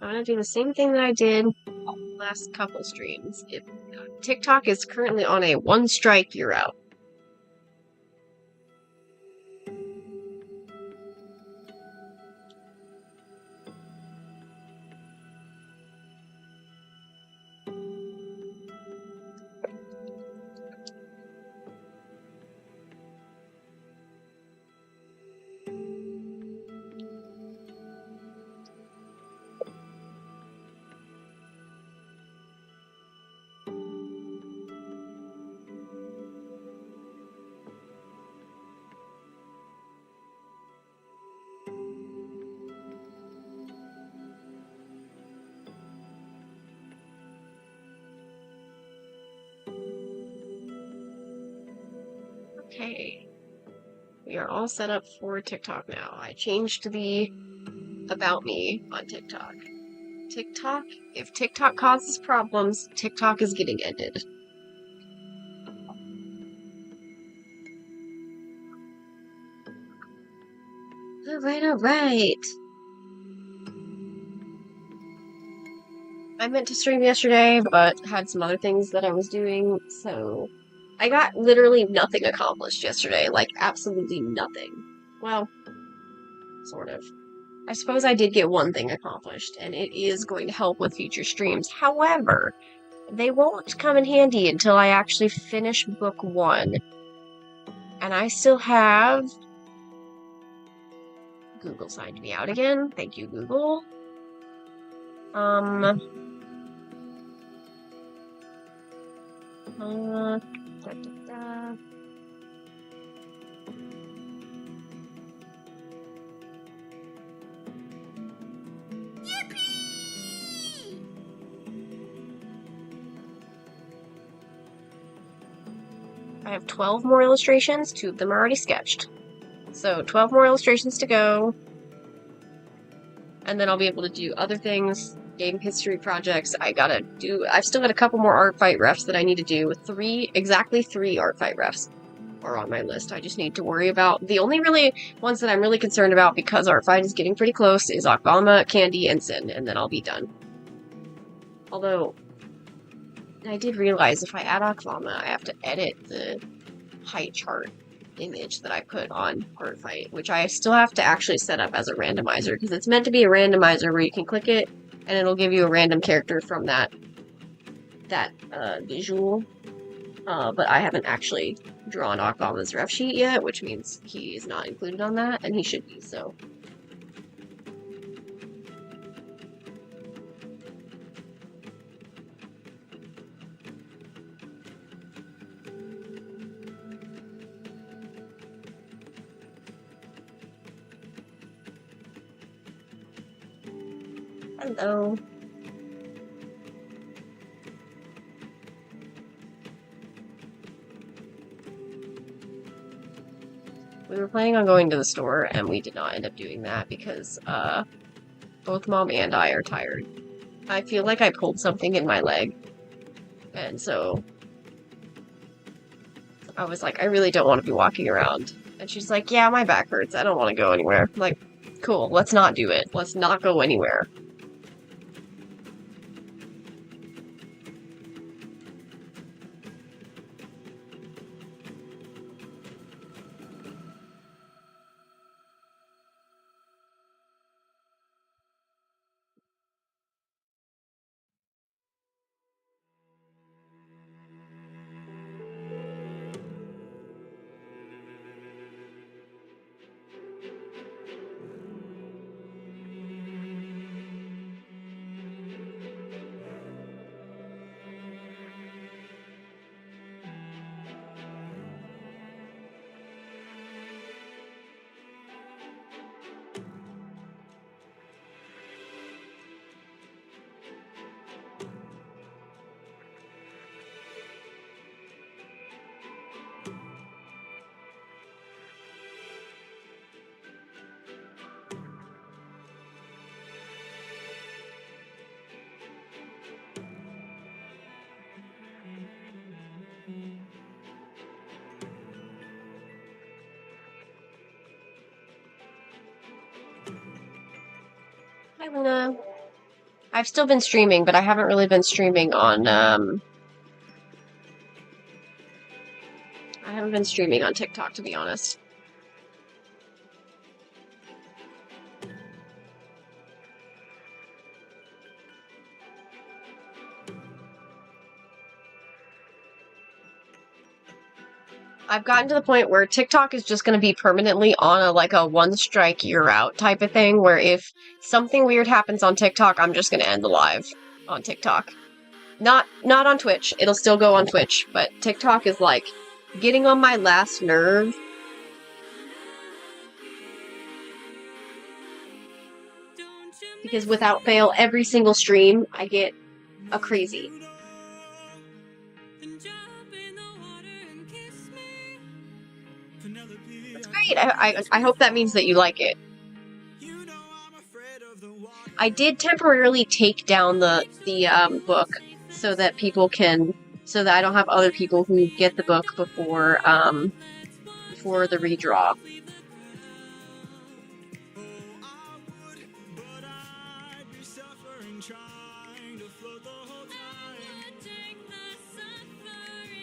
I'm gonna do the same thing that I did last couple streams. If TikTok is currently on a one strike, you're out. Okay. We are all set up for TikTok now. I changed the About Me on TikTok. TikTok, if TikTok causes problems, TikTok is getting ended. Alright. I meant to stream yesterday, but had some other things that I was doing, so I got literally nothing accomplished yesterday. Like, absolutely nothing. Well, sort of. I suppose I did get one thing accomplished, and it is going to help with future streams. However, they won't come in handy until I actually finish book 1. And I still have... Google signed me out again. Thank you, Google. Da, da, da. I have 12 more illustrations. 2 of them are already sketched. So 12 more illustrations to go. And then I'll be able to do other things, game history projects. I've still got a couple more art fight refs that I need to do. Exactly 3 art fight refs are on my list. I just need to worry about, the only really ones that I'm really concerned about because art fight is getting pretty close is Akbama, Candy, and Sin, and then I'll be done. Although, I did realize if I add Akbama, I have to edit the height chart image that I put on art fight, which I still have to actually set up as a randomizer, because it's meant to be a randomizer where you can click it and it'll give you a random character from that visual. But I haven't actually drawn Akbama's ref sheet yet, which means he is not included on that, and he should be, so. Hello. We were planning on going to the store, and we did not end up doing that because, both Mom and I are tired. I feel like I pulled something in my leg, and so I was like, I really don't want to be walking around. And she's like, yeah, my back hurts. I don't want to go anywhere. I'm like, cool, let's not do it. Let's not go anywhere. Hi, Luna. I've still been streaming, but I haven't really been streaming on, I haven't been streaming on TikTok, to be honest. I've gotten to the point where TikTok is just going to be permanently on a one strike you're out type of thing, where if something weird happens on TikTok, I'm just going to end the live on TikTok. Not on Twitch. It'll still go on Twitch, but TikTok is like getting on my last nerve. Because without fail, every single stream, I get a crazy. That's great. I hope that means that you like it. I did temporarily take down the book so that so that I don't have other people who get the book before the redraw.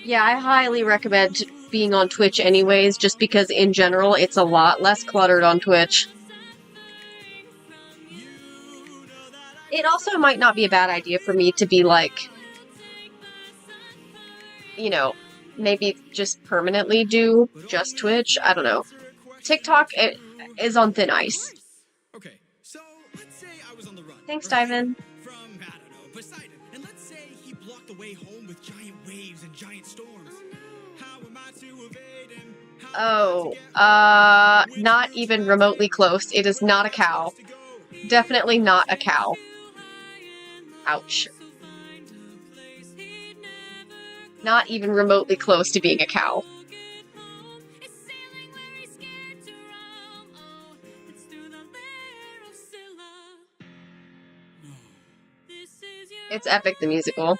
Yeah, I highly recommend being on Twitch anyways, just because in general it's a lot less cluttered on Twitch. It also might not be a bad idea for me to be like, you know, maybe just permanently do just Twitch. I don't know. TikTok is on thin ice. Okay, so let's say I was on the run. Thanks, Diamond. From, I don't know, Poseidon. And let's say he blocked the way home with giant waves and giant storms. How am I to evade him? Oh, not even remotely close. It is not a cow. Definitely not a cow. Ouch. Not even remotely close to being a cow. It's Epic the Musical.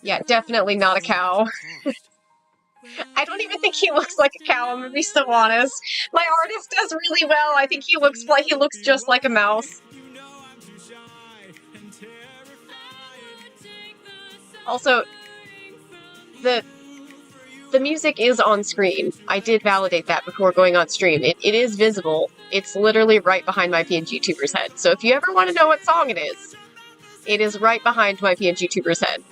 Yeah, definitely not a cow. I don't even think he looks like a cow, I'm gonna be so honest. My artist does really well. I think he looks just like a mouse. Also, the music is on screen. I did validate that before going on stream. It is visible. It's literally right behind my PNG tuber's head. So if you ever want to know what song it is right behind my PNG tuber's head.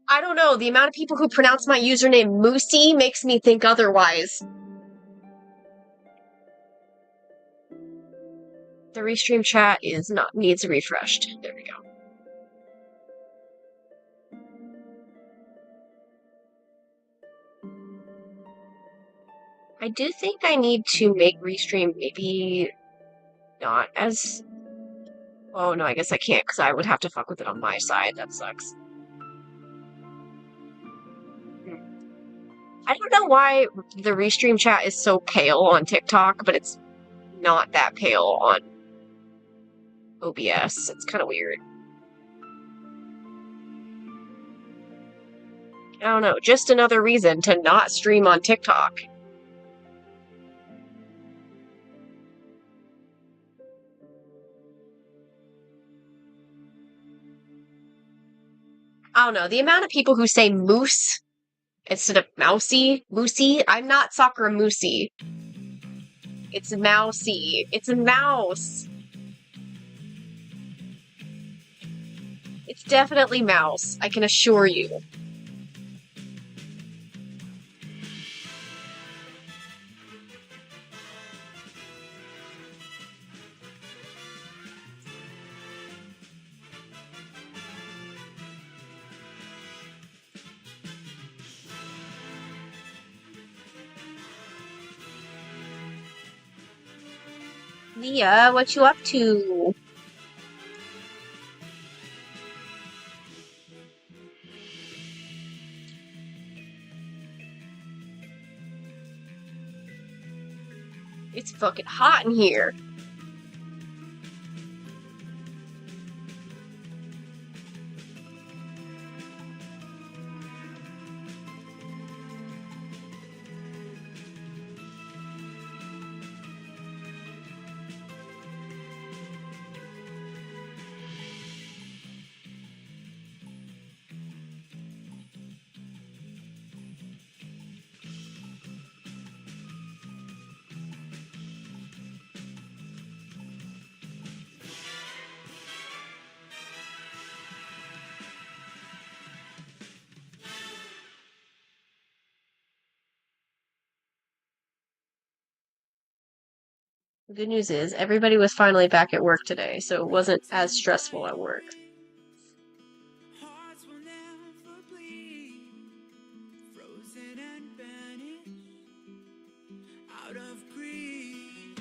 I don't know, the amount of people who pronounce my username Moosey makes me think otherwise. The restream chat needs refreshed. There we go. I do think I need to make restream maybe not as... Oh no, I guess I can't because I would have to fuck with it on my side. That sucks. I don't know why the restream chat is so pale on TikTok, but it's not that pale on OBS. It's kind of weird. I don't know, just another reason to not stream on TikTok. I don't know, the amount of people who say moose instead of mousy, I'm not Sakura Moosey. It's mousy. It's a mouse. It's definitely mouse, I can assure you. Leah, what you up to? It's fucking hot in here. The good news is everybody was finally back at work today, so it wasn't as stressful at work. Hearts will never bleed, frozen and vanished out of greed.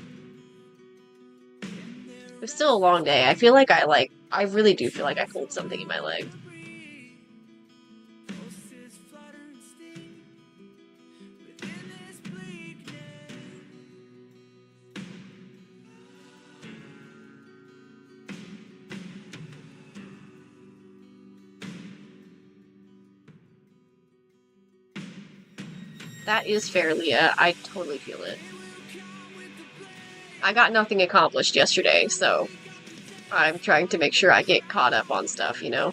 It was still a long day. I feel like I really do feel like I pulled something in my leg. Pulses flutter and sting within this bleakness. That is fair, Leah. I totally feel it. I got nothing accomplished yesterday, so I'm trying to make sure I get caught up on stuff, you know?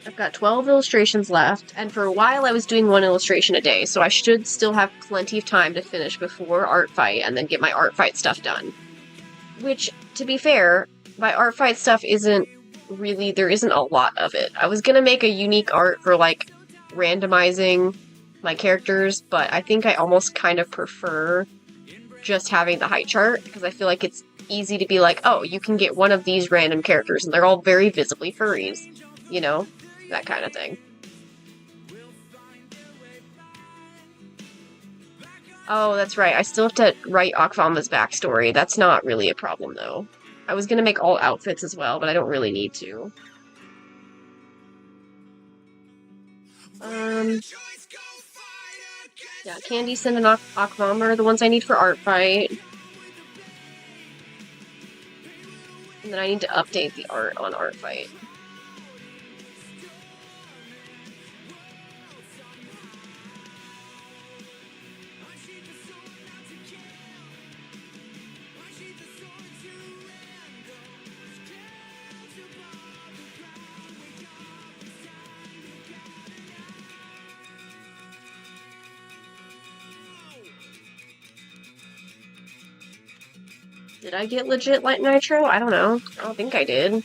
I've got 12 illustrations left, and for a while I was doing one illustration a day, so I should still have plenty of time to finish before art fight and then get my art fight stuff done. Which, to be fair, my art fight stuff isn't really, there isn't a lot of it. I was gonna make a unique art for, like, randomizing my characters, but I think I almost kind of prefer just having the height chart, because I feel like it's easy to be like, oh, you can get one of these random characters, and they're all very visibly furries, you know? That kind of thing. Oh, that's right. I still have to write Akvama's backstory. That's not really a problem, though. I was gonna make all outfits as well, but I don't really need to. Yeah, Candy, Sin, and Akvama are the ones I need for art fight. And then I need to update the art on art fight. Did I get legit light nitro? I don't know. I don't think I did.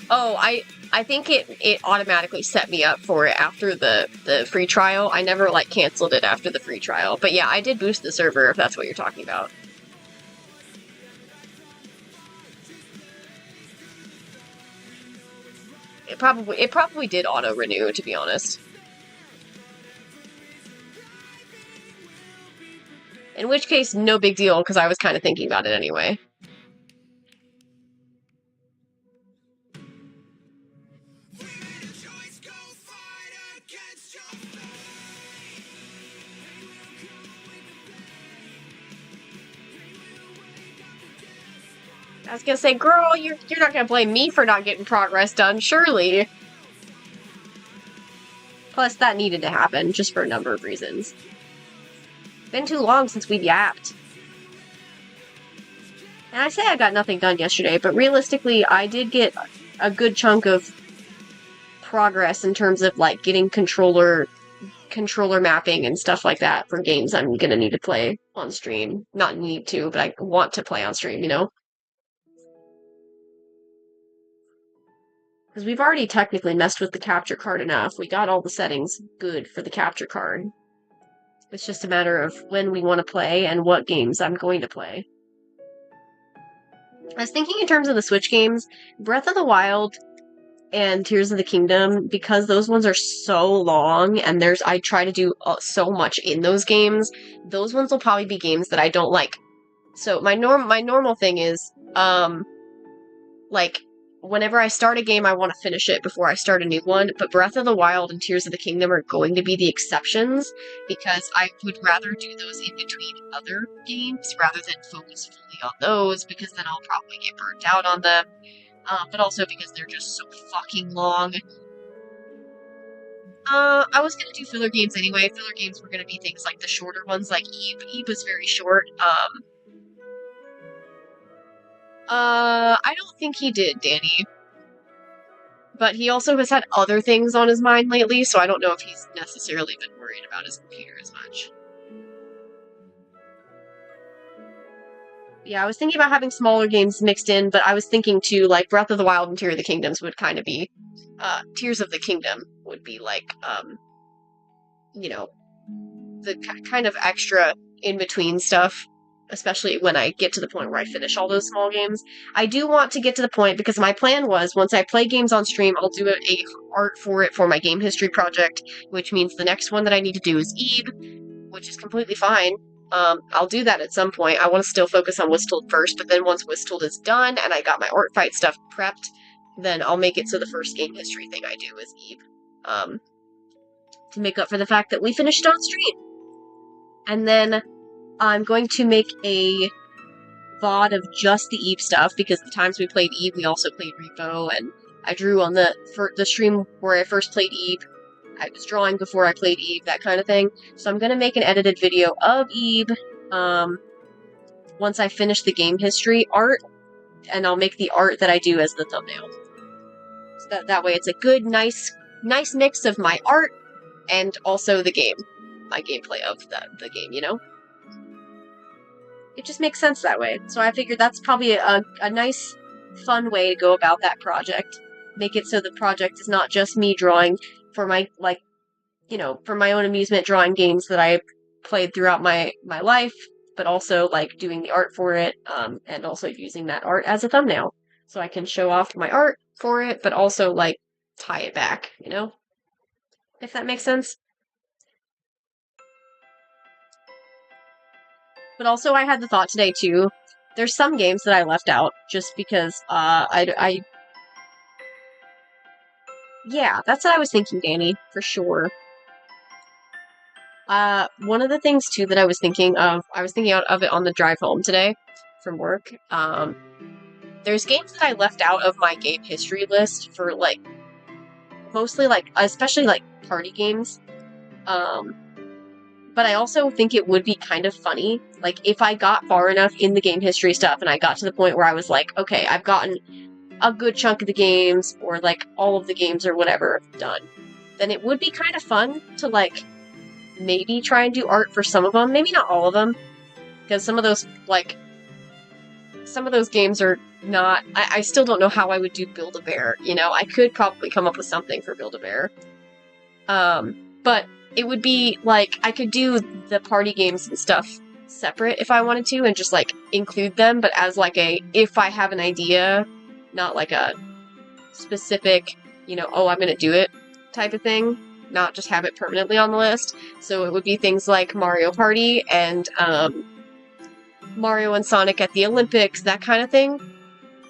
Oh, I think it automatically set me up for it after the free trial. I never, like, canceled it after the free trial. But yeah, I did boost the server, if that's what you're talking about. It probably did auto-renew, to be honest. In which case, no big deal, because I was kind of thinking about it anyway. I was gonna say, girl, you're not gonna blame me for not getting progress done, surely. Plus, that needed to happen, just for a number of reasons. Been too long since we've yapped. And I say I got nothing done yesterday, but realistically, I did get a good chunk of progress in terms of, like, getting controller mapping and stuff like that for games I'm gonna need to play on stream. Not need to, but I want to play on stream, you know? Because we've already technically messed with the capture card enough. We got all the settings good for the capture card. It's just a matter of when we want to play and what games I'm going to play. I was thinking in terms of the Switch games, Breath of the Wild, and Tears of the Kingdom, because those ones are so long and I try to do so much in those games, those ones will probably be games that I don't like. So my normal thing is, like, whenever I start a game, I want to finish it before I start a new one, but Breath of the Wild and Tears of the Kingdom are going to be the exceptions, because I would rather do those in between other games rather than focus fully on those, because then I'll probably get burnt out on them. But also because they're just so fucking long. I was gonna do filler games anyway. Filler games were gonna be things like the shorter ones, like Eve. Eve was very short. I don't think he did, Danny. But he also has had other things on his mind lately, so I don't know if he's necessarily been worried about his computer as much. Yeah, I was thinking about having smaller games mixed in, but I was thinking too, like, Breath of the Wild and Tears of the Kingdoms would kind of be, Tears of the Kingdom would be like, you know, the kind of extra in-between stuff, especially when I get to the point where I finish all those small games. I do want to get to the point, because my plan was, once I play games on stream, I'll do a art for it for my game history project, which means the next one that I need to do is Eve, which is completely fine. I'll do that at some point. I want to still focus on Whistold first, but then once Whistold is done and I got my art fight stuff prepped, then I'll make it so the first game history thing I do is Eve. To make up for the fact that we finished it on stream. And then I'm going to make a VOD of just the Eve stuff, because the times we played Eve, we also played Repo, and I drew on the stream where I first played Eve. I was drawing before I played Eve, that kind of thing. So I'm going to make an edited video of Eve once I finish the game history art, and I'll make the art that I do as the thumbnail. So that way it's a good, nice mix of my art and also the game. My gameplay of the game, you know? It just makes sense that way. So I figured that's probably a nice, fun way to go about that project. Make it so the project is not just me drawing for my, like, you know, for my own amusement, drawing games that I played throughout my life, but also, like, doing the art for it, and also using that art as a thumbnail. So I can show off my art for it, but also, like, tie it back, you know? If that makes sense. But also I had the thought today, too, there's some games that I left out, just because, yeah, that's what I was thinking, Danny, for sure. One of the things, too, that I was thinking of it on the drive home today from work. There's games that I left out of my game history list for, like, mostly, like, especially, like, party games. But I also think it would be kind of funny, like, if I got far enough in the game history stuff and I got to the point where I was like, okay, I've gotten a good chunk of the games, or, like, all of the games or whatever done, then it would be kind of fun to, like, maybe try and do art for some of them. Maybe not all of them, because some of those games are not... I still don't know how I would do Build-A-Bear, you know? I could probably come up with something for Build-A-Bear. But it would be, like, I could do the party games and stuff separate if I wanted to, and just, like, include them, but as, like, if I have an idea, not like a specific, you know, oh, I'm gonna do it type of thing, not just have it permanently on the list. So it would be things like Mario Party and, Mario and Sonic at the Olympics, that kind of thing.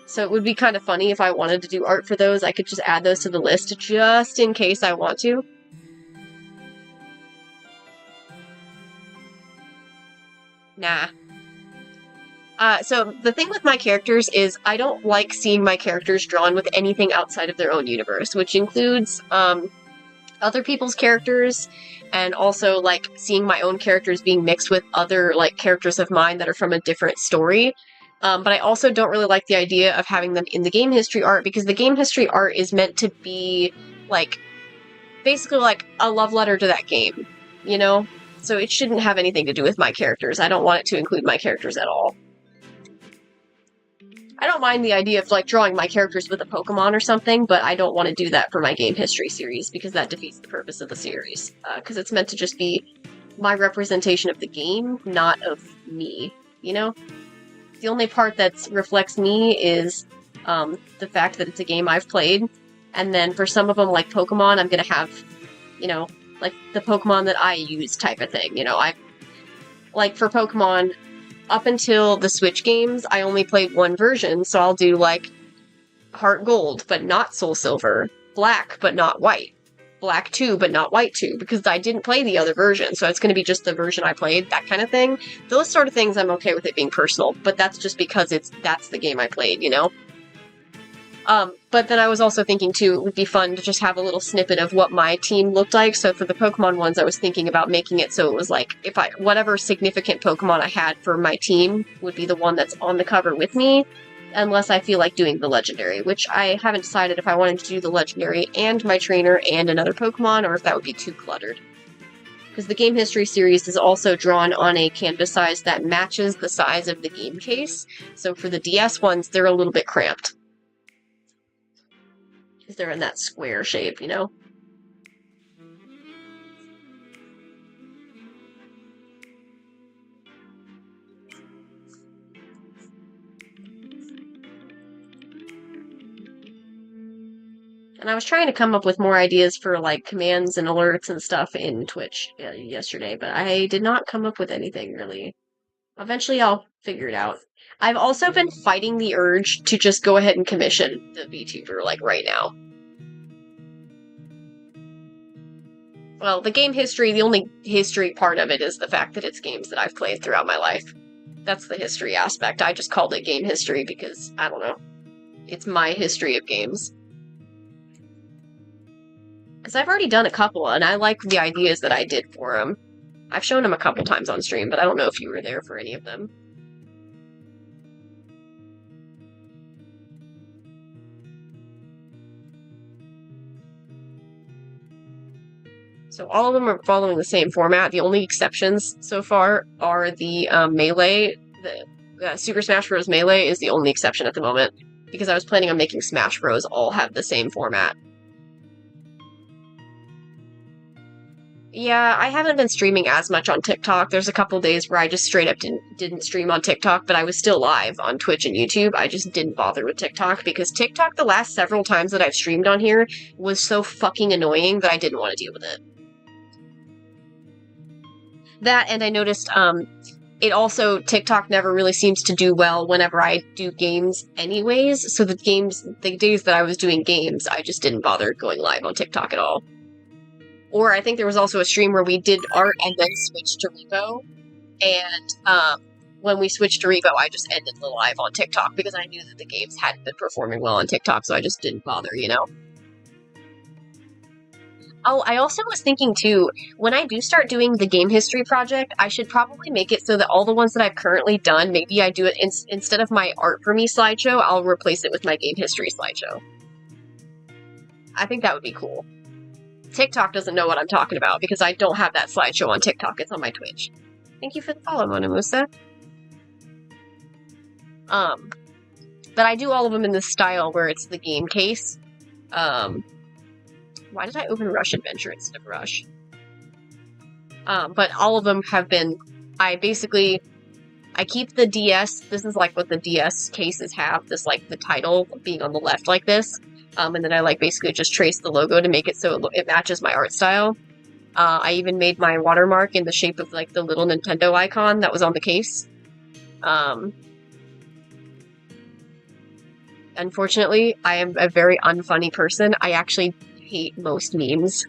So it would be kind of funny if I wanted to do art for those, I could just add those to the list just in case I want to. Nah. So the thing with my characters is I don't like seeing my characters drawn with anything outside of their own universe, which includes, other people's characters, and also, like, seeing my own characters being mixed with other, like, characters of mine that are from a different story. But I also don't really like the idea of having them in the game history art, because the game history art is meant to be, like, basically, like, a love letter to that game, you know? So it shouldn't have anything to do with my characters. I don't want it to include my characters at all. I don't mind the idea of, like, drawing my characters with a Pokemon or something, but I don't want to do that for my game history series, because that defeats the purpose of the series. Because it's meant to just be my representation of the game, not of me, you know? The only part that reflects me is, the fact that it's a game I've played, And then for some of them, like Pokemon, I'm gonna have, you know, like the Pokemon that I use type of thing. You know, like for Pokemon, up until the Switch games, I only played one version, so I'll do like Heart Gold, but not Soul Silver, Black, but not White, Black 2, but not White 2, because I didn't play the other version, so it's going to be just the version I played, that kind of thing. Those sort of things I'm okay with it being personal, but that's just because that's the game I played, you know? But then I was also thinking, too, it would be fun to just have a little snippet of what my team looked like. So for the Pokemon ones, I was thinking about making it so it was like, whatever significant Pokemon I had for my team would be the one that's on the cover with me, unless I feel like doing the Legendary, which I haven't decided if I wanted to do the Legendary and my trainer and another Pokemon, or if that would be too cluttered. Because the Game History series is also drawn on a canvas size that matches the size of the game case, so for the DS ones, they're a little bit cramped. Because they're in that square shape, you know? And I was trying to come up with more ideas for, like, commands and alerts and stuff in Twitch yesterday, but I did not come up with anything, really. Eventually I'll figure it out. I've also been fighting the urge to just go ahead and commission the VTuber, like, right now. Well, the game history, the only history part of it is the fact that it's games that I've played throughout my life. That's the history aspect. I just called it game history because, I don't know, it's my history of games. Because I've already done a couple, and I like the ideas that I did for them. I've shown them a couple times on stream, but I don't know if you were there for any of them. So all of them are following the same format. The only exceptions so far are the Melee. The Super Smash Bros. Melee is the only exception at the moment, because I was planning on making Smash Bros. All have the same format. Yeah, I haven't been streaming as much on TikTok. There's a couple days where I just straight up didn't stream on TikTok, but I was still live on Twitch and YouTube. I just didn't bother with TikTok because TikTok, the last several times that I've streamed on here, was so fucking annoying that I didn't want to deal with it. That, and I noticed, it also, TikTok never really seems to do well whenever I do games anyways, so the days that I was doing games, I just didn't bother going live on TikTok at all. Or I think there was also a stream where we did art and then switched to Revo, and when we switched to Revo, I just ended the live on TikTok because I knew that the games hadn't been performing well on TikTok, so I just didn't bother, you know? Oh, I also was thinking, too, when I do start doing the game history project, I should probably make it so that all the ones that I've currently done, maybe I do it instead of my Art For Me slideshow, I'll replace it with my game history slideshow. I think that would be cool. TikTok doesn't know what I'm talking about, because I don't have that slideshow on TikTok, it's on my Twitch. Thank you for the follow, Mona Musa. But I do all of them in this style where it's the game case. Why did I open Rush Adventure instead of Rush? But all of them have been, I keep the DS, this is like what the DS cases have, this like the title being on the left like this, and then I basically just trace the logo to make it so it matches my art style. I even made my watermark in the shape of like the little Nintendo icon that was on the case. Unfortunately, I am a very unfunny person. I actually hate most memes.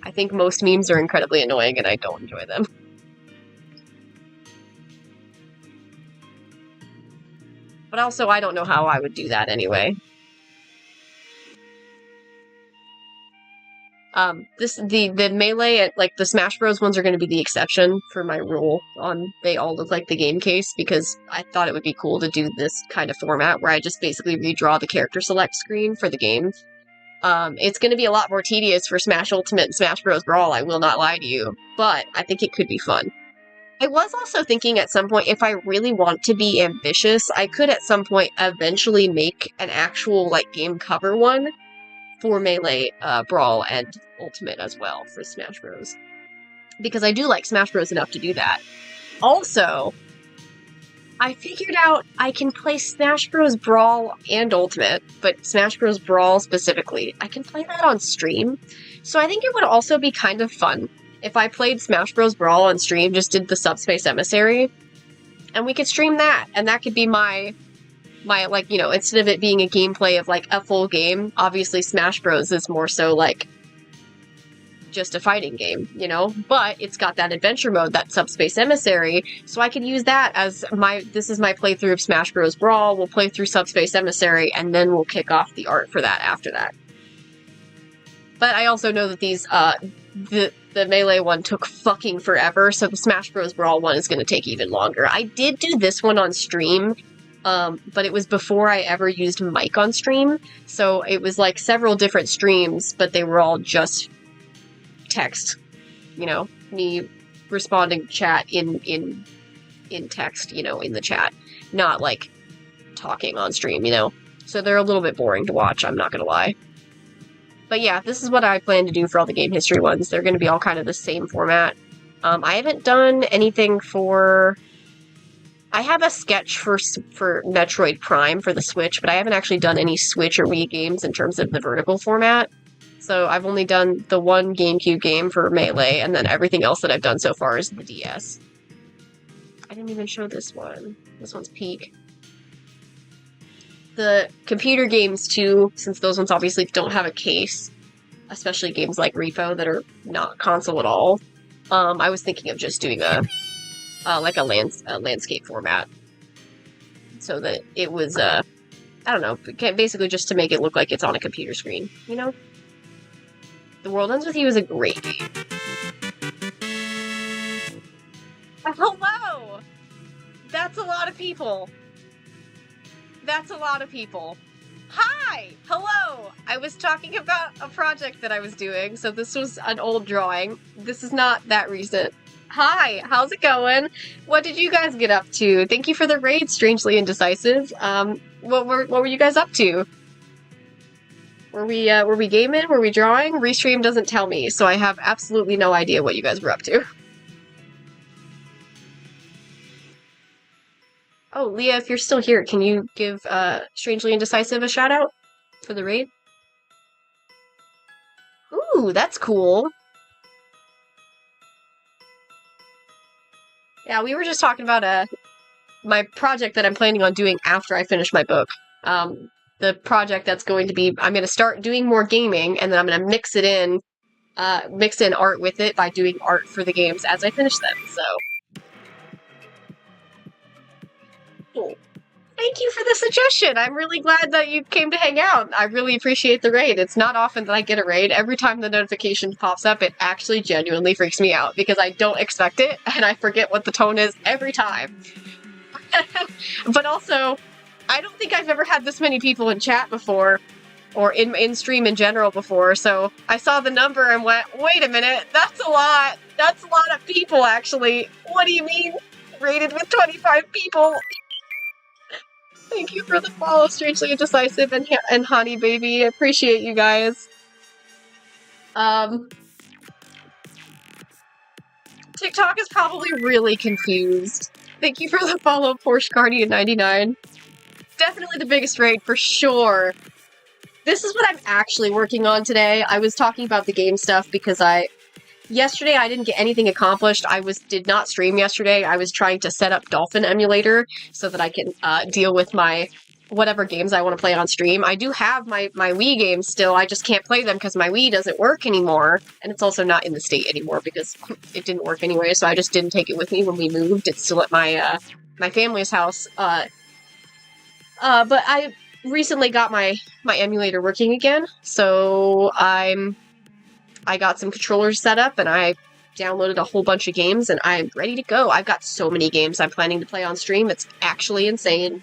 I think most memes are incredibly annoying and I don't enjoy them. But also, I don't know how I would do that anyway. The Melee, like the Smash Bros. Ones are going to be the exception for my rule on they all look like the game case, because I thought it would be cool to do this kind of format where I just basically redraw the character select screen for the game. It's going to be a lot more tedious for Smash Ultimate and Smash Bros. Brawl, I will not lie to you, but I think it could be fun. I was also thinking at some point, if I really want to be ambitious, I could at some point eventually make an actual, game cover one for Melee, Brawl, and Ultimate as well for Smash Bros. Because I do like Smash Bros. Enough to do that. Also, I figured out I can play Smash Bros. Brawl and Ultimate, but Smash Bros. Brawl specifically, I can play that on stream. So I think it would also be kind of fun if I played Smash Bros. Brawl on stream, just did the Subspace Emissary, and we could stream that, and that could be my like, you know, instead of it being a gameplay of like a full game, obviously Smash Bros. Is more so like just a fighting game, you know, but it's got that adventure mode, that Subspace Emissary, so I could use that as this is my playthrough of Smash Bros. Brawl, we'll play through Subspace Emissary, and then we'll kick off the art for that after that. But I also know that these, the Melee one took fucking forever, so the Smash Bros. Brawl one is going to take even longer. I did do this one on stream, but it was before I ever used mic on stream, so it was like several different streams, but they were all just text, you know, me responding to chat in text, you know, in the chat, not like talking on stream, you know. So they're a little bit boring to watch, I'm not gonna lie. But yeah, this is what I plan to do for all the game history ones. They're gonna be all kind of the same format. I haven't done anything for... I have a sketch for Metroid Prime for the Switch, but I haven't actually done any Switch or Wii games in terms of the vertical format. So I've only done the one GameCube game for Melee, and then everything else that I've done so far is the DS. I didn't even show this one. This one's Peak. The computer games, too, since those ones obviously don't have a case, especially games like Repo that are not console at all, I was thinking of just doing a landscape format. So that it was, I don't know, basically just to make it look like it's on a computer screen, you know? The World Ends With You is a great game. Hello! That's a lot of people. That's a lot of people. Hi! Hello! I was talking about a project that I was doing, so this was an old drawing. This is not that recent. Hi! How's it going? What did you guys get up to? Thank you for the raid, Strangely Indecisive. What were you guys up to? Were we gaming? Were we drawing? Restream doesn't tell me, so I have absolutely no idea what you guys were up to. Oh, Leah, if you're still here, can you give Strangely Indecisive a shout out for the raid? Ooh, that's cool. Yeah, we were just talking about my project that I'm planning on doing after I finish my book. The project that's going to be, I'm going to start doing more gaming, and then I'm going to mix in art with it by doing art for the games as I finish them, so. Cool. Thank you for the suggestion! I'm really glad that you came to hang out. I really appreciate the raid. It's not often that I get a raid. Every time the notification pops up, it actually genuinely freaks me out, because I don't expect it, and I forget what the tone is every time. But also, I don't think I've ever had this many people in chat before, or in stream in general before, so I saw the number and went, wait a minute, that's a lot! That's a lot of people, actually! What do you mean, rated with 25 people? Thank you for the follow, Strangely Indecisive and Honey Baby. I appreciate you guys. TikTok is probably really confused. Thank you for the follow, Porsche Guardian 99. Definitely the biggest raid, for sure. This is what I'm actually working on today. I was talking about the game stuff because yesterday I didn't get anything accomplished. I did not stream yesterday. I was trying to set up Dolphin Emulator so that I can deal with my whatever games I want to play on stream. I do have my Wii games still. I just can't play them because my Wii doesn't work anymore. And it's also not in the state anymore because it didn't work anyway, so I just didn't take it with me when we moved. It's still at my family's house. But I recently got my emulator working again, so I got some controllers set up, and I downloaded a whole bunch of games, and I'm ready to go. I've got so many games I'm planning to play on stream. It's actually insane.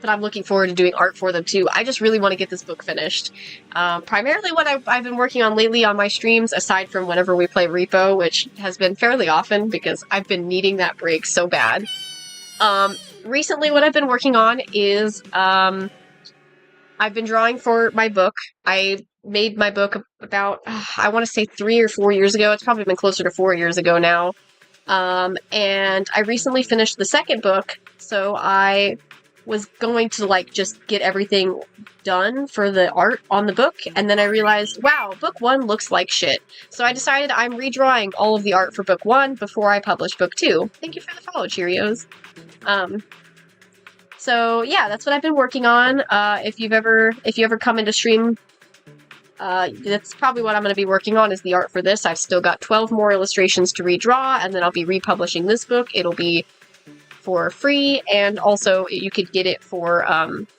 But I'm looking forward to doing art for them, too. I just really want to get this book finished. Primarily what I've been working on lately on my streams, aside from whenever we play Repo, which has been fairly often, because I've been needing that break so bad. Recently what I've been working on is, I've been drawing for my book. I made my book about, I want to say 3 or 4 years ago. It's probably been closer to 4 years ago now. And I recently finished the second book, so I was going to like just get everything done for the art on the book, and then I realized, wow, book 1 looks like shit. So I decided I'm redrawing all of the art for book 1 before I publish book 2. Thank you for the follow, Cheerios. So yeah, that's what I've been working on. If you ever come into stream, that's probably what I'm going to be working on, is the art for this. I've still got 12 more illustrations to redraw, and then I'll be republishing this book. It'll be for free, and also you could get it for,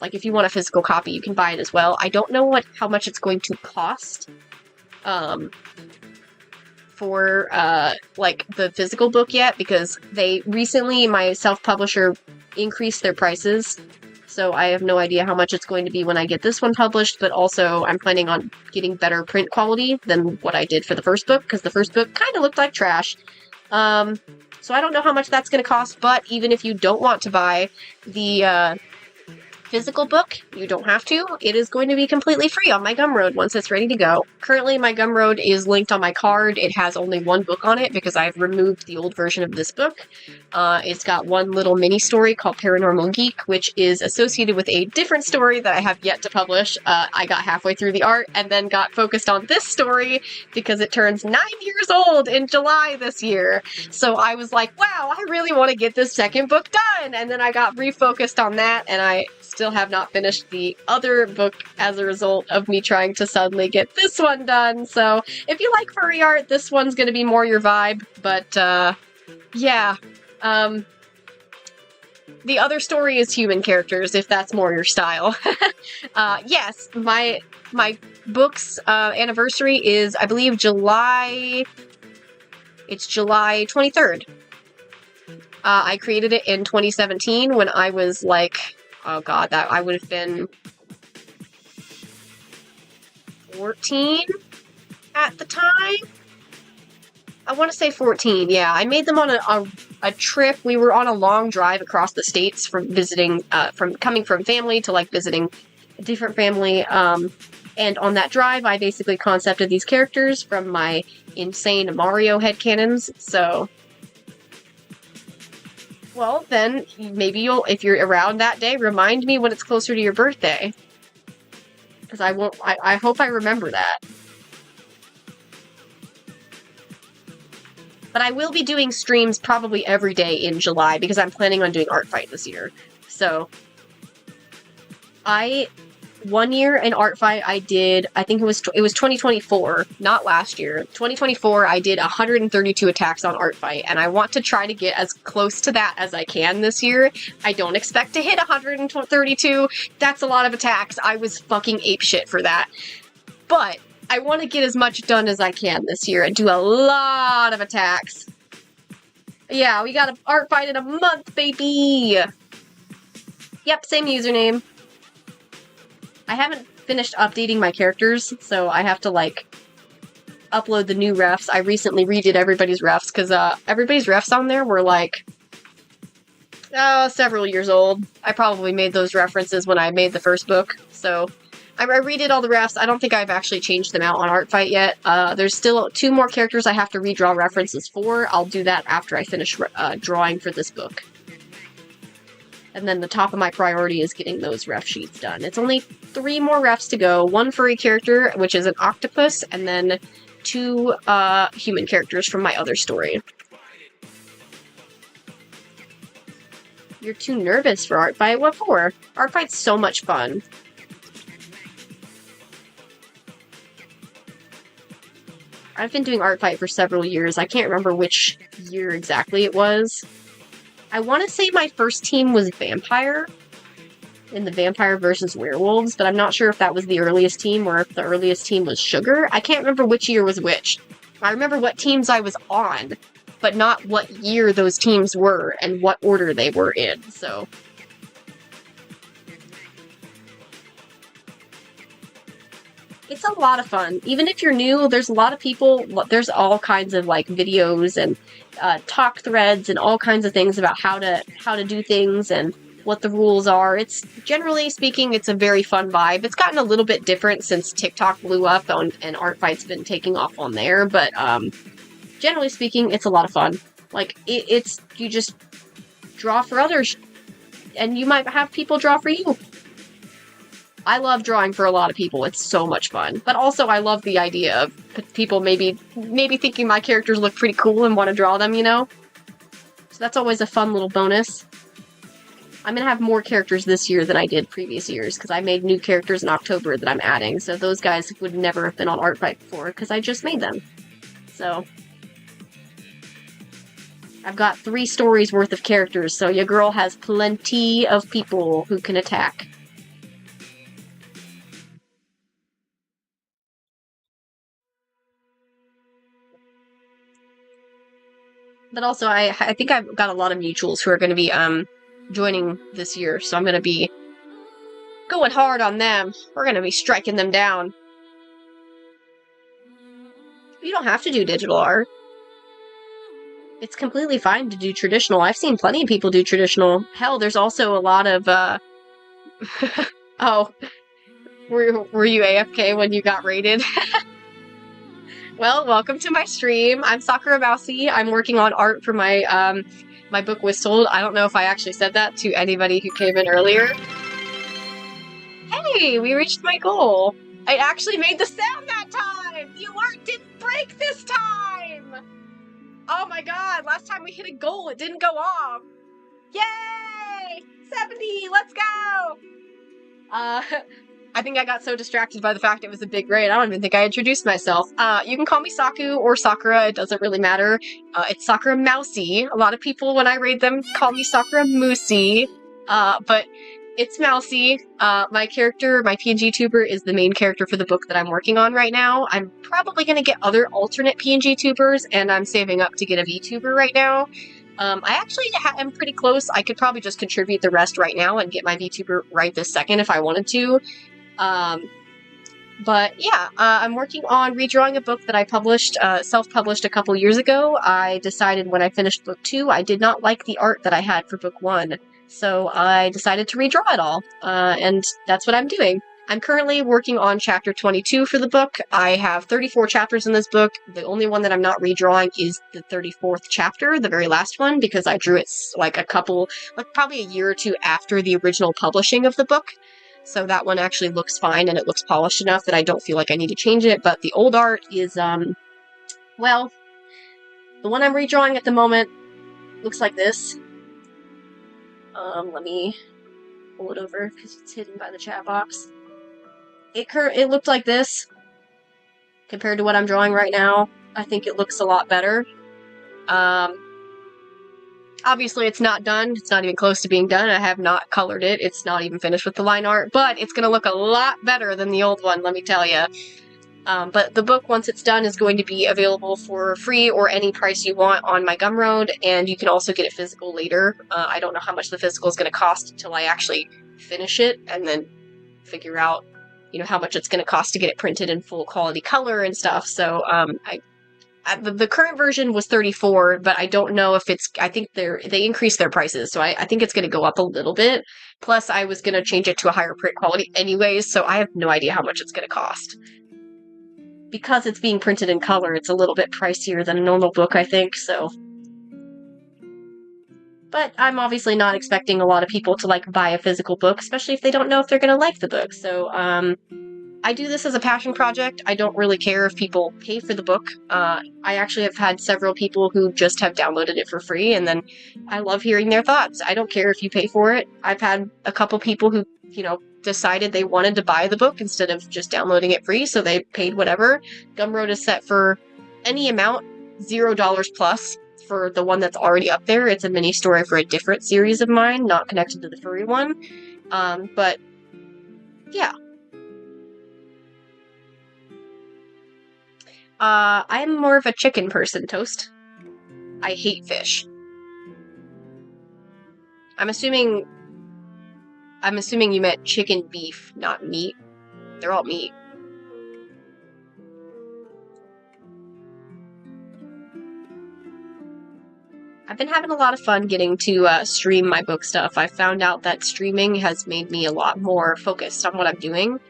like, if you want a physical copy, you can buy it as well. I don't know how much it's going to cost, for, like, the physical book yet, because they recently, my self-publisher, increased their prices. So I have no idea how much it's going to be when I get this one published, but also I'm planning on getting better print quality than what I did for the first book, because the first book kind of looked like trash. So I don't know how much that's going to cost, but even if you don't want to buy the physical book, you don't have to. It is going to be completely free on my Gumroad once it's ready to go. Currently, my Gumroad is linked on my card. It has only one book on it because I've removed the old version of this book. It's got one little mini story called Paranormal Geek, which is associated with a different story that I have yet to publish. I got halfway through the art and then got focused on this story because it turns 9 years old in July this year. So I was like, wow, I really want to get this second book done. And then I got refocused on that, and I still have not finished the other book as a result of me trying to suddenly get this one done. So if you like furry art, this one's going to be more your vibe. But yeah, the other story is human characters, if that's more your style. Yes, my book's anniversary is, I believe, July 23rd. I created it in 2017 when I was like, oh god, that I would have been 14 at the time? I want to say 14, yeah. I made them on a trip. We were on a long drive across the states from visiting, coming from family to, like, visiting a different family, and on that drive, I basically concepted these characters from my insane Mario headcanons, so... Well, then, maybe you'll, if you're around that day, remind me when it's closer to your birthday. Because I hope I remember that. But I will be doing streams probably every day in July, because I'm planning on doing Art Fight this year. So, one year in Art Fight, I did, I think it was 2024, not last year. 2024, I did 132 attacks on Art Fight, and I want to try to get as close to that as I can this year. I don't expect to hit 132. That's a lot of attacks. I was fucking apeshit for that. But I want to get as much done as I can this year and do a lot of attacks. Yeah, we got an Art Fight in a month, baby! Yep, same username. I haven't finished updating my characters, so I have to, like, upload the new refs. I recently redid everybody's refs, because everybody's refs on there were, like, several years old. I probably made those references when I made the first book, so I redid all the refs. I don't think I've actually changed them out on Art Fight yet. There's still 2 more characters I have to redraw references for. I'll do that after I finish drawing for this book. And then the top of my priority is getting those ref sheets done. It's only 3 more refs to go. 1 furry character, which is an octopus, and then 2 human characters from my other story. You're too nervous for Art Fight? What for? Art Fight's so much fun. I've been doing Art Fight for several years. I can't remember which year exactly it was. I want to say my first team was Vampire, in the Vampire versus Werewolves, but I'm not sure if that was the earliest team or if the earliest team was Sugar. I can't remember which year was which. I remember what teams I was on, but not what year those teams were and what order they were in, so... It's a lot of fun. Even if you're new, there's a lot of people, there's all kinds of, like, videos and talk threads and all kinds of things about how to do things and what the rules are. It's, generally speaking, it's a very fun vibe. It's gotten a little bit different since TikTok blew up and Art Fight's been taking off on there, but generally speaking, it's a lot of fun. Like, it's, you just draw for others, and you might have people draw for you. I love drawing for a lot of people. It's so much fun. But also, I love the idea of people maybe thinking my characters look pretty cool and want to draw them, you know? So that's always a fun little bonus. I'm gonna have more characters this year than I did previous years, because I made new characters in October that I'm adding, so those guys would never have been on Artfight before, because I just made them. So I've got 3 stories worth of characters, so your girl has plenty of people who can attack. But also, I think I've got a lot of mutuals who are going to be joining this year, so I'm going to be going hard on them. We're going to be striking them down. You don't have to do digital art. It's completely fine to do traditional. I've seen plenty of people do traditional. Hell, there's also a lot of, Oh, were you AFK when you got raided? Well, welcome to my stream. I'm Sakura Mousy. I'm working on art for my, my book Whistold. I don't know if I actually said that to anybody who came in earlier. Hey, we reached my goal. I actually made the sound that time! The alert didn't break this time! Oh my god, last time we hit a goal, it didn't go off. Yay! 70, let's go! I think I got so distracted by the fact it was a big raid, I don't even think I introduced myself. You can call me Saku or Sakura, it doesn't really matter. It's Sakura Mousy. A lot of people, when I raid them, call me Sakura Moosey. But it's Mousy. My character, my PNG tuber, is the main character for the book that I'm working on right now. I'm probably gonna get other alternate PNG tubers, and I'm saving up to get a VTuber right now. I actually am pretty close. I could probably just contribute the rest right now and get my VTuber right this second if I wanted to. But yeah, I'm working on redrawing a book that I published, self-published a couple years ago. I decided when I finished book 2, I did not like the art that I had for book 1. So I decided to redraw it all, and that's what I'm doing. I'm currently working on chapter 22 for the book. I have 34 chapters in this book. The only one that I'm not redrawing is the 34th chapter, the very last one, because I drew it like probably a year or 2 after the original publishing of the book. So that one actually looks fine, and it looks polished enough that I don't feel like I need to change it, but the old art is, well, the one I'm redrawing at the moment looks like this. Let me pull it over, because it's hidden by the chat box. It looked like this, compared to what I'm drawing right now. I think it looks a lot better. Obviously, it's not done. It's not even close to being done. I have not colored it. It's not even finished with the line art, but it's going to look a lot better than the old one, let me tell you. But the book, once it's done, is going to be available for free or any price you want on my Gumroad, and you can also get it physical later. I don't know how much the physical is going to cost until I actually finish it, and then figure out, you know, how much it's going to cost to get it printed in full quality color and stuff. So, the current version was $34, but I don't know if it's, I think they increased their prices, so I think it's going to go up a little bit. Plus, I was going to change it to a higher print quality anyways, so I have no idea how much it's going to cost. Because it's being printed in color, it's a little bit pricier than a normal book, I think, so. But I'm obviously not expecting a lot of people to, like, buy a physical book, especially if they don't know if they're going to like the book, so, I do this as a passion project. I don't really care if people pay for the book. I actually have had several people who just have downloaded it for free, and then I love hearing their thoughts. I don't care if you pay for it. I've had a couple people who, you know, decided they wanted to buy the book instead of just downloading it free, so they paid whatever. Gumroad is set for any amount, $0 plus, for the one that's already up there. It's a mini story for a different series of mine, not connected to the furry one. But, yeah. I'm more of a chicken person, Toast. I hate fish. I'm assuming you meant chicken beef, not meat. They're all meat. I've been having a lot of fun getting to stream my book stuff. I found out that streaming has made me a lot more focused on what I'm doing.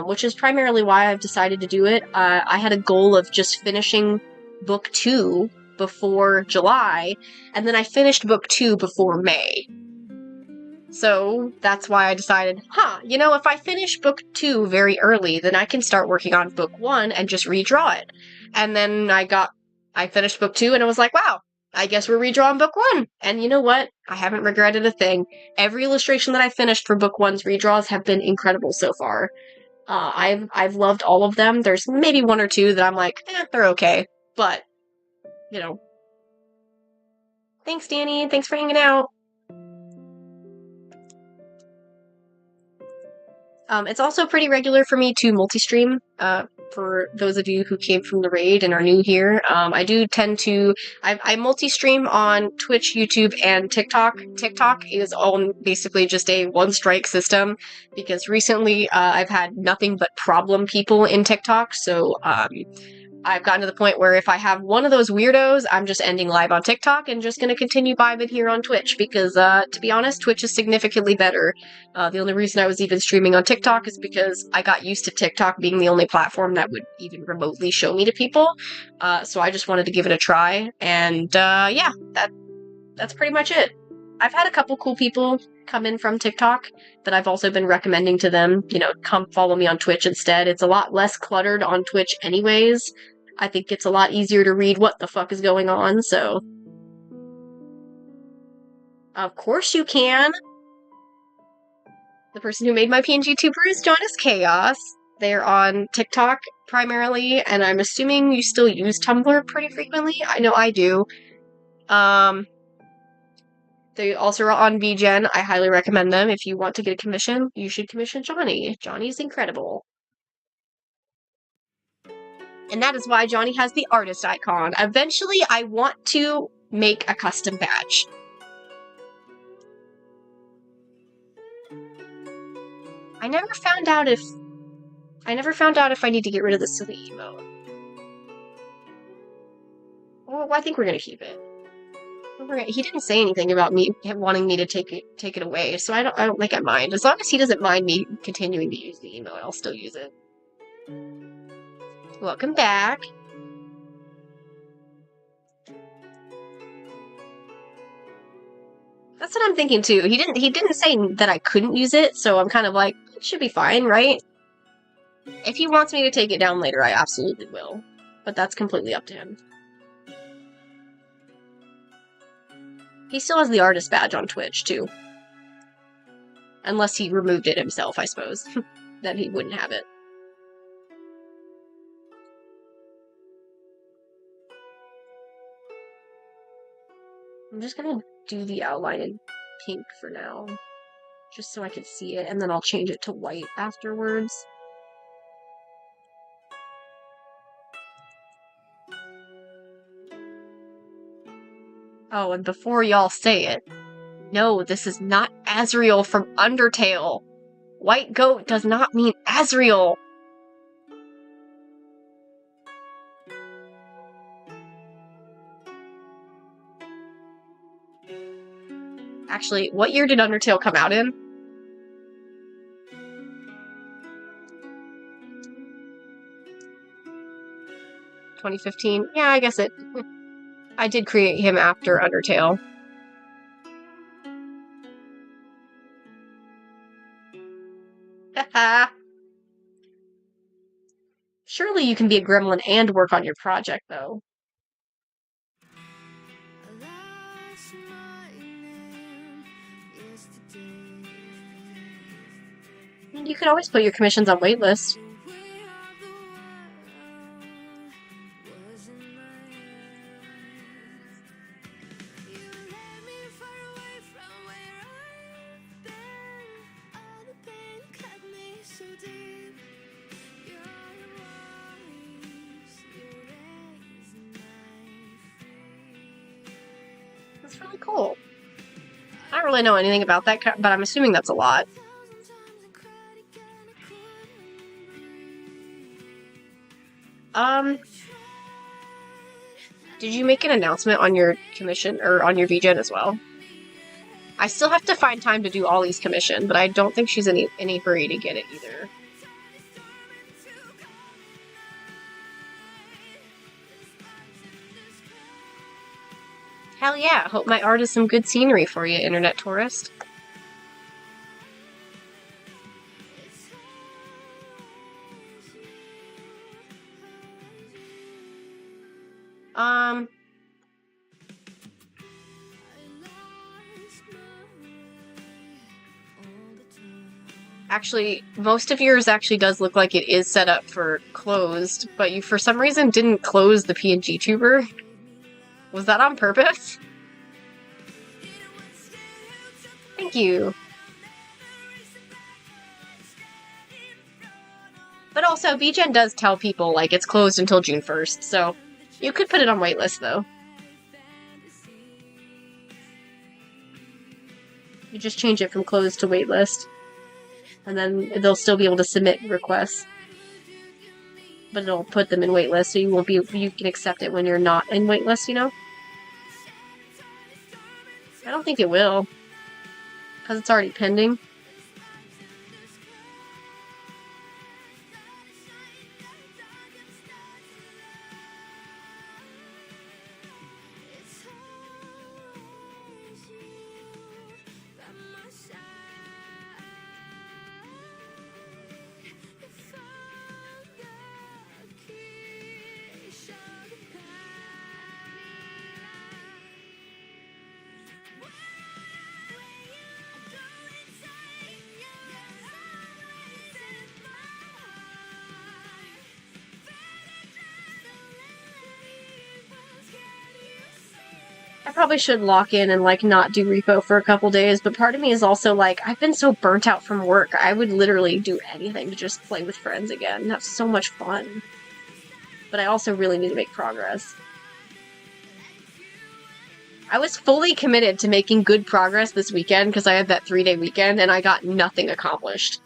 Which is primarily why I've decided to do it. I had a goal of just finishing book 2 before July, and then I finished book 2 before May. So that's why I decided, if I finish book 2 very early, then I can start working on book 1 and just redraw it. And then I finished book 2 and I was like, wow, I guess we're redrawing book 1. And you know what? I haven't regretted a thing. Every illustration that I finished for book 1's redraws have been incredible so far. I've loved all of them. There's maybe 1 or 2 that I'm like, they're okay. But, thanks, Danny. Thanks for hanging out. It's also pretty regular for me to multi-stream, for those of you who came from the raid and are new here. I do tend to, I multi-stream on Twitch, YouTube, and TikTok. TikTok is on basically just a one-strike system, because recently I've had nothing but problem people in TikTok, so I've gotten to the point where if I have one of those weirdos, I'm just ending live on TikTok and just going to continue vibing here on Twitch, because, to be honest, Twitch is significantly better. The only reason I was even streaming on TikTok is because I got used to TikTok being the only platform that would even remotely show me to people, so I just wanted to give it a try, and, yeah, that's pretty much it. I've had a couple cool people come in from TikTok that I've also been recommending to them, come follow me on Twitch instead. It's a lot less cluttered on Twitch anyways. I think it's a lot easier to read what the fuck is going on, so. Of course you can! The person who made my PNG tuber is Jonas Chaos. They're on TikTok primarily, and I'm assuming you still use Tumblr pretty frequently. I know I do. They also are on VGen. I highly recommend them. If you want to get a commission, you should commission Johnny. Johnny's incredible. And that is why Johnny has the artist icon. Eventually, I want to make a custom badge. I never found out if I need to get rid of the silly emote. Well, I think we're gonna keep it. He didn't say anything about me wanting me to take it away, so I don't think I mind. As long as he doesn't mind me continuing to use the emote, I'll still use it. Welcome back. That's what I'm thinking too. He didn't say that I couldn't use it, so I'm kind of like, it should be fine, right? If he wants me to take it down later, I absolutely will. But that's completely up to him. He still has the artist badge on Twitch, too. Unless he removed it himself, I suppose. Then he wouldn't have it. I'm just gonna do the outline in pink for now. Just so I can see it, and then I'll change it to white afterwards. Oh, and before y'all say it, no, this is not Azriel from Undertale. White goat does not mean Azriel. Actually, what year did Undertale come out in? 2015? Yeah, I guess it... I did create him after Undertale. Haha. Surely you can be a gremlin and work on your project, though. And you could always put your commissions on waitlist. That's really cool. I don't really know anything about that, but I'm assuming that's a lot. Did you make an announcement on your commission, or on your VGen as well? I still have to find time to do Ollie's commission, but I don't think she's in any hurry to get it either. Hell yeah, hope my art is some good scenery for you, internet tourist. Actually, most of yours actually does look like it is set up for closed, but you for some reason didn't close the PNG tuber. Was that on purpose? Thank you. But also, BGen does tell people, like, it's closed until June 1st, so you could put it on waitlist, though. You just change it from closed to waitlist. And then they'll still be able to submit requests. But it'll put them in waitlist, so you can accept it when you're not in waitlist, you know? I don't think it will. Because it's already pending. I probably should lock in and, like, not do repo for a couple days, but part of me is also like, I've been so burnt out from work, I would literally do anything to just play with friends again and have so much fun. But I also really need to make progress. I was fully committed to making good progress this weekend because I had that 3-day weekend and I got nothing accomplished.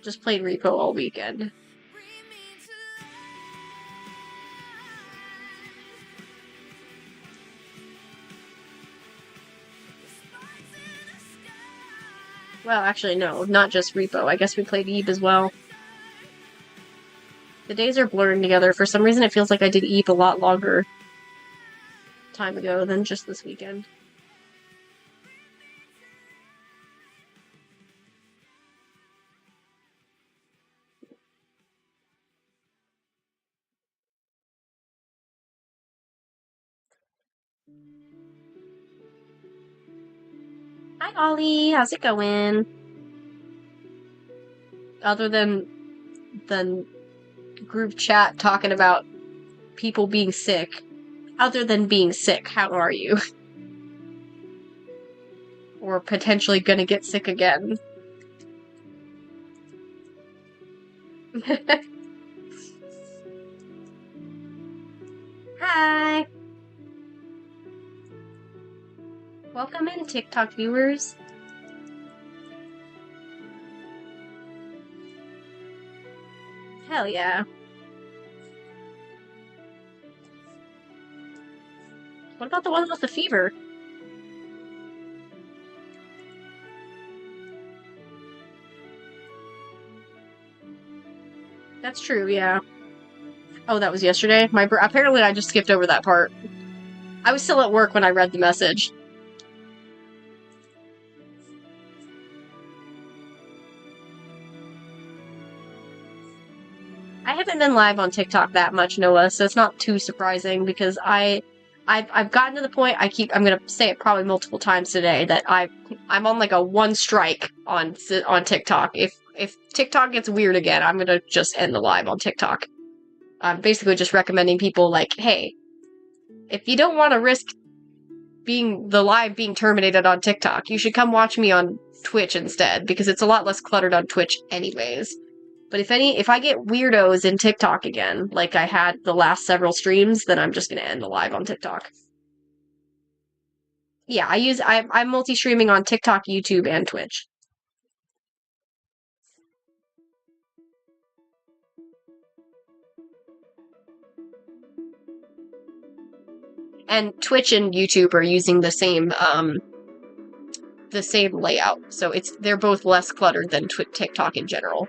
Just played repo all weekend. Well, actually, no, not just repo. I guess we played Eve as well. The days are blurring together. For some reason, it feels like I did Eve a lot longer time ago than just this weekend. Hi, Ollie. How's it going? Other than group chat talking about people being sick. Other than being sick, how are you? Or potentially gonna get sick again. Hi! Welcome in, TikTok viewers. Hell yeah. What about the one with the fever? That's true, yeah. Oh, that was yesterday? Apparently I just skipped over that part. I was still at work when I read the message. I haven't been live on TikTok that much, Noah, so it's not too surprising because I've gotten to the point. I'm gonna say it probably multiple times today that I'm on like a one strike on TikTok. If TikTok gets weird again, I'm gonna just end the live on TikTok. I'm basically just recommending people like, hey, if you don't want to risk the live being terminated on TikTok, you should come watch me on Twitch instead because it's a lot less cluttered on Twitch anyways. But if I get weirdos in TikTok again, like I had the last several streams, then I'm just gonna end the live on TikTok. Yeah, I'm multi-streaming on TikTok, YouTube, and Twitch. And Twitch and YouTube are using the same layout, so they're both less cluttered than TikTok in general.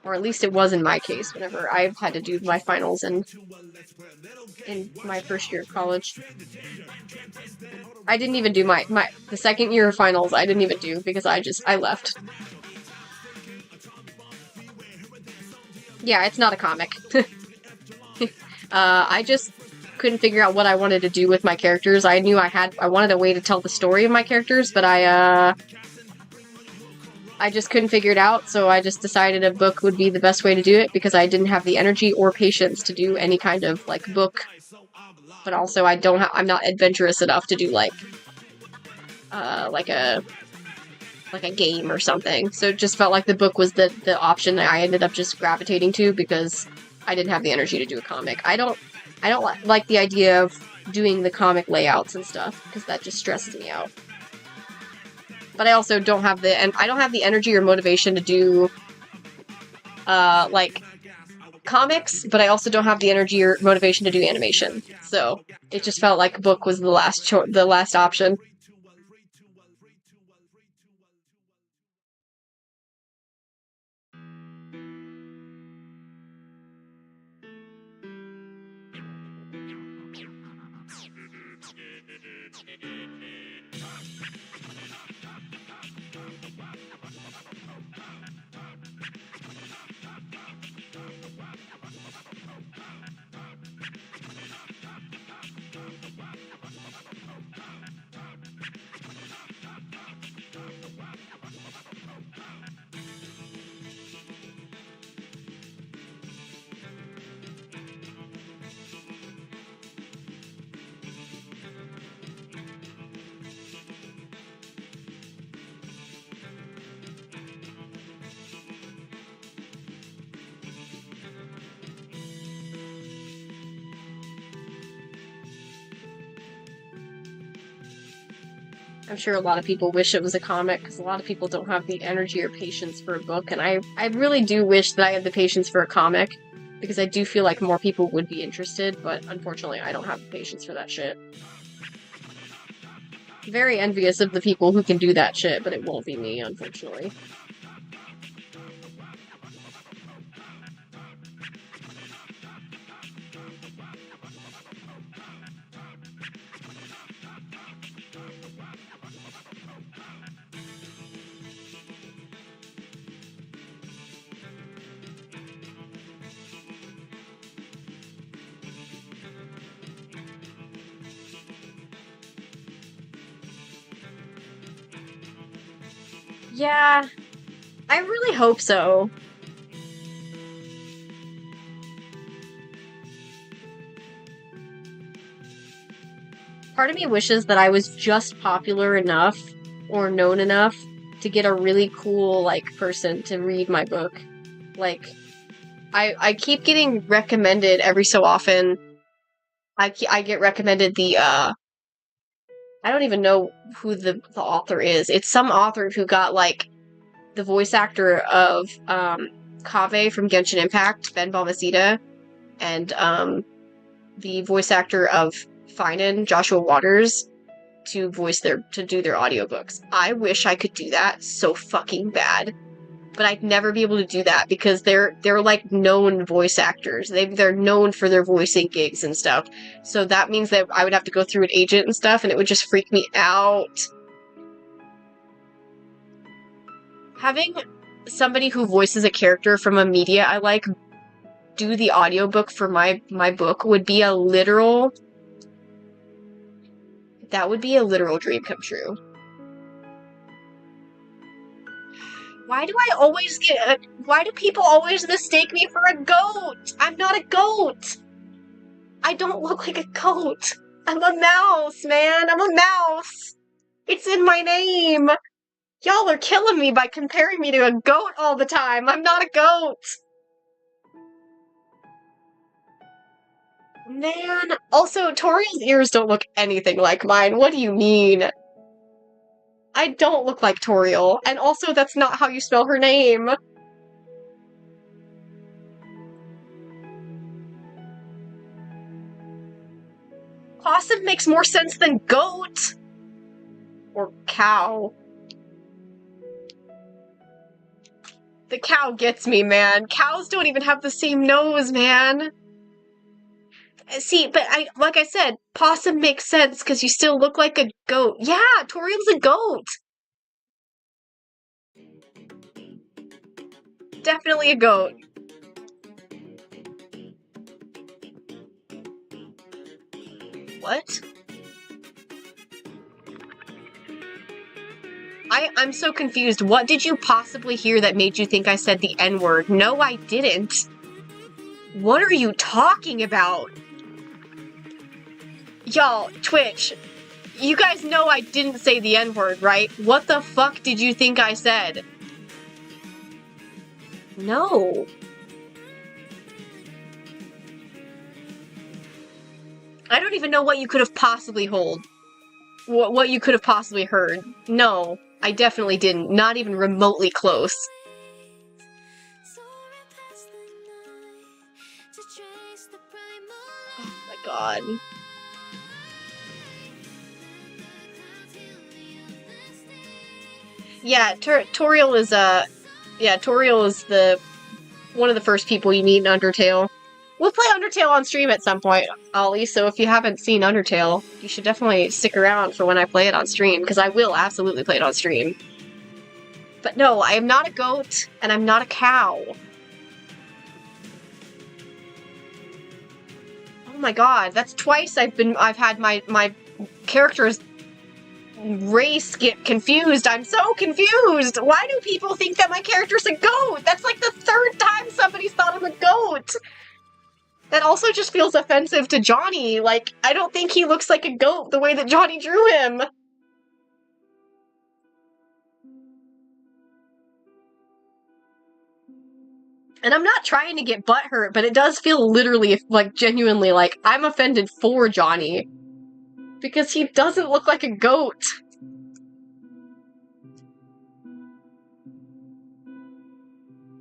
Or at least it was in my case whenever I had to do my finals in my first year of college. I didn't even do the second year of finals. I didn't even do because I left. Yeah, it's not a comic. I just couldn't figure out what I wanted to do with my characters. I knew I wanted a way to tell the story of my characters, but I just couldn't figure it out, so I just decided a book would be the best way to do it because I didn't have the energy or patience to do any kind of, like, book. But also I'm not adventurous enough to do, like a game or something. So it just felt like the book was the option that I ended up just gravitating to because I didn't have the energy to do a comic. I don't like the idea of doing the comic layouts and stuff because that just stresses me out. But I also don't have the energy or motivation to do like comics, but I also don't have the energy or motivation to do animation. So it just felt like a book was the last option. I'm sure a lot of people wish it was a comic, because a lot of people don't have the energy or patience for a book, and I really do wish that I had the patience for a comic, because I do feel like more people would be interested, but unfortunately I don't have the patience for that shit. Very envious of the people who can do that shit, but it won't be me, unfortunately. Yeah, I really hope so. Part of me wishes that I was just popular enough or known enough to get a really cool, like, person to read my book. Like, I keep getting recommended every so often. I get recommended I don't even know who the author is. It's some author who got, like, the voice actor of, Kaveh from Genshin Impact, Ben Balmaceda, and, the voice actor of Finan, Joshua Waters, to do their audiobooks. I wish I could do that so fucking bad. But I'd never be able to do that because they're like known voice actors. They're known for their voicing gigs and stuff. So that means that I would have to go through an agent and stuff, and it would just freak me out. Having somebody who voices a character from a media I like do the audiobook for my book would be a literal dream come true. Why do people always mistake me for a goat? I'm not a goat! I don't look like a goat! I'm a mouse, man! I'm a mouse! It's in my name! Y'all are killing me by comparing me to a goat all the time! I'm not a goat! Man, also, Toriel's ears don't look anything like mine. What do you mean? I don't look like Toriel, and also that's not how you spell her name. Possum makes more sense than goat! Or cow. The cow gets me, man. Cows don't even have the same nose, man. See, but like I said, possum makes sense because you still look like a goat. Yeah, Toriel's a goat. Definitely a goat. What? I'm so confused. What did you possibly hear that made you think I said the N-word? No, I didn't. What are you talking about? Y'all, Twitch, you guys know I didn't say the N-word, right? What the fuck did you think I said? No. I don't even know what you could have possibly what you could have possibly heard. No, I definitely didn't. Not even remotely close. Oh my god. Yeah, Toriel is Toriel is one of the first people you meet in Undertale. We'll play Undertale on stream at some point, Ollie, so if you haven't seen Undertale, you should definitely stick around for when I play it on stream, because I will absolutely play it on stream. But no, I am not a goat, and I'm not a cow. Oh my god, that's twice I've had my character's race get confused. I'm so confused! Why do people think that my character's a goat? That's like the third time somebody's thought I'm a goat! That also just feels offensive to Johnny. Like, I don't think he looks like a goat the way that Johnny drew him. And I'm not trying to get butthurt, but it does feel literally, like, genuinely like I'm offended for Johnny. Because he doesn't look like a goat.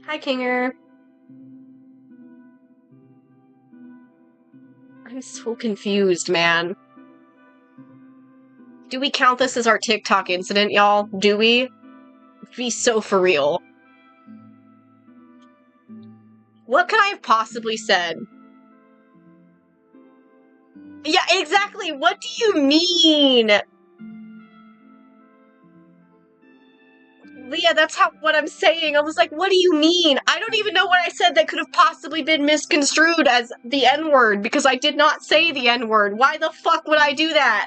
Hi, Kinger. I'm so confused, man. Do we count this as our TikTok incident, y'all? Do we? Be so for real. What could I have possibly said? Yeah, exactly. What do you mean? Leah, that's what I'm saying. I was like, what do you mean? I don't even know what I said that could have possibly been misconstrued as the N-word, because I did not say the N-word. Why the fuck would I do that?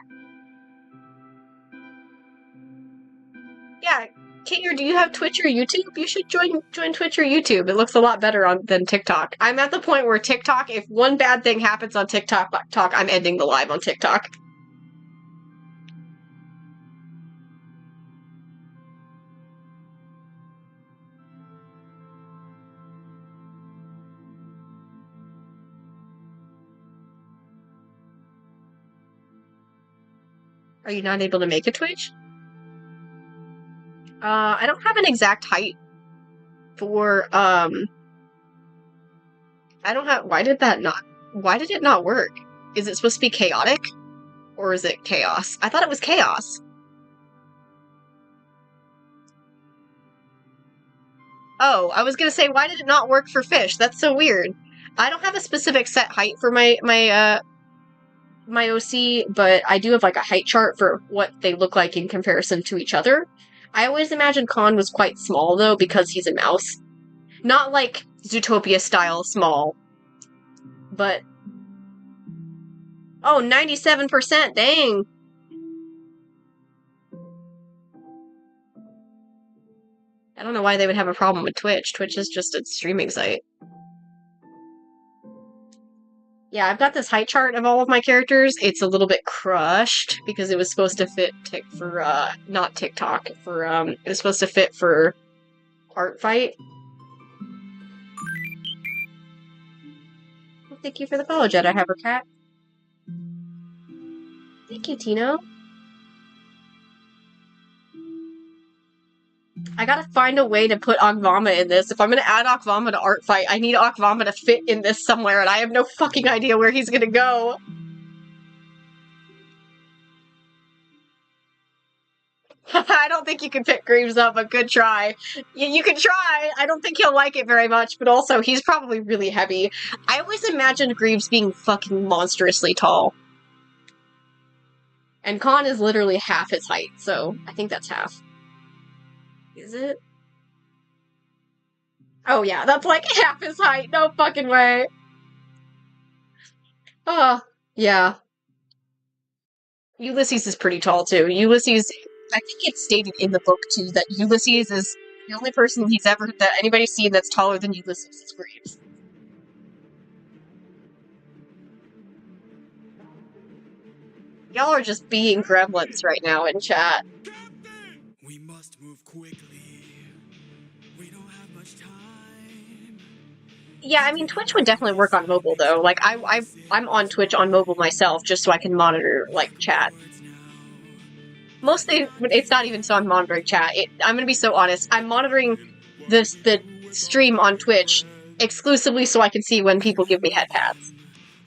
Yeah, Kinger, do you have Twitch or YouTube? You should join Twitch or YouTube. It looks a lot better than TikTok. I'm at the point where TikTok, if one bad thing happens on TikTok, I'm ending the live on TikTok. Are you not able to make a Twitch? I don't have an exact height for, I don't have, why did it not work? Is it supposed to be chaotic? Or is it chaos? I thought it was chaos. Oh, I was gonna say, why did it not work for fish? That's so weird. I don't have a specific set height for my OC, but I do have like a height chart for what they look like in comparison to each other. I always imagined Khan was quite small though, because he's a mouse. Not like Zootopia style small, but... Oh, 97%, dang! I don't know why they would have a problem with Twitch. Twitch is just a streaming site. Yeah, I've got this height chart of all of my characters. It's a little bit crushed because it was supposed to fit not TikTok, it was supposed to fit for Art Fight. Well, thank you for the follow, Jedi Habercat. Thank you, Tino. I gotta find a way to put Akvama in this. If I'm gonna add Akvama to Art Fight, I need Akvama to fit in this somewhere, and I have no fucking idea where he's gonna go. I don't think you can pick Greaves up, but good try. You can try. I don't think he'll like it very much, but also he's probably really heavy. I always imagined Greaves being fucking monstrously tall. And Khan is literally half his height, so I think that's half. Is it? Oh yeah, that's like half his height. No fucking way. Oh, yeah. Ulysses is pretty tall too. Ulysses, I think it's stated in the book too that Ulysses is the only person that anybody's seen that's taller than Ulysses is Greaves. Y'all are just being gremlins right now in chat. We must move quickly. We don't have much time. Yeah, I mean Twitch would definitely work on mobile though. Like I'm on Twitch on mobile myself just so I can monitor like chat. Mostly, it's not even so I'm monitoring chat. I'm gonna be so honest. I'm monitoring the stream on Twitch exclusively so I can see when people give me head pats,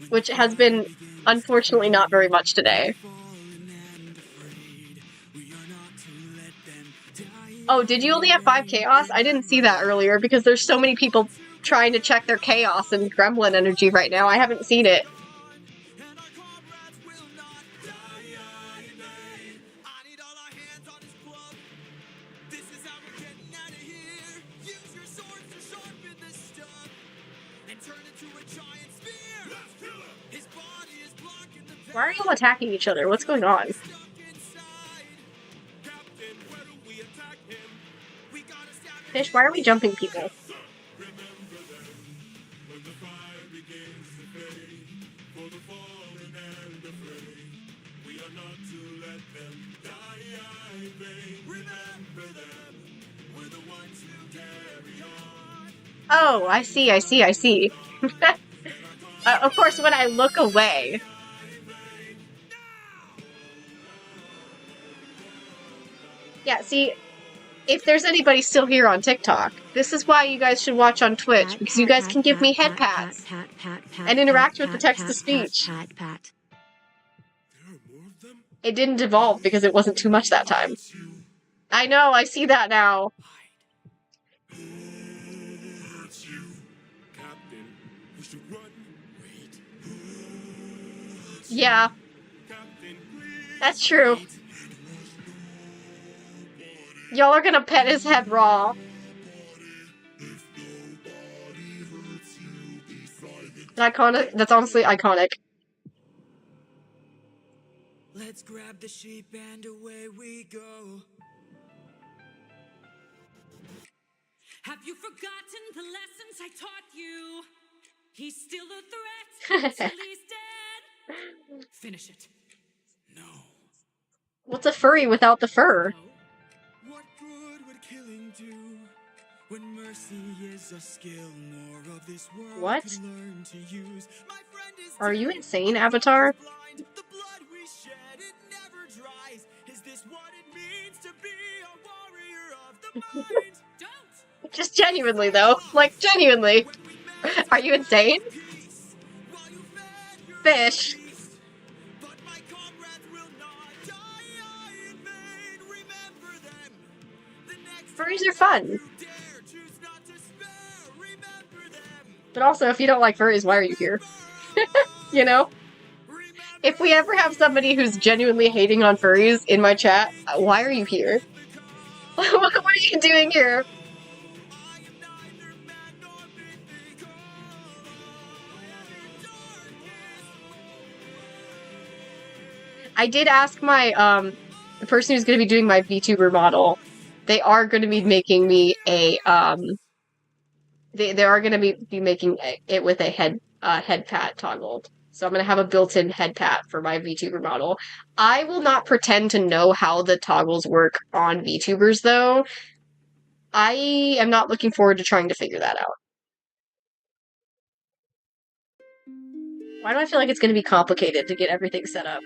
which has been unfortunately not very much today. Oh, did you only have 5 chaos? I didn't see that earlier because there's so many people trying to check their chaos and gremlin energy right now. I haven't seen it. Why are y'all attacking each other? What's going on? Fish, why are we jumping people? Oh, I see. Of course, when I look away. Yeah, see, if there's anybody still here on TikTok, this is why you guys should watch on Twitch, because you guys can give me head pats and interact with the text-to-speech. It didn't evolve because it wasn't too much that time. I know, I see that now. Yeah. That's true. Y'all are gonna pet his head raw. Iconic. That's honestly iconic. Let's grab the sheep and away we go. Have you forgotten the lessons I taught you? He's still a threat until he's dead. Finish it. No. What's a furry without the fur? What good would killing do when mercy is a skill more of this world What? could learn to use? My friend is Are you dead, insane, Avatar? blind. The blood we shed, it never dries. Is this what it means to be a warrior of the mind? Don't! Just genuinely, though. Like, genuinely. Are you insane? Fish. But my comrades will not die in vain. Remember them. The next Furries are fun. you dare choose not to spare. Remember them. But also, if you don't like furries, why are you here? You know? If we ever have somebody who's genuinely hating on furries in my chat, why are you here? What are you doing here? I did ask my, the person who's going to be doing my VTuber model, they are going to be making me a, they are going to be making it with a head pat toggled. So I'm going to have a built-in head pat for my VTuber model. I will not pretend to know how the toggles work on VTubers, though. I am not looking forward to trying to figure that out. Why do I feel like it's going to be complicated to get everything set up?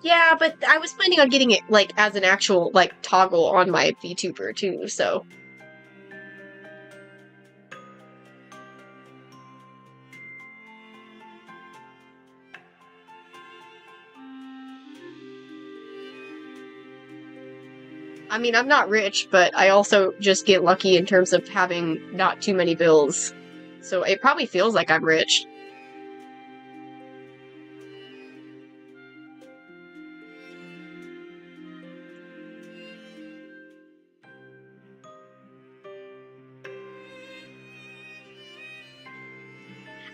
Yeah, but I was planning on getting it, like, as an actual, like, toggle on my VTuber, too, so... I mean, I'm not rich, but I also just get lucky in terms of having not too many bills. So it probably feels like I'm rich.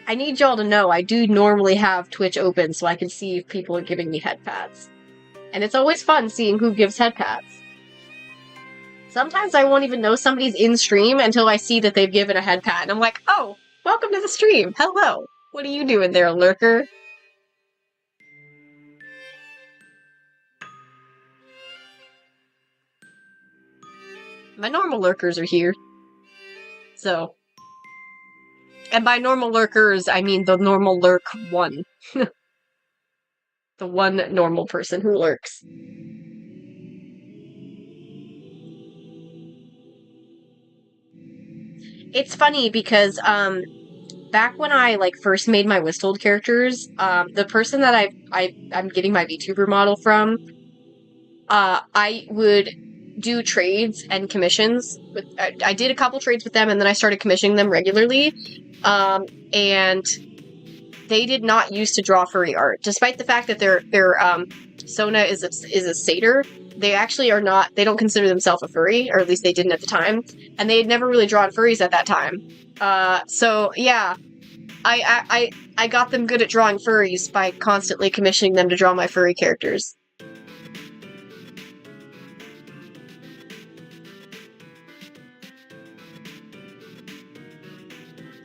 I need y'all to know I do normally have Twitch open so I can see if people are giving me head pats. And it's always fun seeing who gives head pats. Sometimes I won't even know somebody's in stream until I see that they've given a head pat, and I'm like, oh, welcome to the stream. Hello. What are you doing there, lurker? My normal lurkers are here. So. And by normal lurkers, I mean the normal lurk one. The one normal person who lurks. It's funny because, back when I, like, first made my Whistold characters, the person that I'm getting my VTuber model from, I would do trades and commissions. I did a couple trades with them, and then I started commissioning them regularly, and they did not used to draw furry art. Despite the fact that their Sona is a satyr, they actually are not, they don't consider themselves a furry, or at least they didn't at the time, and they had never really drawn furries at that time. So yeah, I got them good at drawing furries by constantly commissioning them to draw my furry characters.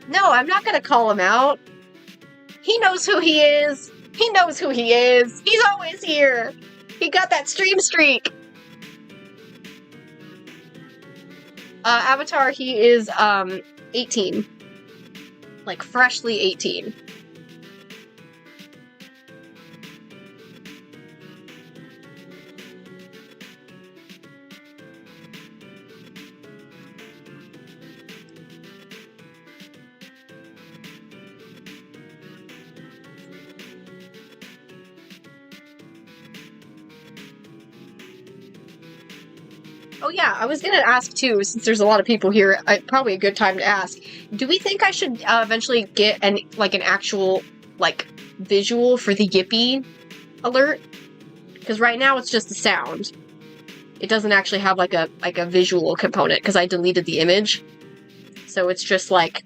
No, I'm not gonna call him out. He knows who he is. He knows who he is. He's always here. He got that stream streak. Avatar, he is, 18. Like, freshly 18. Oh yeah, I was gonna ask too, since there's a lot of people here, probably a good time to ask. Do we think I should eventually get an actual, like, visual for the Yippee alert? Because right now it's just the sound. It doesn't actually have like a visual component because I deleted the image. So it's just like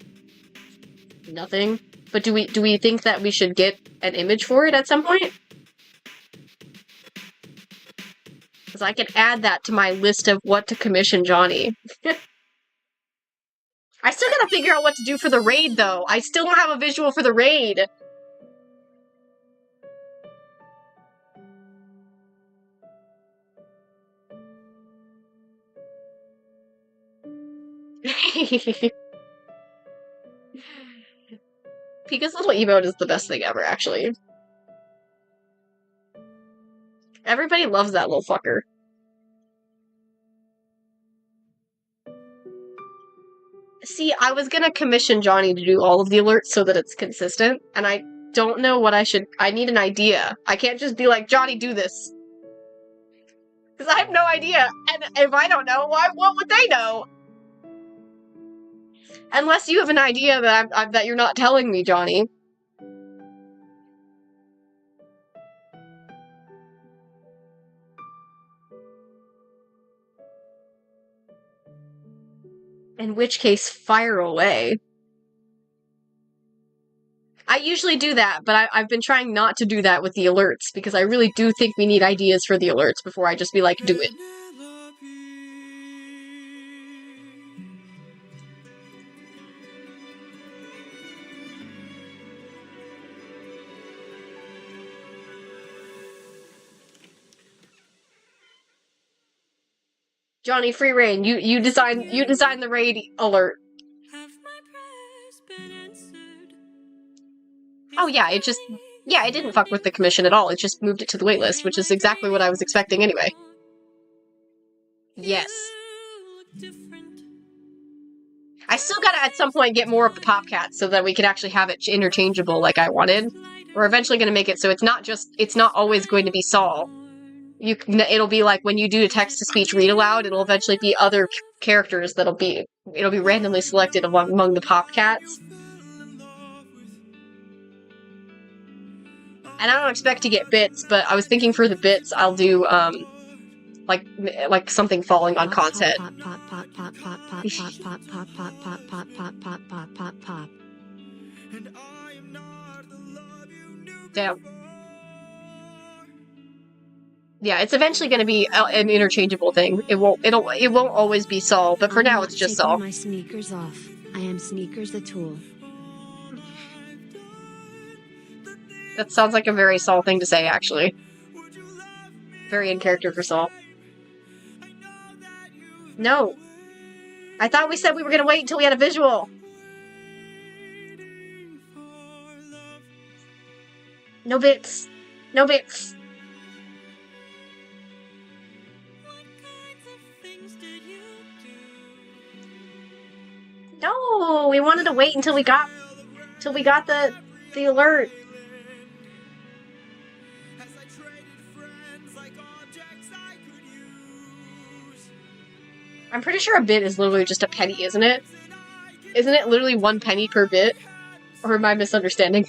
nothing. But do we think that we should get an image for it at some point? Because I can add that to my list of what to commission Johnny. I still gotta figure out what to do for the raid, though. I still don't have a visual for the raid. Pika's little emote is the best thing ever, actually. Everybody loves that little fucker. See, I was gonna commission Johnny to do all of the alerts so that it's consistent, and I don't know what I need an idea. I can't just be like, Johnny, do this. Because I have no idea, and if I don't know, what would they know? Unless you have an idea that that you're not telling me, Johnny. In which case, fire away. I usually do that, but I've been trying not to do that with the alerts, because I really do think we need ideas for the alerts before I just be like, do it. Johnny, free reign. You design the raid alert. Oh yeah, it just Yeah, it didn't fuck with the commission at all. It just moved it to the waitlist, which is exactly what I was expecting anyway. Yes. I still gotta at some point get more of the Popcats so that we could actually have it interchangeable like I wanted. We're eventually gonna make it so it's not always going to be Saul. It'll be like when you do a text-to-speech read aloud, it'll eventually be other characters it'll be randomly selected among the Popcats. And I don't expect to get bits, but I was thinking for the bits I'll do like something falling on Khan's head. Damn. Yeah, it's eventually going to be an interchangeable thing. It won't always be Saul, but for now it's just Saul. My sneakers off. I am Sneakers the Tool. That sounds like a very Saul thing to say, actually. Very in character for Saul. No. I thought we said we were going to wait until we had a visual. No bits. No bits. No, we wanted to wait until we got the alert. I'm pretty sure a bit is literally just a penny, isn't it? Isn't it literally 1 penny per bit? Or am I misunderstanding?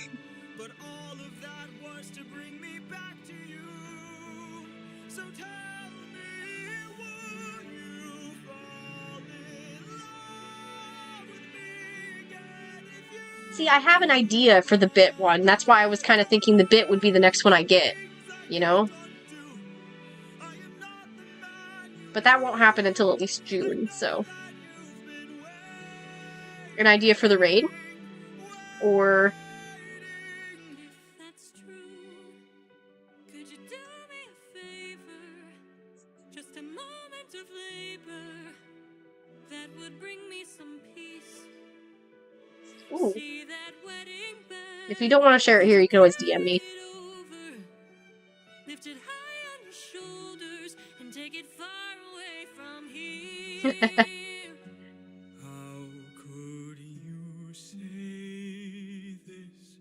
See, I have an idea for the bit one. That's why I was kind of thinking the bit would be the next one I get. You know? But that won't happen until at least June, so... An idea for the raid? Or... Ooh. If you don't want to share it here, you can always DM me. How could you say this?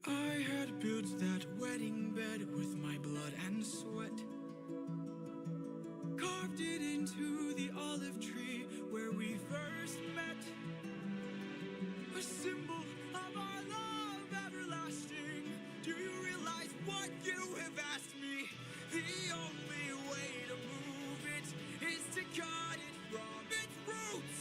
I had built that wedding bed with my blood and sweat. Carved it into the olive tree where we first met. A symbol of our love everlasting. Do you realize what you have asked me? The only way to move it is to cut it from its roots.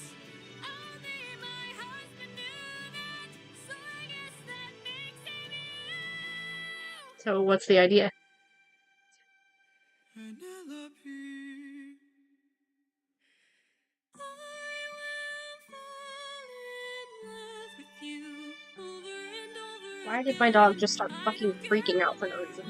Only my husband knew that, so I guess that makes him you. So what's the idea? Why did my dog just start fucking freaking out for no reason?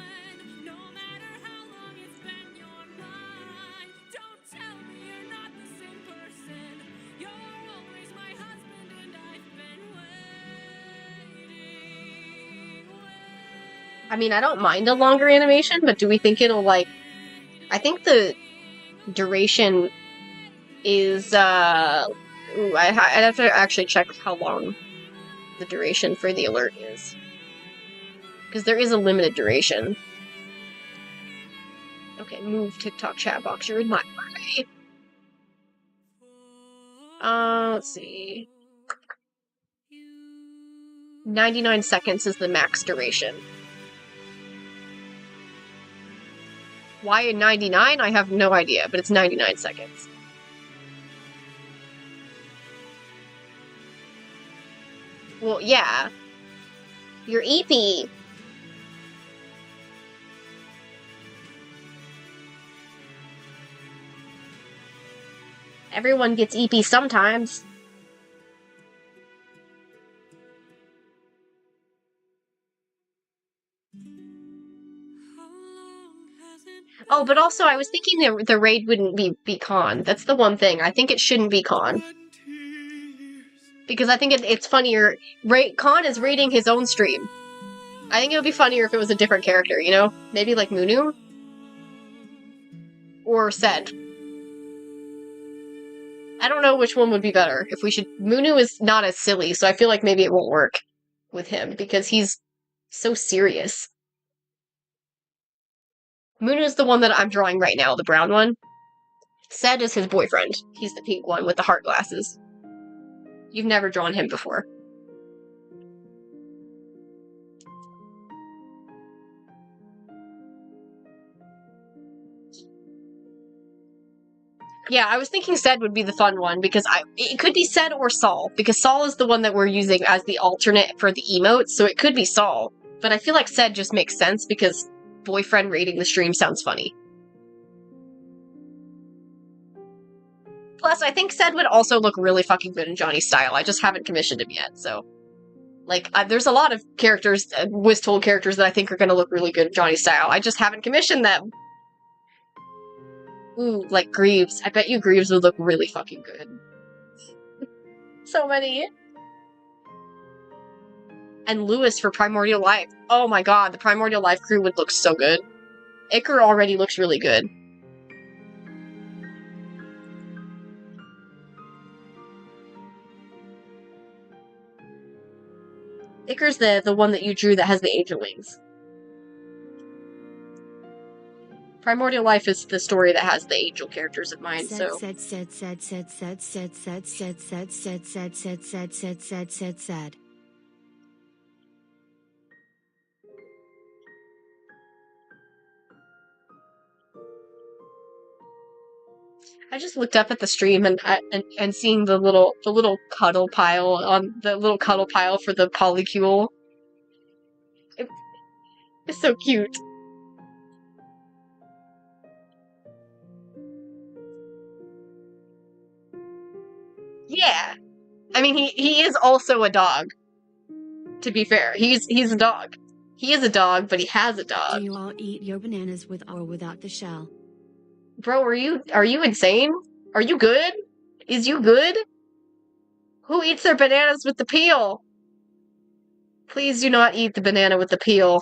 I mean, I don't mind a longer animation, but do we think it'll, like... I think the duration is, Ooh, I'd have to actually check how long the duration for the alert is. Because there is a limited duration. Okay, move TikTok chat box, you're in my way. Let's see. 99 seconds is the max duration. Why 99? I have no idea, but it's 99 seconds. Well, yeah. You're EP. Everyone gets EP sometimes. Oh, but also I was thinking the raid wouldn't be Khan. That's the one thing. I think it shouldn't be Khan. Because I think it's funnier. Khan is raiding his own stream. I think it would be funnier if it was a different character, you know? Maybe like Munu? Or Sed. I don't know which one would be better. If we should... Munu is not as silly, so I feel like maybe it won't work with him, because he's so serious. Munu is the one that I'm drawing right now, the brown one. Sed is his boyfriend. He's the pink one with the heart glasses. You've never drawn him before. Yeah, I was thinking Sed would be the fun one, because it could be Sed or Saul, because Saul is the one that we're using as the alternate for the emotes, so it could be Saul. But I feel like Sed just makes sense, because boyfriend raiding the stream sounds funny. Plus, I think Sed would also look really fucking good in Johnny's style. I just haven't commissioned him yet, so... Like, there's a lot of characters, Whistold characters, that I think are gonna look really good in Johnny's style. I just haven't commissioned them! Ooh, like Greaves. I bet you Greaves would look really fucking good. So many. And Lewis for Primordial Life. Oh my god, the Primordial Life crew would look so good. Iker already looks really good. Iker's the one that you drew that has the angel wings. Primordial Life is the story that has the angel characters in mind, so... I just looked up at the stream and seeing the little cuddle pile on the little cuddle pile for the polycule. It's so cute. Yeah. I mean, he is also a dog. To be fair, he's a dog. He is a dog, but he has a dog. Do you all eat your bananas with or without the shell? Bro, are you insane? Are you good? Is you good? Who eats their bananas with the peel? Please do not eat the banana with the peel.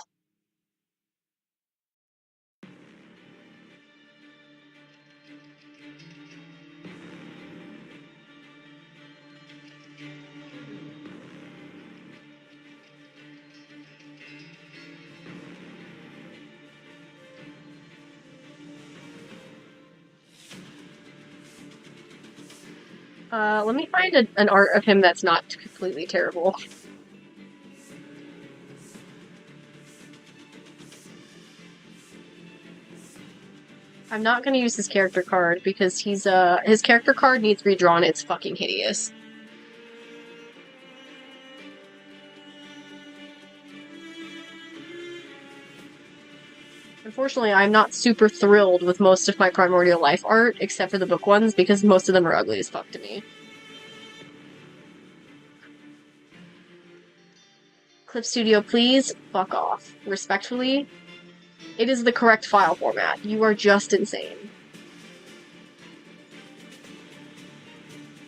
Let me find an art of him that's not completely terrible. I'm not gonna use his character card because his character card needs redrawn. It's fucking hideous. Unfortunately, I'm not super thrilled with most of my Primordial Life art, except for the book ones, because most of them are ugly as fuck to me. Clip Studio, please fuck off. Respectfully, it is the correct file format. You are just insane.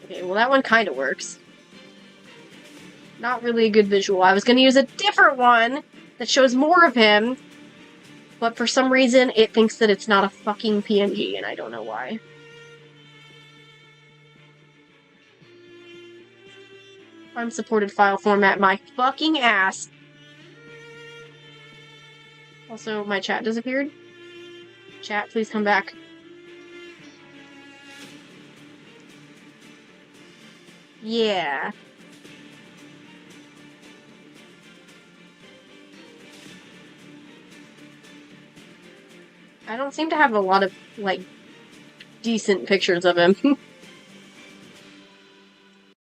Okay, well that one kinda works. Not really a good visual. I was gonna use a different one that shows more of him, but for some reason, it thinks that it's not a fucking PNG, and I don't know why. Unsupported file format, my fucking ass! Also, my chat disappeared. Chat, please come back. Yeah. I don't seem to have a lot of, like, decent pictures of him.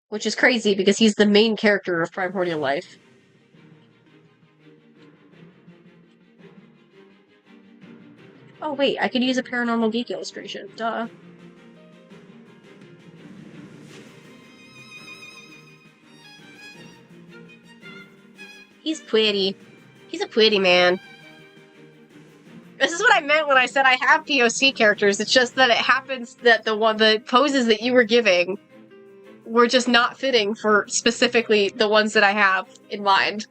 Which is crazy, because he's the main character of Primordial Life. Oh wait, I could use a Paranormal Geek illustration. Duh. He's pretty. He's a pretty man. This is what I meant when I said I have POC characters. It's just that it happens that the poses that you were giving were just not fitting for specifically the ones that I have in mind.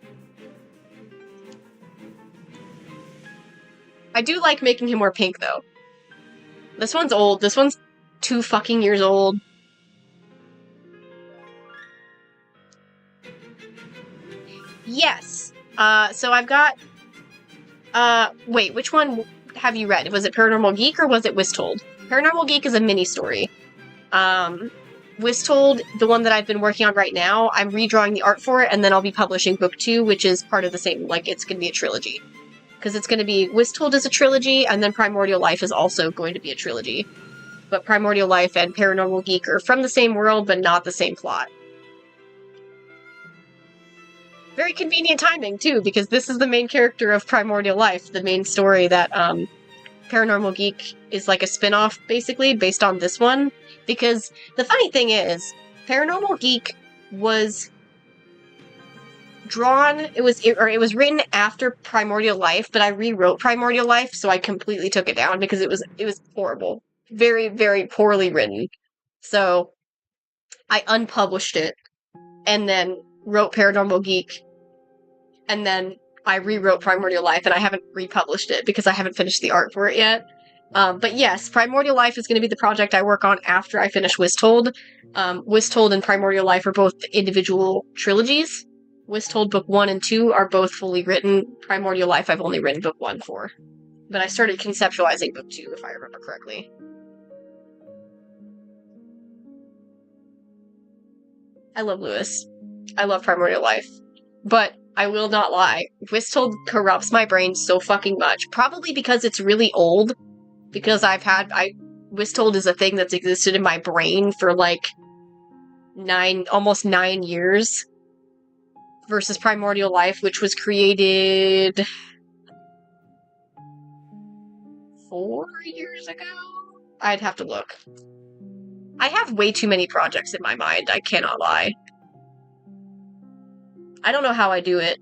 I do like making him more pink, though. This one's old. This one's 2 fucking years old. Yes. So I've got... wait, which one have you read? Was it Paranormal Geek or was it Whistold? Paranormal Geek is a mini-story. Whistold, the one that I've been working on right now, I'm redrawing the art for it, and then I'll be publishing book 2, which is part of the same, like, it's gonna be a trilogy. Because it's gonna be, Whistold is a trilogy, and then Primordial Life is also going to be a trilogy. But Primordial Life and Paranormal Geek are from the same world, but not the same plot. Very convenient timing, too, because this is the main character of Primordial Life, the main story that, Paranormal Geek is like a spin-off, basically, based on this one. Because the funny thing is, Paranormal Geek was drawn, it was written after Primordial Life, but I rewrote Primordial Life, so I completely took it down because it was horrible. Very, very poorly written. So, I unpublished it, and then wrote Paranormal Geek, and then I rewrote Primordial Life, and I haven't republished it because I haven't finished the art for it yet. But yes, Primordial Life is going to be the project I work on after I finish Whistold. Whistold and Primordial Life are both individual trilogies. Whistold Book 1 and 2 are both fully written. Primordial Life I've only written Book 1 for. But I started conceptualizing Book 2, if I remember correctly. I love Lewis. I love Primordial Life. But I will not lie, Whistold corrupts my brain so fucking much. Probably because it's really old. Because Whistold is a thing that's existed in my brain for like almost 9 years. Versus Primordial Life, which was created 4 years ago? I'd have to look. I have way too many projects in my mind, I cannot lie. I don't know how I do it.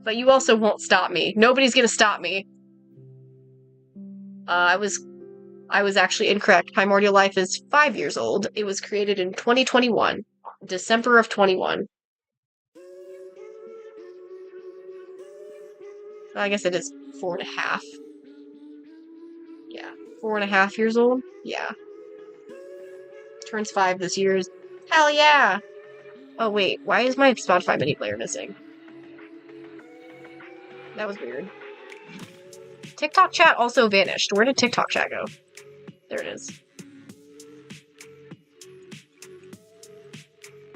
But you also won't stop me. Nobody's gonna stop me. I was actually incorrect. Primordial Life is 5 years old. It was created in 2021. December of 21. I guess it is 4.5. Yeah. 4.5 years old? Yeah. Turns 5 this year. Hell yeah! Oh wait, why is my Spotify mini player missing? That was weird. TikTok chat also vanished. Where did TikTok chat go? There it is.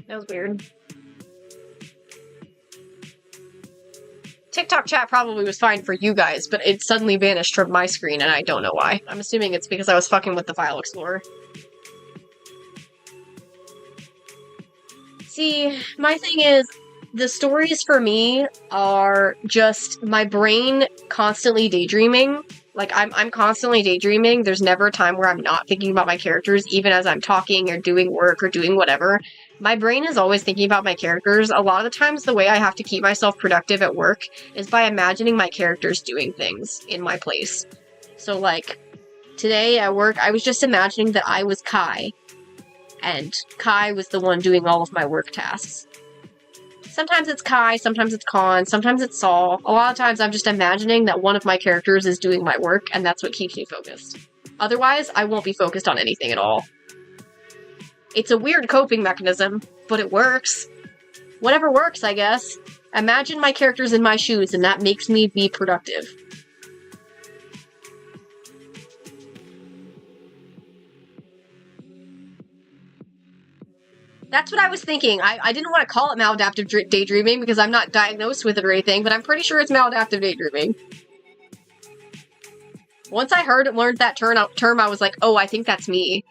That was weird. TikTok chat probably was fine for you guys, but it suddenly vanished from my screen, and I don't know why. I'm assuming it's because I was fucking with the file explorer. See, my thing is, the stories for me are just my brain constantly daydreaming. Like, I'm constantly daydreaming. There's never a time where I'm not thinking about my characters, even as I'm talking or doing work or doing whatever. My brain is always thinking about my characters. A lot of the times, the way I have to keep myself productive at work is by imagining my characters doing things in my place. So, like, today at work, I was just imagining that I was Kai, and Kai was the one doing all of my work tasks. Sometimes it's Kai, sometimes it's Khan, sometimes it's Saul. A lot of times I'm just imagining that one of my characters is doing my work, and that's what keeps me focused. Otherwise, I won't be focused on anything at all. It's a weird coping mechanism, but it works. Whatever works, I guess. Imagine my characters in my shoes, and that makes me be productive. That's what I was thinking. I didn't want to call it maladaptive daydreaming because I'm not diagnosed with it or anything, but I'm pretty sure it's maladaptive daydreaming. Once I learned that term, I was like, oh, I think that's me.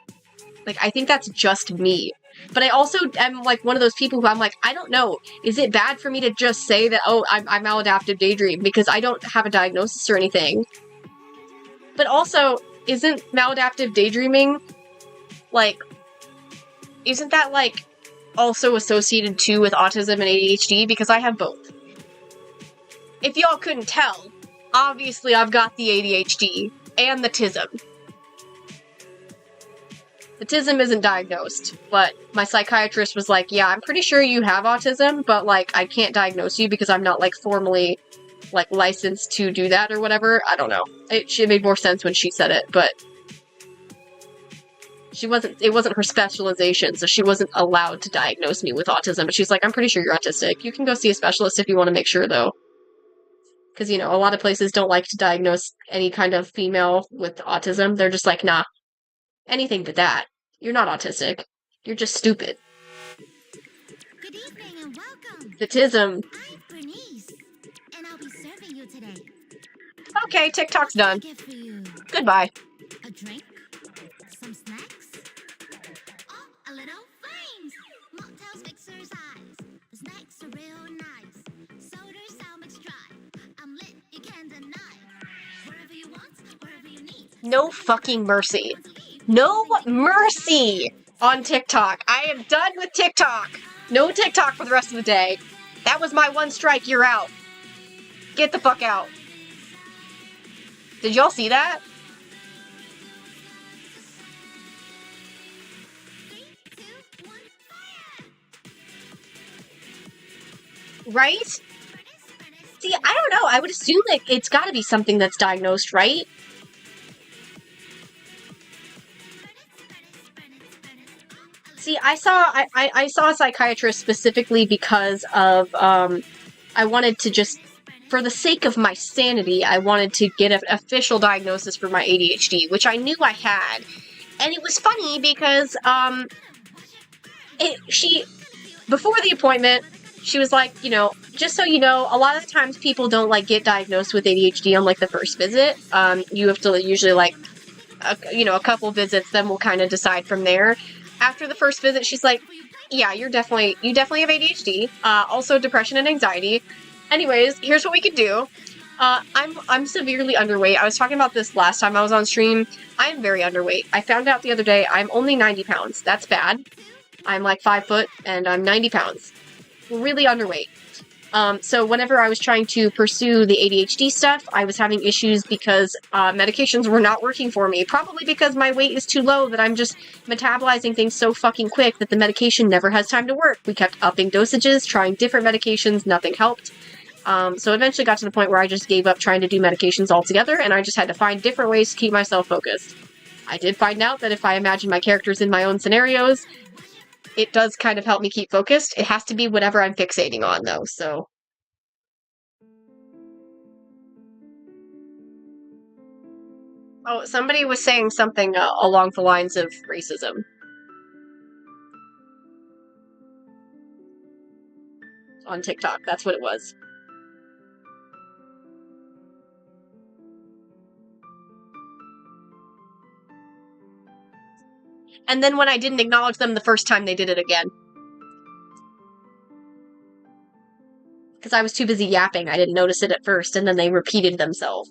Like, I think that's just me. But I also am, like, one of those people who I'm like, I don't know. Is it bad for me to just say that, oh, I'm maladaptive daydream? Because I don't have a diagnosis or anything. But also, isn't maladaptive daydreaming, like, isn't that, like, also associated, too, with autism and ADHD? Because I have both. If y'all couldn't tell, obviously I've got the ADHD and the TISM. The TISM isn't diagnosed, but my psychiatrist was like, yeah, I'm pretty sure you have autism, but, like, I can't diagnose you because I'm not, like, formally like, licensed to do that or whatever. I don't know. It made more sense when she said it, but it wasn't her specialization, so she wasn't allowed to diagnose me with autism. But she's like, I'm pretty sure you're autistic. You can go see a specialist if you want to make sure, though. Because, you know, a lot of places don't like to diagnose any kind of female with autism. They're just like, nah, anything but that. You're not autistic. You're just stupid. Good evening and welcome. The tism. I'm Bernice, and I'll be serving you today. Okay, TikTok's done. Get for you Goodbye. a drink, some snacks, oh, a little flames. Mocktails fix your eyes. The snacks are real nice. Sodas I'll mix dry. I'm lit, you can't deny. Wherever you want, wherever you need. No fucking mercy. No mercy on TikTok. I am done with TikTok. No TikTok for the rest of the day. That was my one strike. You're out. Get the fuck out. Did y'all see that? 3, 2, 1, fire! Right? See, I don't know. I would assume that it's got to be something that's diagnosed, right? See, I saw a psychiatrist specifically because of I wanted to just, for the sake of my sanity, I wanted to get an official diagnosis for my ADHD, which I knew I had. And it was funny because before the appointment, she was like, you know, just so you know, a lot of the times people don't like get diagnosed with ADHD on like the first visit. You have to usually like, a couple visits, then we'll kind of decide from there. After the first visit, she's like, yeah, you definitely have ADHD, also depression and anxiety. Anyways, here's what we could do. I'm severely underweight. I was talking about this last time I was on stream. I am very underweight. I found out the other day I'm only 90 pounds. That's bad. I'm like 5 foot and I'm 90 pounds. Really underweight. So whenever I was trying to pursue the ADHD stuff, I was having issues because medications were not working for me. Probably because my weight is too low that I'm just metabolizing things so fucking quick that the medication never has time to work. We kept upping dosages, trying different medications, nothing helped. So eventually got to the point where I just gave up trying to do medications altogether, and I just had to find different ways to keep myself focused. I did find out that if I imagine my characters in my own scenarios, it does kind of help me keep focused. It has to be whatever I'm fixating on, though, so... Oh, somebody was saying something along the lines of racism. On TikTok, that's what it was. And then when I didn't acknowledge them the first time, they did it again. Because I was too busy yapping, I didn't notice it at first, and then they repeated themselves.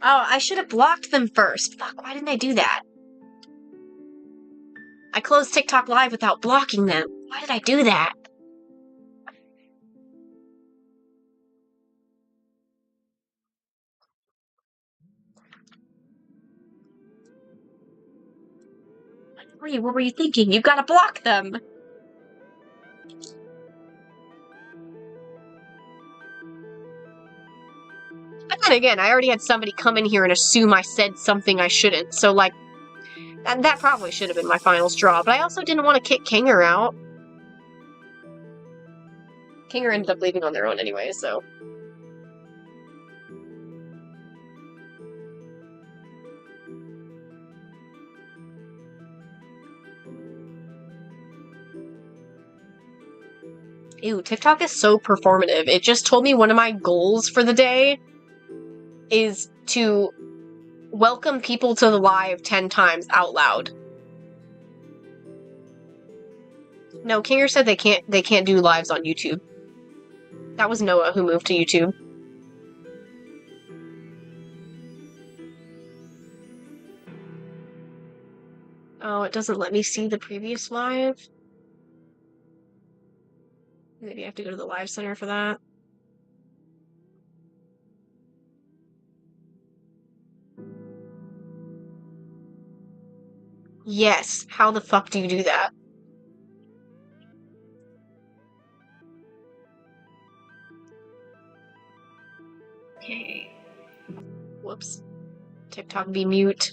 Oh, I should have blocked them first. Fuck, why didn't I do that? I closed TikTok Live without blocking them. Why did I do that? What were you thinking? You gotta block them! But then again, I already had somebody come in here and assume I said something I shouldn't, so like, that probably should have been my final straw, but I also didn't want to kick Kinger out. Kinger ended up leaving on their own anyway, so... Ew, TikTok is so performative. It just told me one of my goals for the day is to welcome people to the live 10 times out loud. No, Kinger said they can't do lives on YouTube. That was Noah who moved to YouTube. Oh, it doesn't let me see the previous live? Maybe I have to go to the live center for that. Yes, how the fuck do you do that? Okay. Whoops. TikTok be mute.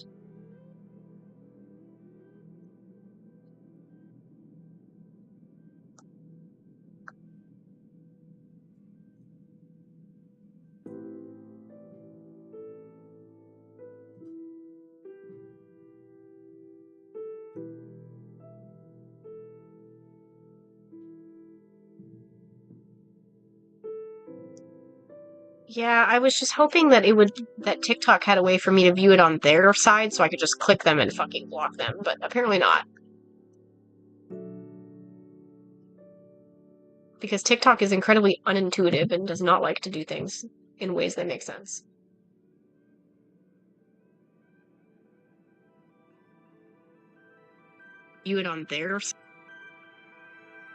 Yeah, I was just hoping that that TikTok had a way for me to view it on their side so I could just click them and fucking block them, but apparently not. Because TikTok is incredibly unintuitive and does not like to do things in ways that make sense. View it on their side.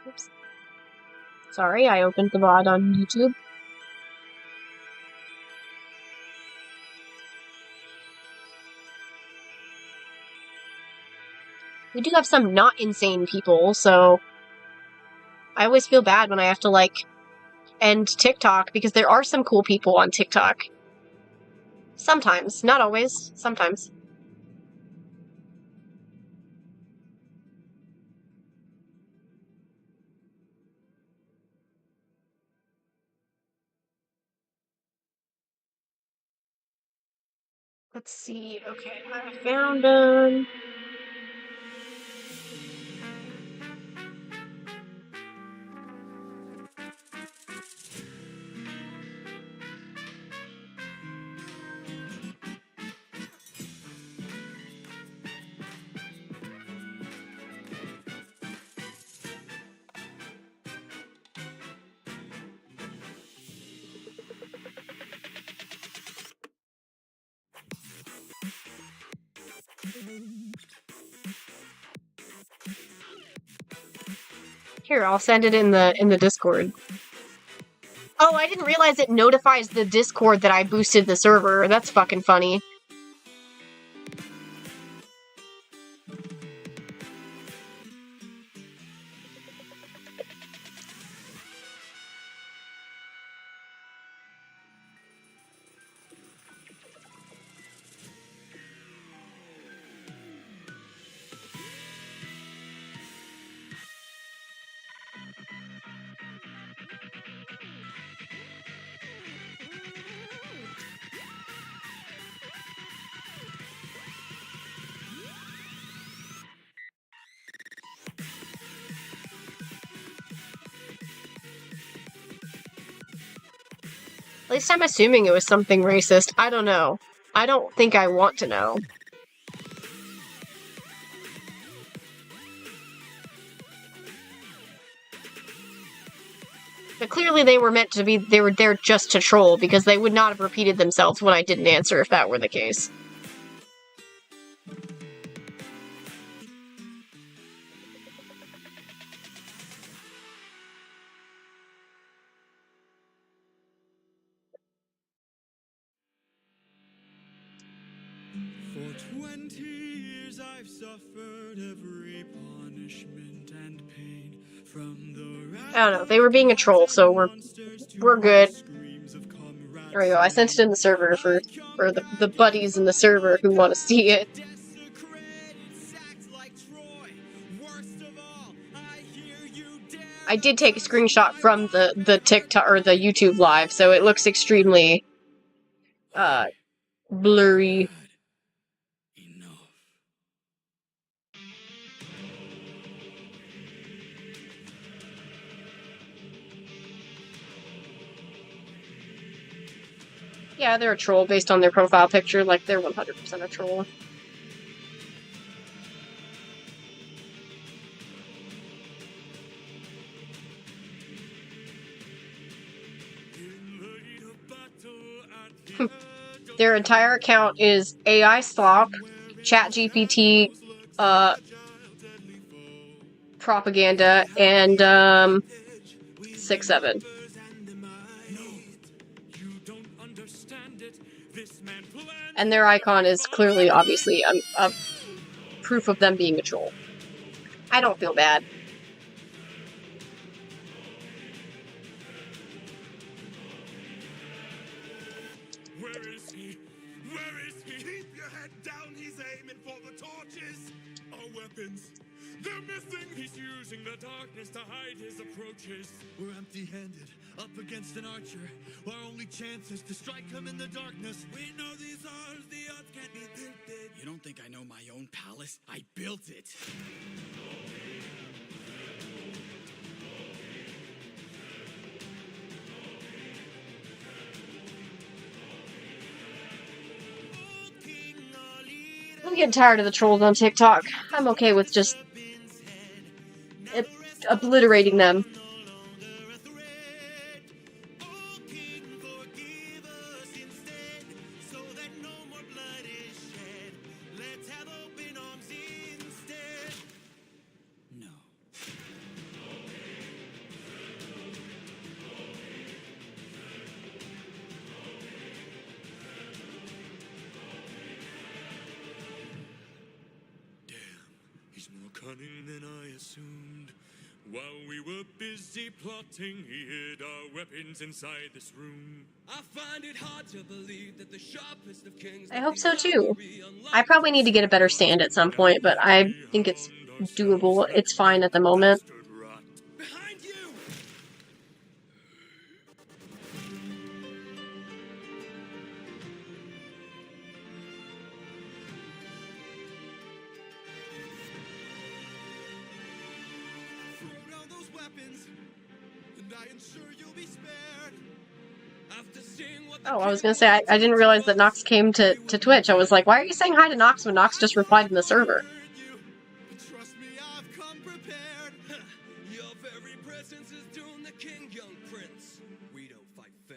Oops. Sorry, I opened the VOD on YouTube. We do have some not insane people, so I always feel bad when I have to, like, end TikTok, because there are some cool people on TikTok. Sometimes. Not always. Sometimes. Let's see. Okay, I found them. Here, I'll send it in the Discord. Oh, I didn't realize it notifies the Discord that I boosted the server. That's fucking funny. At least I'm assuming it was something racist. I don't know. I don't think I want to know. But clearly they were meant to be, they were there just to troll, because they would not have repeated themselves when I didn't answer if that were the case. For 20 years I've suffered every punishment and pain from the I don't know, they were being a troll, so we're good. There we go, I sent it in the server for the buddies in the server who want to see it. I did take a screenshot from the TikTok or the YouTube live, so it looks extremely blurry. Yeah, they're a troll based on their profile picture, like they're 100% a troll. Their entire account is AI slop, ChatGPT, propaganda, and 6-7. And their icon is clearly, obviously, a proof of them being a troll. I don't feel bad. Where is he? Where is he? Keep your head down, he's aiming for the torches. Our weapons, they're missing. He's using the darkness to hide his approaches. We're empty-handed, up against an archer. Our only chance is to strike him in the darkness. We know these odds, the odds can't be tilted. You don't think I know my own palace? I built it. I'm getting tired of the trolls on TikTok. I'm okay with just obliterating them. No. He's more cunning than I assumed. While we were busy plotting, he hid our weapons inside this room. I find it hard to believe that the sharpest of kings. I hope so too. I probably need to get a better stand at some point, but I think it's doable. It's fine at the moment. Behind you! Throw down those weapons, and I ensure you'll be spared. After seeing what Oh, I was gonna say, I didn't realize that Nox came to Twitch. I was like, why are you saying hi to Nox when Nox just replied in the server? Trust me, I've come prepared. your very presence is doom the king, young prince. We don't fight fair.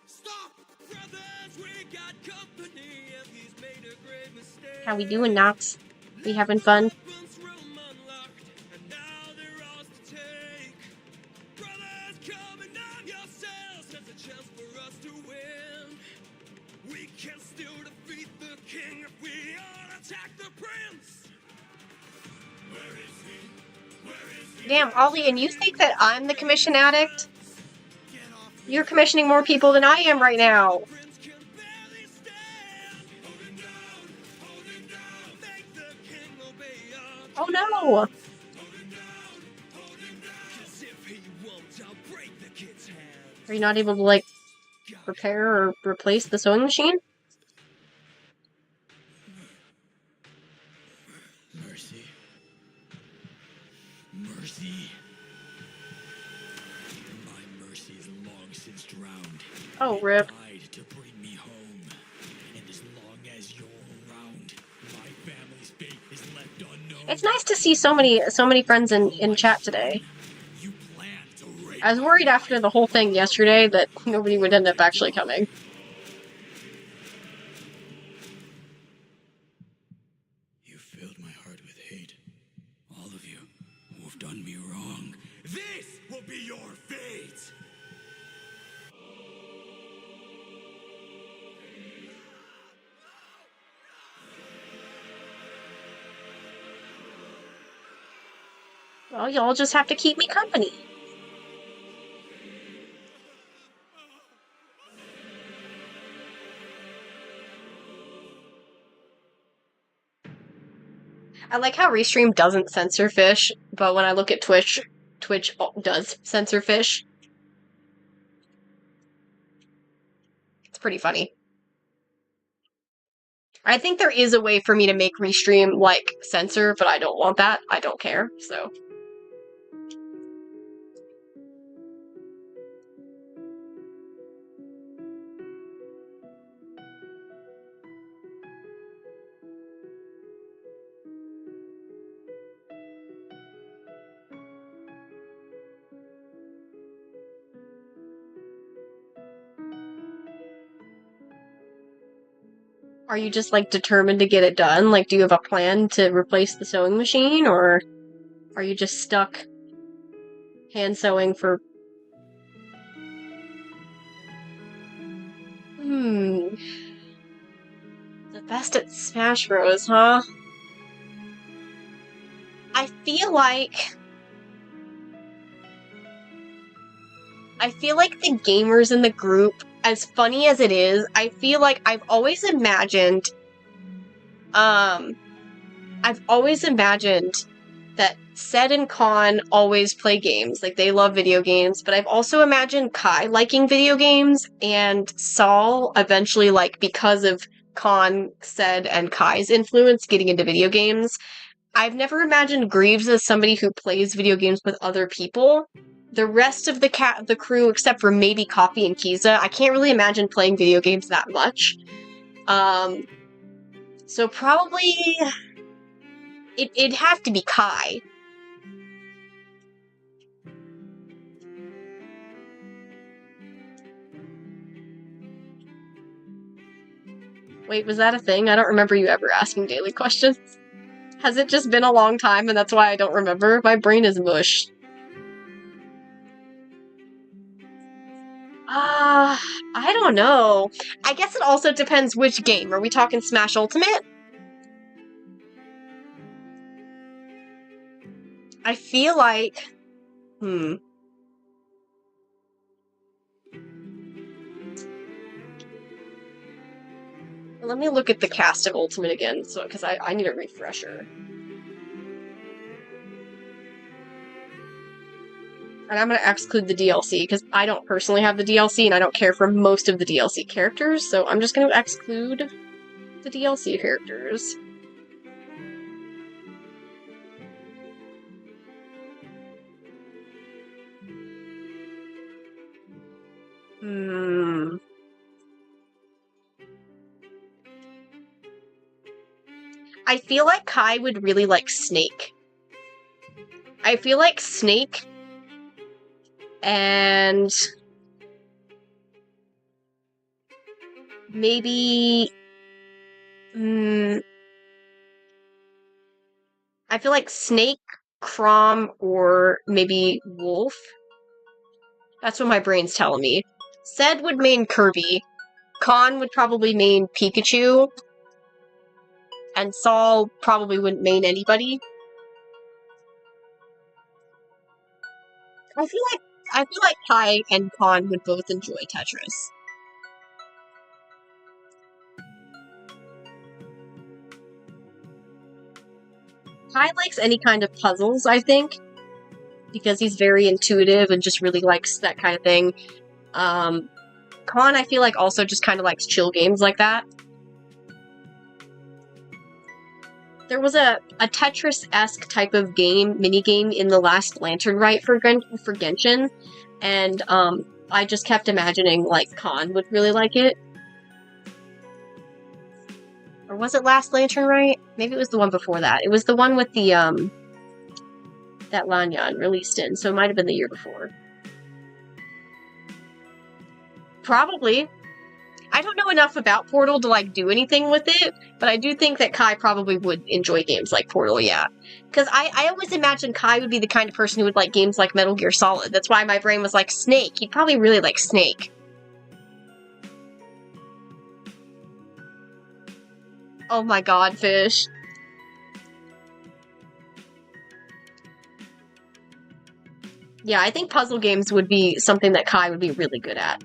Stop! Brothers, we got company, and he's made a great mistake. How we doing, Nox? We having fun? Weapons room unlocked, and now they're ours to take. Brothers, come and arm yourselves. There's a chance for us to win. We can still defeat the king if we all attack the prince. Where is he? Where is he? Damn, Ollie, and you think that I'm the commission addict? You're commissioning more people than I am right now. Prince can barely stand. Hold him down! Hold him down! Make the king obey us. Oh no! Hold him down! Hold him down! 'Cause if he won't, I'll break the kid's hands. Are you not able to, like, repair or replace the sewing machine? Mercy. Mercy. My mercy is long since drowned. Oh, It rip. died to bring me home. And as long as you're around, my family's fate is left unknown. It's nice to see so many friends in chat today. You plan to rape I was worried after the whole thing yesterday that nobody would end up actually coming. You filled my heart with hate. All of you who have done me wrong. This will be your fate! Well, y'all just have to keep me company. I like how Restream doesn't censor fish, but when I look at Twitch, Twitch does censor fish. It's pretty funny. I think there is a way for me to make Restream, like, censor, but I don't want that. I don't care, so... Are you just, like, determined to get it done? Like, do you have a plan to replace the sewing machine, or are you just stuck hand sewing for... The best at Smash Bros, huh? I feel like the gamers in the group as funny as it is, I feel like I've always imagined that Sed and Khan always play games, like they love video games, but I've also imagined Kai liking video games and Saul eventually, like, because of Khan, Sed, and Kai's influence getting into video games. I've never imagined Greaves as somebody who plays video games with other people. The rest of the crew, except for maybe Coffee and Kiza, I can't really imagine playing video games that much. So probably it'd have to be Kai. Wait, was that a thing? I don't remember you ever asking daily questions. Has it just been a long time and that's why I don't remember? My brain is mush. I don't know. I guess it also depends which game. Are we talking Smash Ultimate? I feel like... Let me look at the cast of Ultimate again, because I need a refresher. And I'm going to exclude the DLC, because I don't personally have the DLC, and I don't care for most of the DLC characters, so I'm just going to exclude the DLC characters. I feel like Kai would really like Snake. I feel like Snake and maybe I feel like Snake, Chrom, or maybe Wolf. That's what my brain's telling me. Sed would main Kirby. Khan would probably main Pikachu. And Saul probably wouldn't main anybody. I feel like Kai and Khan would both enjoy Tetris. Kai likes any kind of puzzles, I think, because he's very intuitive and just really likes that kind of thing. Khan, I feel like, also just kind of likes chill games like that. There was a Tetris-esque type of minigame in the last Lantern Rite for Genshin, and I just kept imagining, like, Khan would really like it. Or was it last Lantern Rite? Maybe it was the one before that. It was the one with the, that Lanyan released in, so it might have been the year before. Probably. I don't know enough about Portal to, like, do anything with it, but I do think that Kai probably would enjoy games like Portal, yeah. Because I always imagined Kai would be the kind of person who would like games like Metal Gear Solid. That's why my brain was like, Snake. He'd probably really like Snake. Oh my god, Fish. Yeah, I think puzzle games would be something that Kai would be really good at.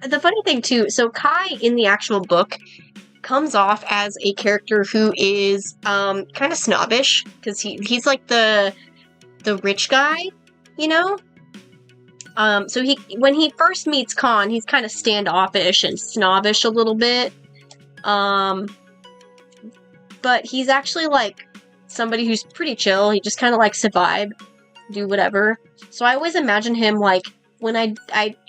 The funny thing, too, so Kai, in the actual book, comes off as a character who is, kind of snobbish, because he's like the rich guy, you know? So when he first meets Khan, he's kind of standoffish and snobbish a little bit. But he's actually, like, somebody who's pretty chill. He just kind of likes to vibe, do whatever. So I always imagine him, like, when I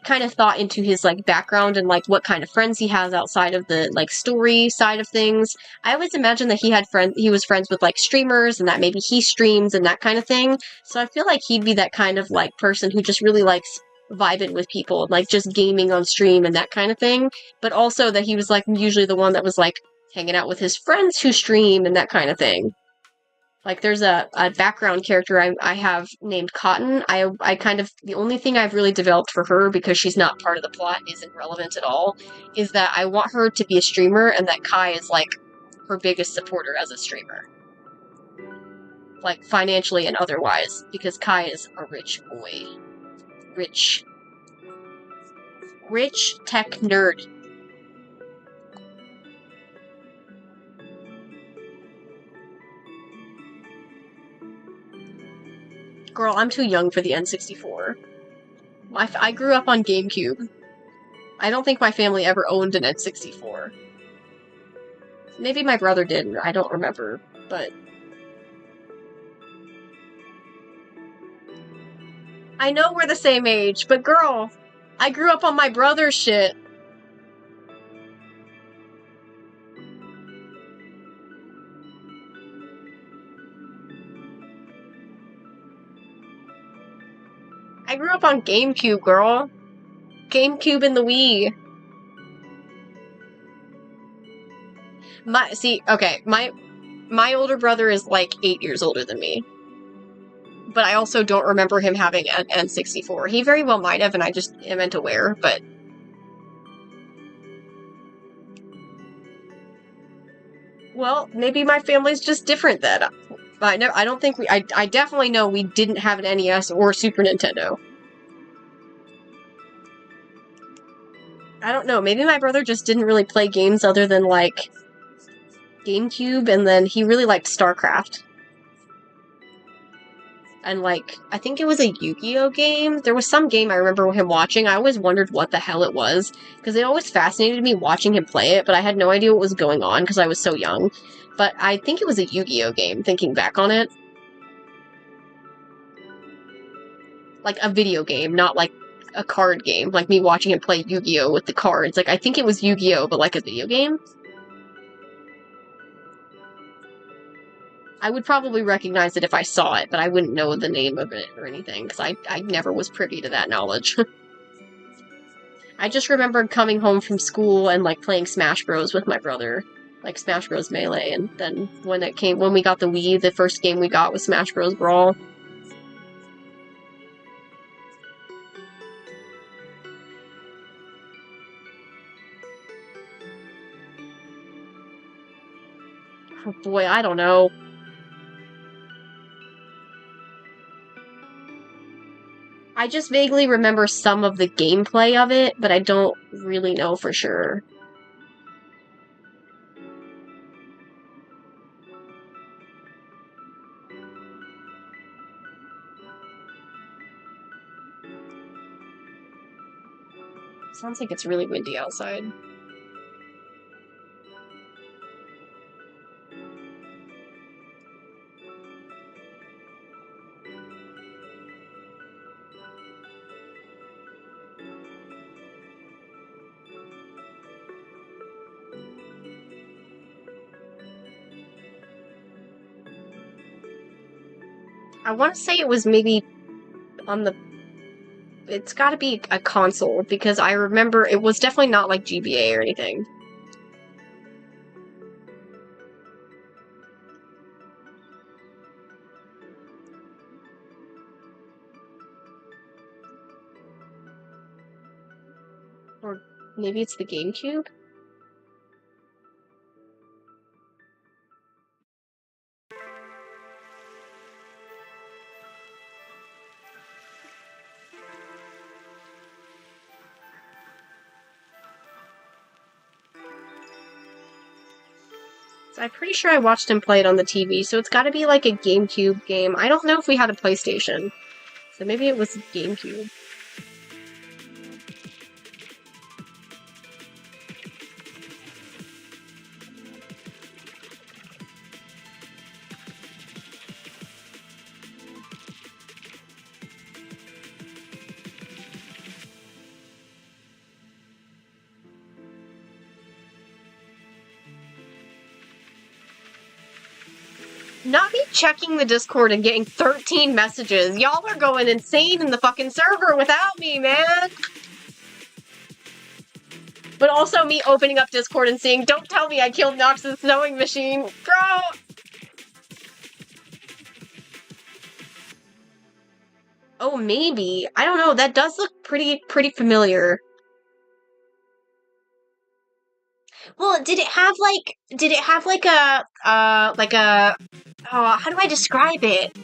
kind of thought into his, like, background and, like, what kind of friends he has outside of the, like, story side of things, I always imagined that he was friends with, like, streamers, and that maybe he streams and that kind of thing. So I feel like he'd be that kind of, like, person who just really likes vibing with people, like, just gaming on stream and that kind of thing. But also that he was, like, usually the one that was, like, hanging out with his friends who stream and that kind of thing. Like, there's a background character I have named Cotton. I kind of, the only thing I've really developed for her, because she's not part of the plot and isn't relevant at all, is that I want her to be a streamer, and that Kai is, like, her biggest supporter as a streamer. like financially and otherwise, because Kai is a rich boy. Rich tech nerd. Girl, I'm too young for the N64. I grew up on GameCube. I don't think my family ever owned an N64. Maybe my brother did, I don't remember, but... I know we're the same age, but girl, I grew up on my brother's shit. I grew up on GameCube, girl. GameCube and the Wii. My older brother is like 8 years older than me. But I also don't remember him having an N64. He very well might have, and I just am unaware, but... Well, maybe my family's just different then. I don't think I definitely know we didn't have an NES or Super Nintendo. I don't know, maybe my brother just didn't really play games other than, like, GameCube, and then he really liked StarCraft. And, like, I think it was a Yu-Gi-Oh game? There was some game I remember him watching. I always wondered what the hell it was, because it always fascinated me watching him play it, but I had no idea what was going on because I was so young. But I think it was a Yu-Gi-Oh game, thinking back on it. Like, a video game, not, like, a card game. Like, me watching him play Yu-Gi-Oh with the cards. Like, I think it was Yu-Gi-Oh, but, like, a video game? I would probably recognize it if I saw it, but I wouldn't know the name of it or anything, because I never was privy to that knowledge. I just remember coming home from school and, like, playing Smash Bros. With my brother. Like, Smash Bros. Melee, and then when we got the Wii, the first game we got was Smash Bros. Brawl. Oh boy, I don't know. I just vaguely remember some of the gameplay of it, but I don't really know for sure. Sounds like it's really windy outside. I want to say it was maybe on the... It's gotta be a console, because I remember it was definitely not like GBA or anything. Or maybe it's the GameCube? So I'm pretty sure I watched him play it on the TV, so it's gotta be like a GameCube game. I don't know if we had a PlayStation, so maybe it was GameCube. Not me checking the Discord and getting 13 messages. Y'all are going insane in the fucking server without me, man! But also me opening up Discord and saying, "Don't tell me I killed Nox's snowing machine." Bro! Oh, maybe. I don't know, that does look pretty familiar. Well, did it have like a Oh, how do I describe it?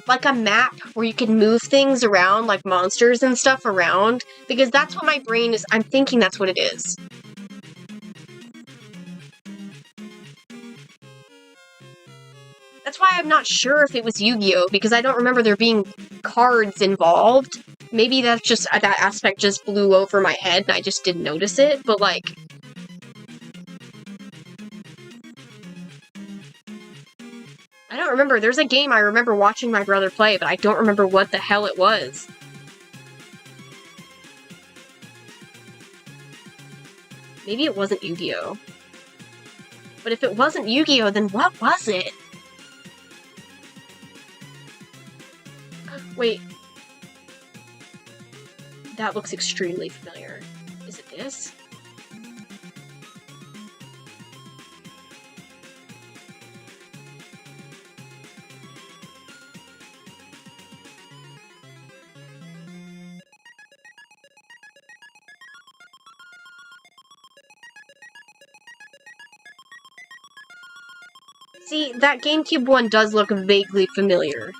Like a map where you can move things around, like monsters and stuff around, because that's what my brain is. I'm thinking that's what it is. That's why I'm not sure if it was Yu-Gi-Oh! Because I don't remember there being cards involved. Maybe that's just, that aspect just blew over my head and I just didn't notice it, but like... I don't remember. There's a game I remember watching my brother play, but I don't remember what the hell it was. Maybe it wasn't Yu-Gi-Oh! But if it wasn't Yu-Gi-Oh!, then what was it? Wait. That looks extremely familiar. Is it this? See, that GameCube one does look vaguely familiar.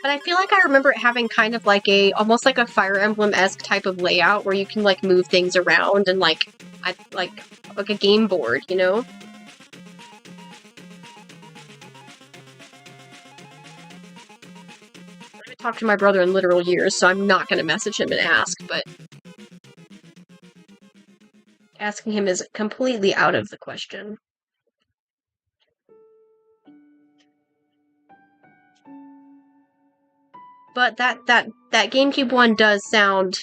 But I feel like I remember it having kind of like almost like a Fire Emblem-esque type of layout where you can like move things around and like a game board, you know? I haven't talked to my brother in literal years, so I'm not gonna message him and ask, but asking him is completely out of the question. But that GameCube one does sound...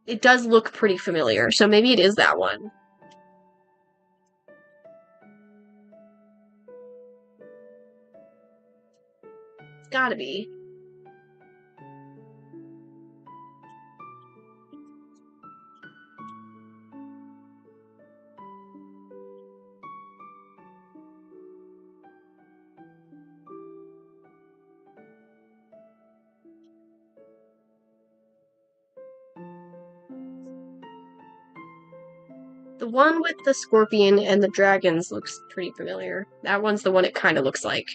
It does look pretty familiar, so maybe it is that one. It's gotta be. The one with the scorpion and the dragons looks pretty familiar. That one's the one it kind of looks like.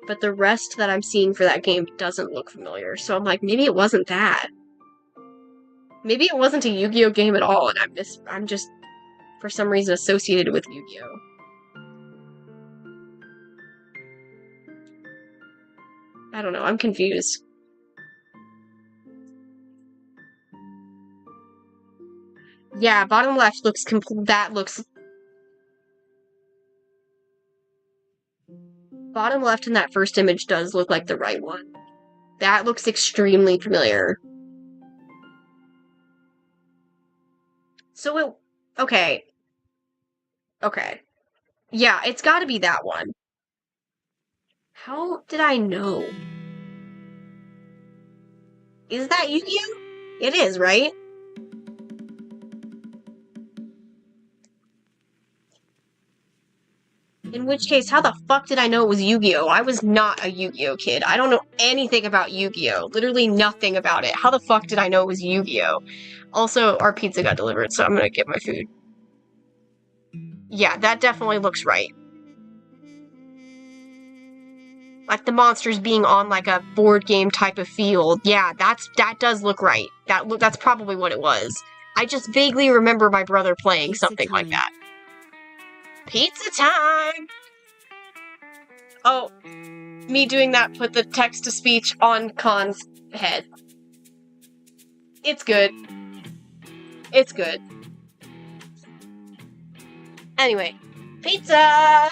But the rest that I'm seeing for that game doesn't look familiar, so I'm like, maybe it wasn't that. Maybe it wasn't a Yu-Gi-Oh! Game at all, and I'm just, for some reason, associated with Yu-Gi-Oh! I don't know, I'm confused. Yeah, bottom left looks Bottom left in that first image does look like the right one. That looks extremely familiar. So it... Okay. Okay. Yeah, it's gotta be that one. How did I know? Is that Yu-Gi-Oh? It is, right? In which case, how the fuck did I know it was Yu-Gi-Oh? I was not a Yu-Gi-Oh kid. I don't know anything about Yu-Gi-Oh. Literally nothing about it. How the fuck did I know it was Yu-Gi-Oh? Also, our pizza got delivered, so I'm gonna get my food. Yeah, that definitely looks right. Like the monsters being on like a board game type of field. Yeah, that does look right. That's probably what it was. I just vaguely remember my brother playing Pizza something like time. that. Pizza time! Oh, me doing that put the text-to-speech on Khan's head. It's good. It's good. Anyway, pizza!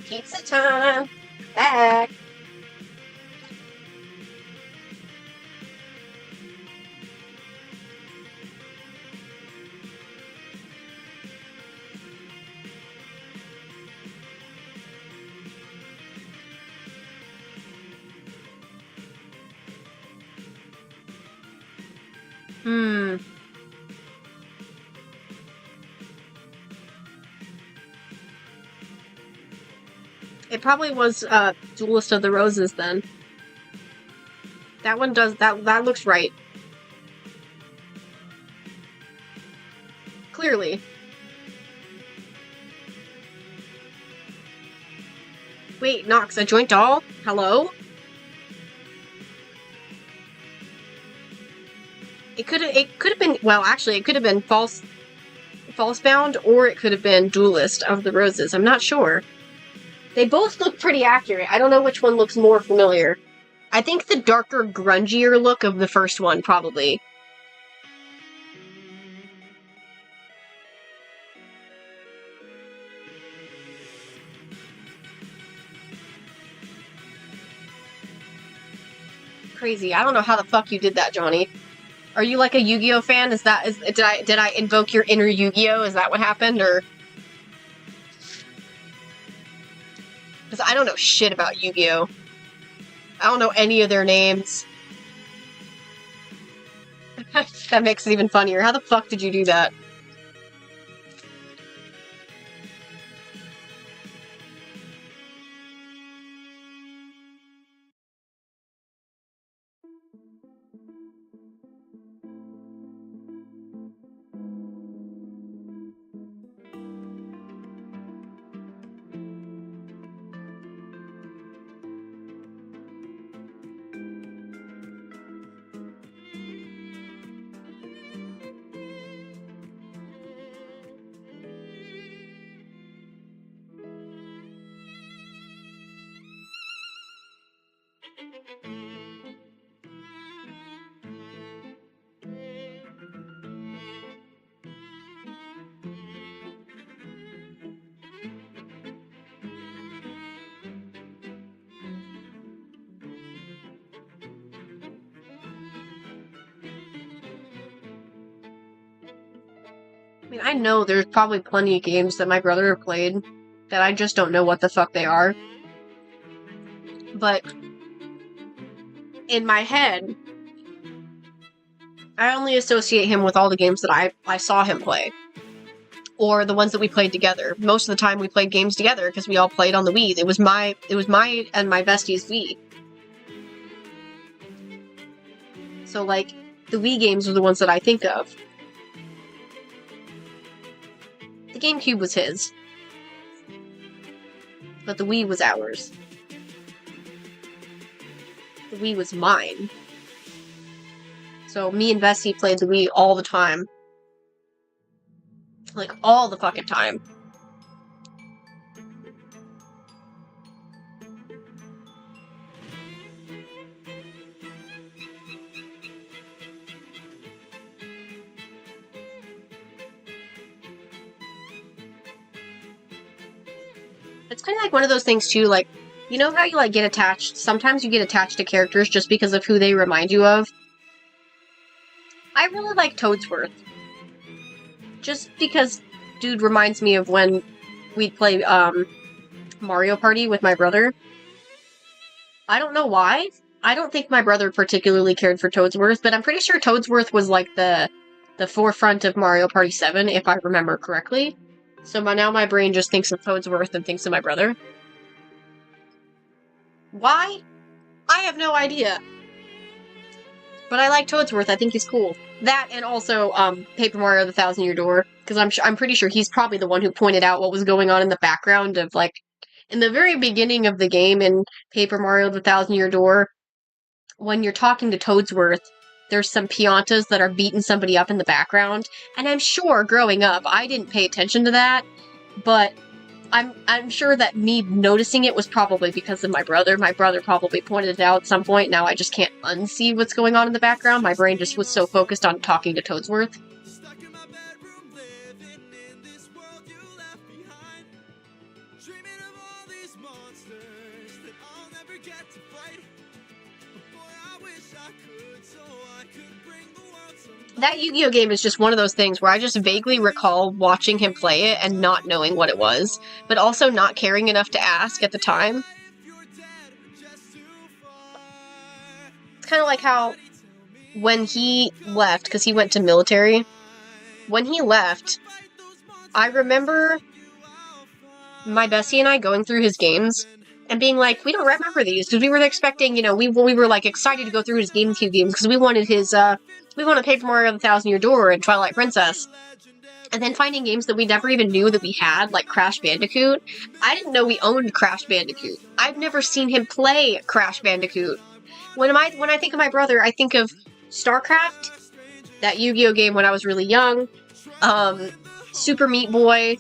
Pizza time. Back. It probably was Duelist of the Roses then. That one does that looks right. Clearly. Wait, Nox, a joint doll? Hello? It could have been, well, actually, it could have been Falsebound, or it could have been Duelist of the Roses. I'm not sure. They both look pretty accurate. I don't know which one looks more familiar. I think the darker, grungier look of the first one, probably. Crazy. I don't know how the fuck you did that, Johnny. Are you like a Yu-Gi-Oh fan? Did I invoke your inner Yu-Gi-Oh? Is that what happened, or? Because I don't know shit about Yu-Gi-Oh. I don't know any of their names. That makes it even funnier. How the fuck did you do that? I mean, I know there's probably plenty of games that my brother played that I just don't know what the fuck they are. But in my head, I only associate him with all the games that I saw him play. Or the ones that we played together. Most of the time we played games together because we all played on the Wii. It was my and my bestie's Wii. So, like, the Wii games are the ones that I think of. The GameCube was his. But the Wii was ours. The Wii was mine. So me and Bestie played the Wii all the time. Like, all the fucking time. It's kind of like one of those things, too, like, you know how you, like, get attached? Sometimes you get attached to characters just because of who they remind you of? I really like Toadsworth. Just because dude reminds me of when we'd play, Mario Party with my brother. I don't know why. I don't think my brother particularly cared for Toadsworth, but I'm pretty sure Toadsworth was, like, the forefront of Mario Party 7, if I remember correctly. So now my brain just thinks of Toadsworth and thinks of my brother. Why? I have no idea. But I like Toadsworth. I think he's cool. That, and also Paper Mario: The Thousand-Year Door, because I'm pretty sure he's probably the one who pointed out what was going on in the background of, like, in the very beginning of the game in Paper Mario: The Thousand-Year Door, when you're talking to Toadsworth, there's some Piantas that are beating somebody up in the background, and I'm sure growing up I didn't pay attention to that, but I'm sure that me noticing it was probably because of my brother. My brother probably pointed it out at some point. Now I just can't unsee what's going on in the background. My brain just was so focused on talking to Toadsworth. Stuck in my bedroom, living in this world you left behind. Dreaming of all these these monsters that I'll never get to fight. But boy, I wish I could, so I could bring the world some. That Yu-Gi-Oh game is just one of those things where I just vaguely recall watching him play it and not knowing what it was, but also not caring enough to ask at the time. If you're dead, just too far. It's kind of like how when he left, because he went to military, when he left, I remember my bestie and I going through his games and being like, we don't remember these, because we were expecting, you know, we were like excited to go through his GameCube games because we wanted his, we wanted Paper Mario the Thousand Year Door and Twilight Princess. And then finding games that we never even knew that we had, like Crash Bandicoot. I didn't know we owned Crash Bandicoot. I've never seen him play Crash Bandicoot. When I think of my brother, I think of StarCraft, that Yu-Gi-Oh game when I was really young, Super Meat Boy,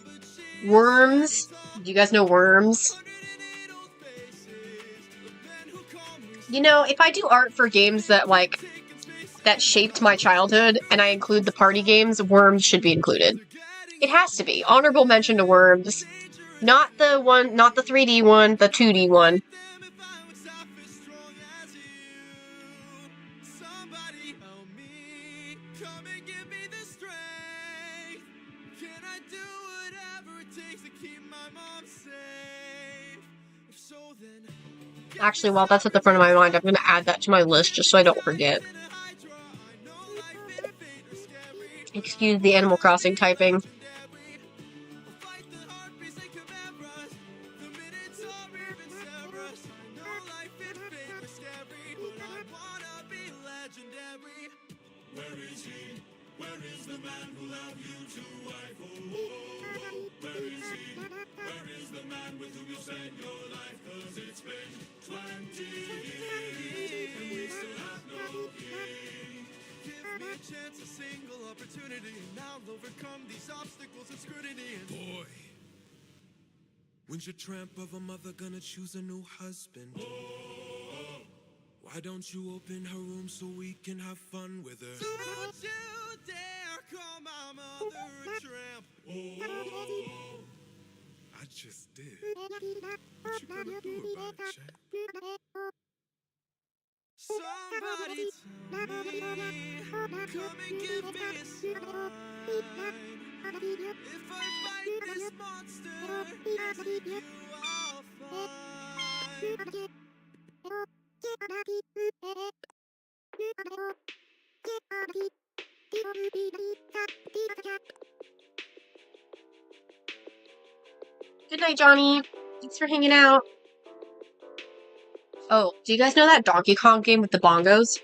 Worms. Do you guys know Worms? You know, if I do art for games that, like, that shaped my childhood, and I include the party games, Worms should be included. It has to be. Honorable mention to Worms. Not the 3D one, the 2D one. Actually, while that's at the front of my mind, I'm going to add that to my list just so I don't forget. Excuse the Animal Crossing typing. Chance, a single opportunity, and I'll overcome these obstacles and scrutiny. And boy, when's your tramp of a mother gonna choose a new husband? Why don't you open her room so we can have fun with her? Don't you dare call my mother a tramp. I just did. What you gonna do about it, champ? Somebody tell me, come and give me a sign. If I fight this monster, is it you I'll find? Good night, Johnny. Thanks for hanging out. Oh, do you guys know that Donkey Kong game with the bongos?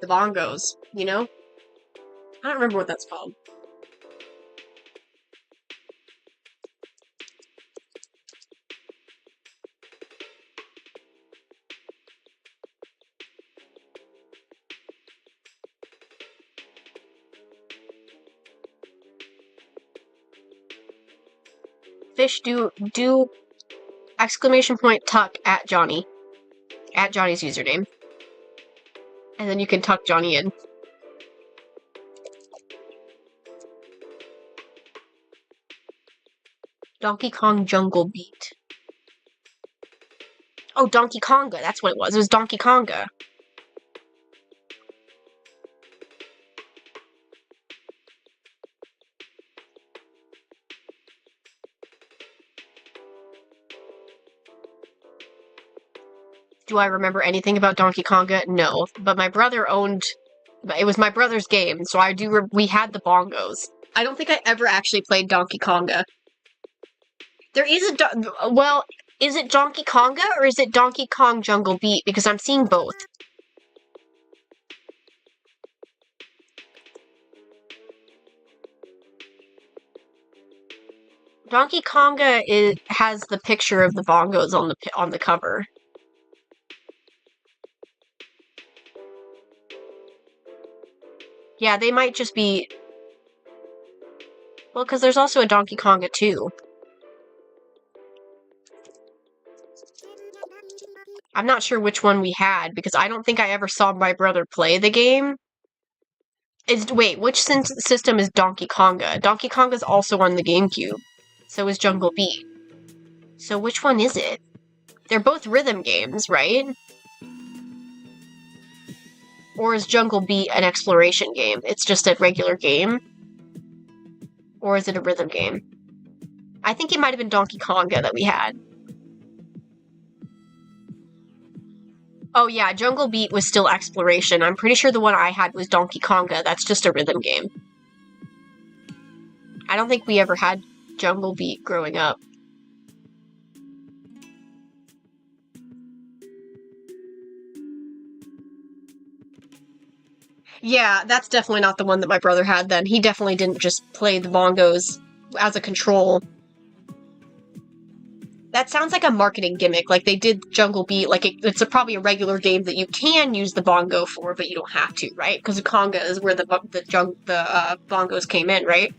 The bongos, you know? I don't remember what that's called. Fish, do exclamation point tuck at Johnny. At Johnny's username. And then you can tuck Johnny in. Donkey Kong Jungle Beat. Oh, Donkey Konga, that's what it was. It was Donkey Konga. Do I remember anything about Donkey Konga? No, but my brother owned. It was my brother's game, so I do. We had the bongos. I don't think I ever actually played Donkey Konga. There is a well, is it Donkey Konga or is it Donkey Kong Jungle Beat? Because I'm seeing both. Donkey Konga has the picture of the bongos on the cover. Yeah, they might just be... Well, because there's also a Donkey Konga 2. I'm not sure which one we had, because I don't think I ever saw my brother play the game. Wait, which system is Donkey Konga? Donkey Konga's also on the GameCube. So is Jungle Beat. So which one is it? They're both rhythm games, right? Or is Jungle Beat an exploration game? It's just a regular game? Or is it a rhythm game? I think it might have been Donkey Konga that we had. Oh yeah, Jungle Beat was still exploration. I'm pretty sure the one I had was Donkey Konga. That's just a rhythm game. I don't think we ever had Jungle Beat growing up. Yeah, that's definitely not the one that my brother had then. He definitely didn't just play the bongos as a control. That sounds like a marketing gimmick. Like they did Jungle Beat, like it's probably a regular game that you can use the bongo for, but you don't have to, right? Because the conga is where the bongos came in, right?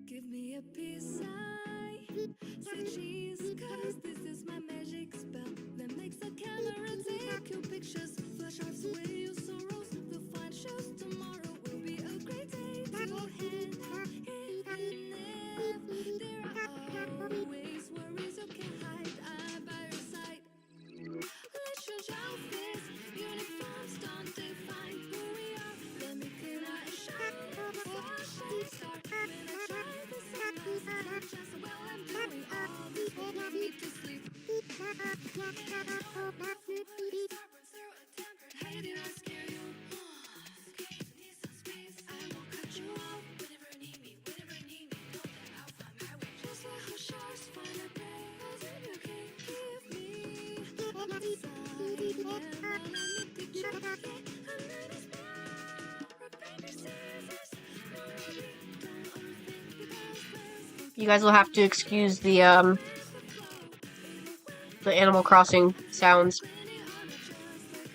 Give me a peace sign, say cheese, cause this is my magic spell that makes the camera take your pictures, flash drives away your sorrows. We'll find shows tomorrow, will be a great day to hold hand even if there are always worries you can't hide. I'm by your side. Let's show this uniforms, don't define who we are. Let me clean out and shine, flashlight star. When I try this sometimes I don't just well I'm doing all this but I need to sleep. Hey, did I scare you? Okay, need some space. I will cut you off whenever you need me. Whenever you need me, know that I'll find my way. Just like how sharks find a prey. Cause if you can't give me a sign, then underneath the check, yeah, I'm not as bad. Rock, paper, scissors. No, don't overthink because there's You guys will have to excuse the Animal Crossing sounds.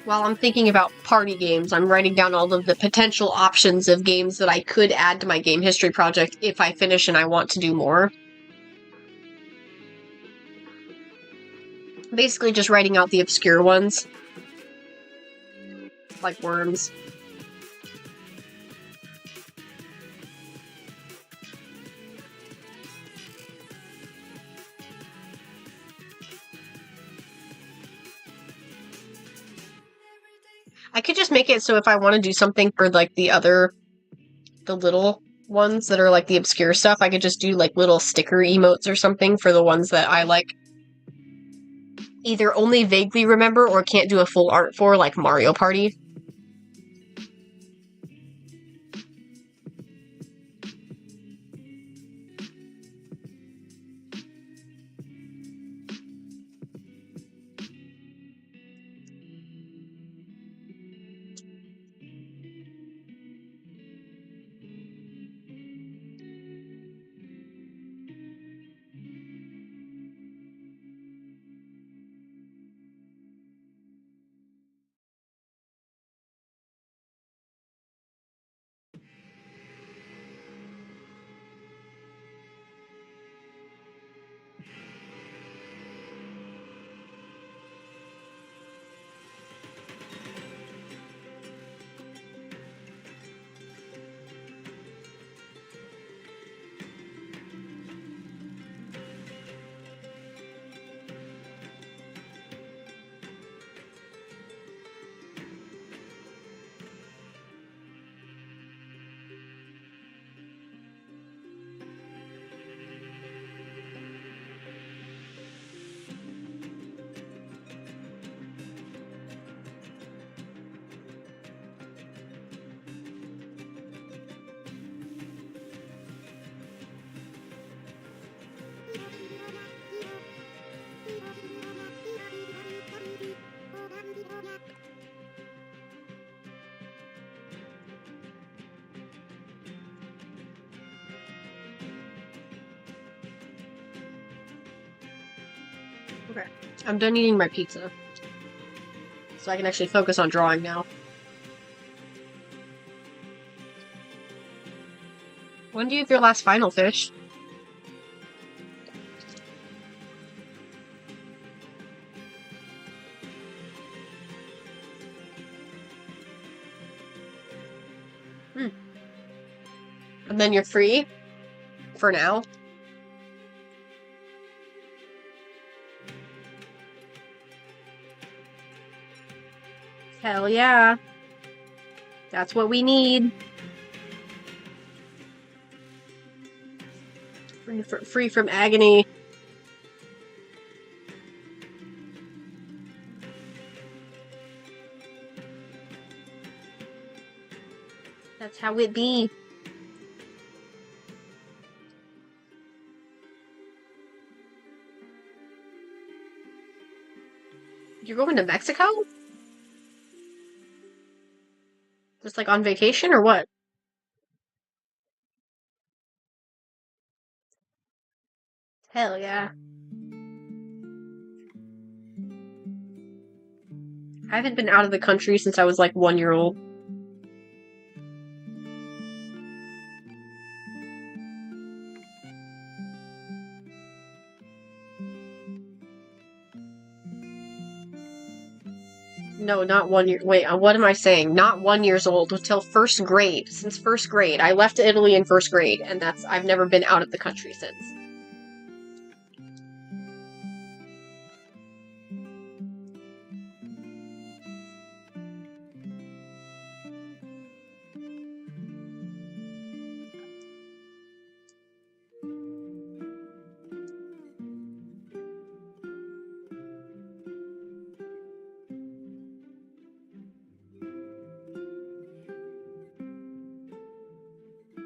While I'm thinking about party games, I'm writing down all of the potential options of games that I could add to my game history project if I finish and I want to do more. Basically just writing out the obscure ones. Like Worms. I could just make it so if I want to do something for like the little ones that are like the obscure stuff, I could just do like little sticker emotes or something for the ones that I like either only vaguely remember or can't do a full art for, like Mario Party. Okay, I'm done eating my pizza. So I can actually focus on drawing now. When do you have your last final, Fish? And then you're free? For now? Hell yeah. That's what we need. Free from agony. That's how it be. You're going to Mexico? Just like on vacation or what? Hell yeah. I haven't been out of the country since I was like 1 year old. No, not 1 year. Wait, what am I saying? Not 1 years old until first grade. Since first grade, I left Italy in first grade, and I've never been out of the country since.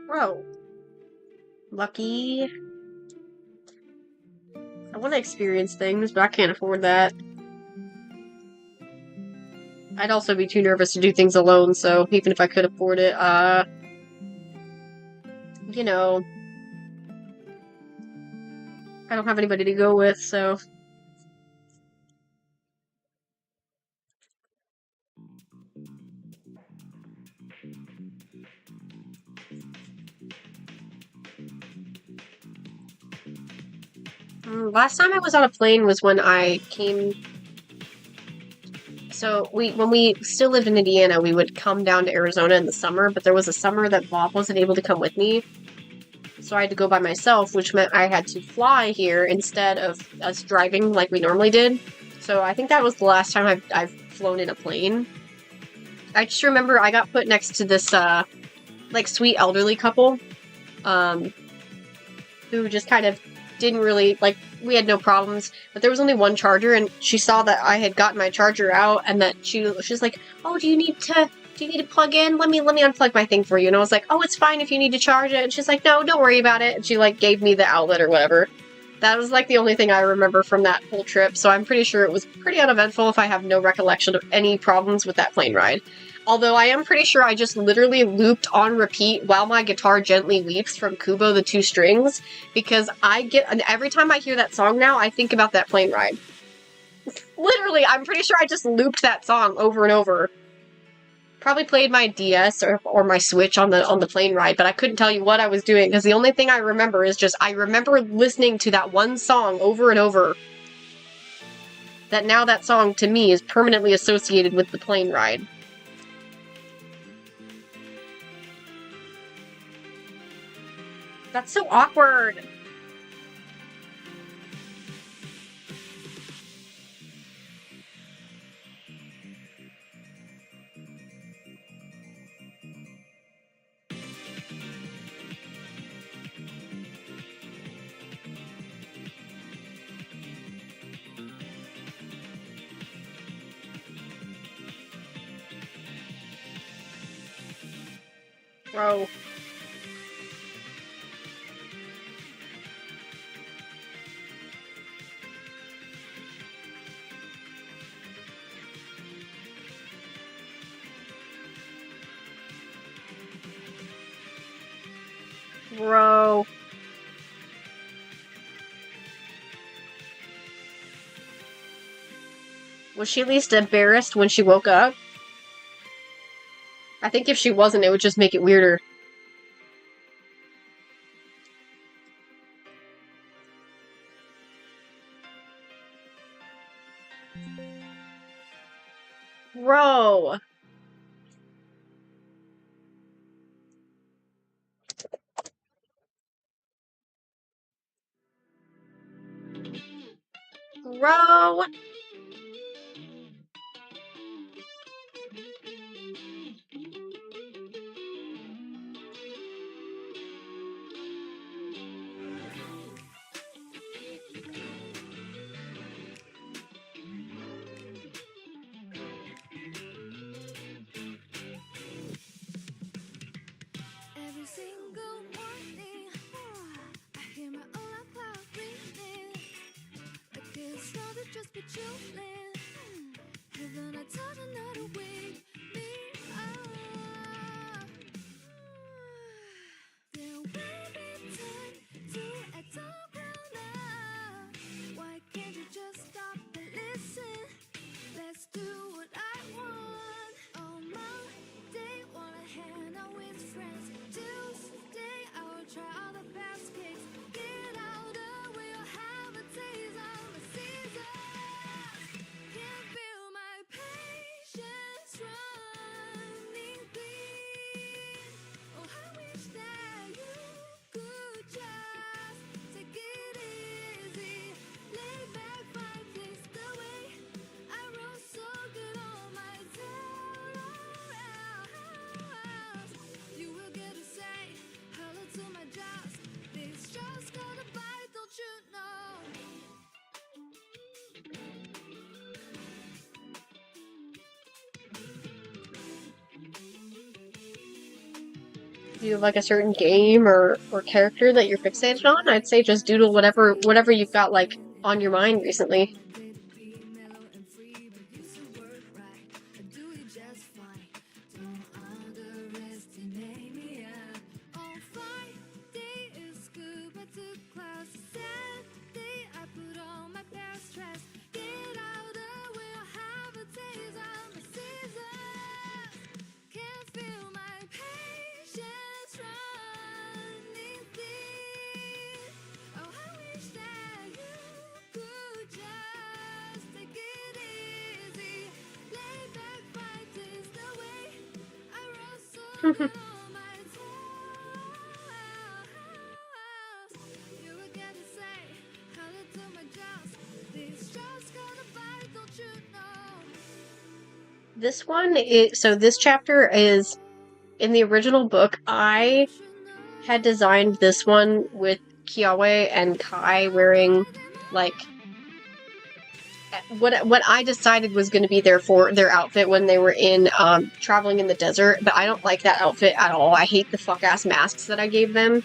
Bro, lucky. I want to experience things, but I can't afford that. I'd also be too nervous to do things alone, so even if I could afford it, you know, I don't have anybody to go with, so. Last time I was on a plane was when I came. So when we still lived in Indiana, we would come down to Arizona in the summer, but there was a summer that Bob wasn't able to come with me. So I had to go by myself, which meant I had to fly here instead of us driving like we normally did. So I think that was the last time I've flown in a plane. I just remember I got put next to this like sweet elderly couple who just kind of didn't really like, we had no problems, but there was only one charger, and she saw that I had gotten my charger out, and that she's like, oh, do you need to plug in? Let me unplug my thing for you. And I was like, oh, it's fine if you need to charge it. And she's like, no, don't worry about it. And she like gave me the outlet or whatever. That was like the only thing I remember from that whole trip, so I'm pretty sure it was pretty uneventful if I have no recollection of any problems with that plane ride. Although I am pretty sure I just literally looped on repeat While My Guitar Gently Weeps from Kubo the Two Strings, because every time I hear that song now, I think about that plane ride. Literally, I'm pretty sure I just looped that song over and over. Probably played my DS or my Switch on the plane ride, but I couldn't tell you what I was doing, because the only thing I remember is just, I remember listening to that one song over and over. That now that song, to me, is permanently associated with the plane ride. That's so awkward! Bro. Bro. Was she at least embarrassed when she woke up? I think if she wasn't, it would just make it weirder. Bro! Bro! Every single morning, I hear my alarm clock ringing. Like it's not to just be chilling. Heaven, I told you not to wake me up. There will be time to act on ground up. Why can't you just stop and listen? Let's do what I want. On Monday, wanna hang out with friends. Tuesday, I will try all the best cakes. Get out of we'll have a taste of the season. Can't feel my patience running clean. Oh, I wish that you could just take it easy. Lay back, find things the way I roll so good on my toes. You will get to say hello to my jobs. This just gonna bite, don't you know? Do you have like a certain game or character that you're fixated on? I'd say just doodle whatever you've got like on your mind recently. Mellow and free, but you still work right. I do it just fine. Don't underestimate me. On Friday is good, but to class Saturday I put on my best dress. Get out of we'll have a taste of my season. Can't feel my patience running thin. Oh, I wish that you could just take it easy. Lay back, find things the way I roll so good on my toes. You will get to say hello to my jobs. This just gonna bite, don't you know? This one so this chapter is in the original book. I had designed this one with Kiawe and Kai wearing like what I decided was going to be their outfit when they were in traveling in the desert, but I don't like that outfit at all. I hate the fuck ass masks that I gave them.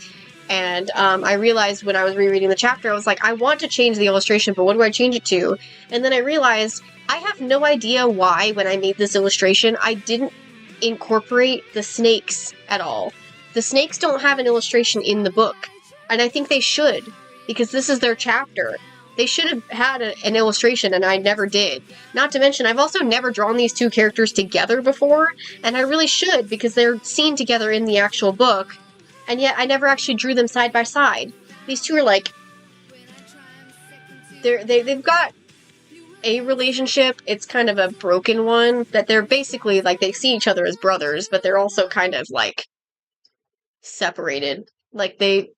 And I realized when I was rereading the chapter, I was like, I want to change the illustration, but what do I change it to? And then I realized I have no idea why, when I made this illustration, I didn't incorporate the snakes at all. The snakes don't have an illustration in the book, and I think they should, because this is their chapter. They should have had an illustration, and I never did. Not to mention, I've also never drawn these two characters together before, and I really should, because they're seen together in the actual book, and yet I never actually drew them side by side. These two are like... They've got a relationship. It's kind of a broken one, that they're basically, like, they see each other as brothers, but they're also kind of, like, separated. Like, they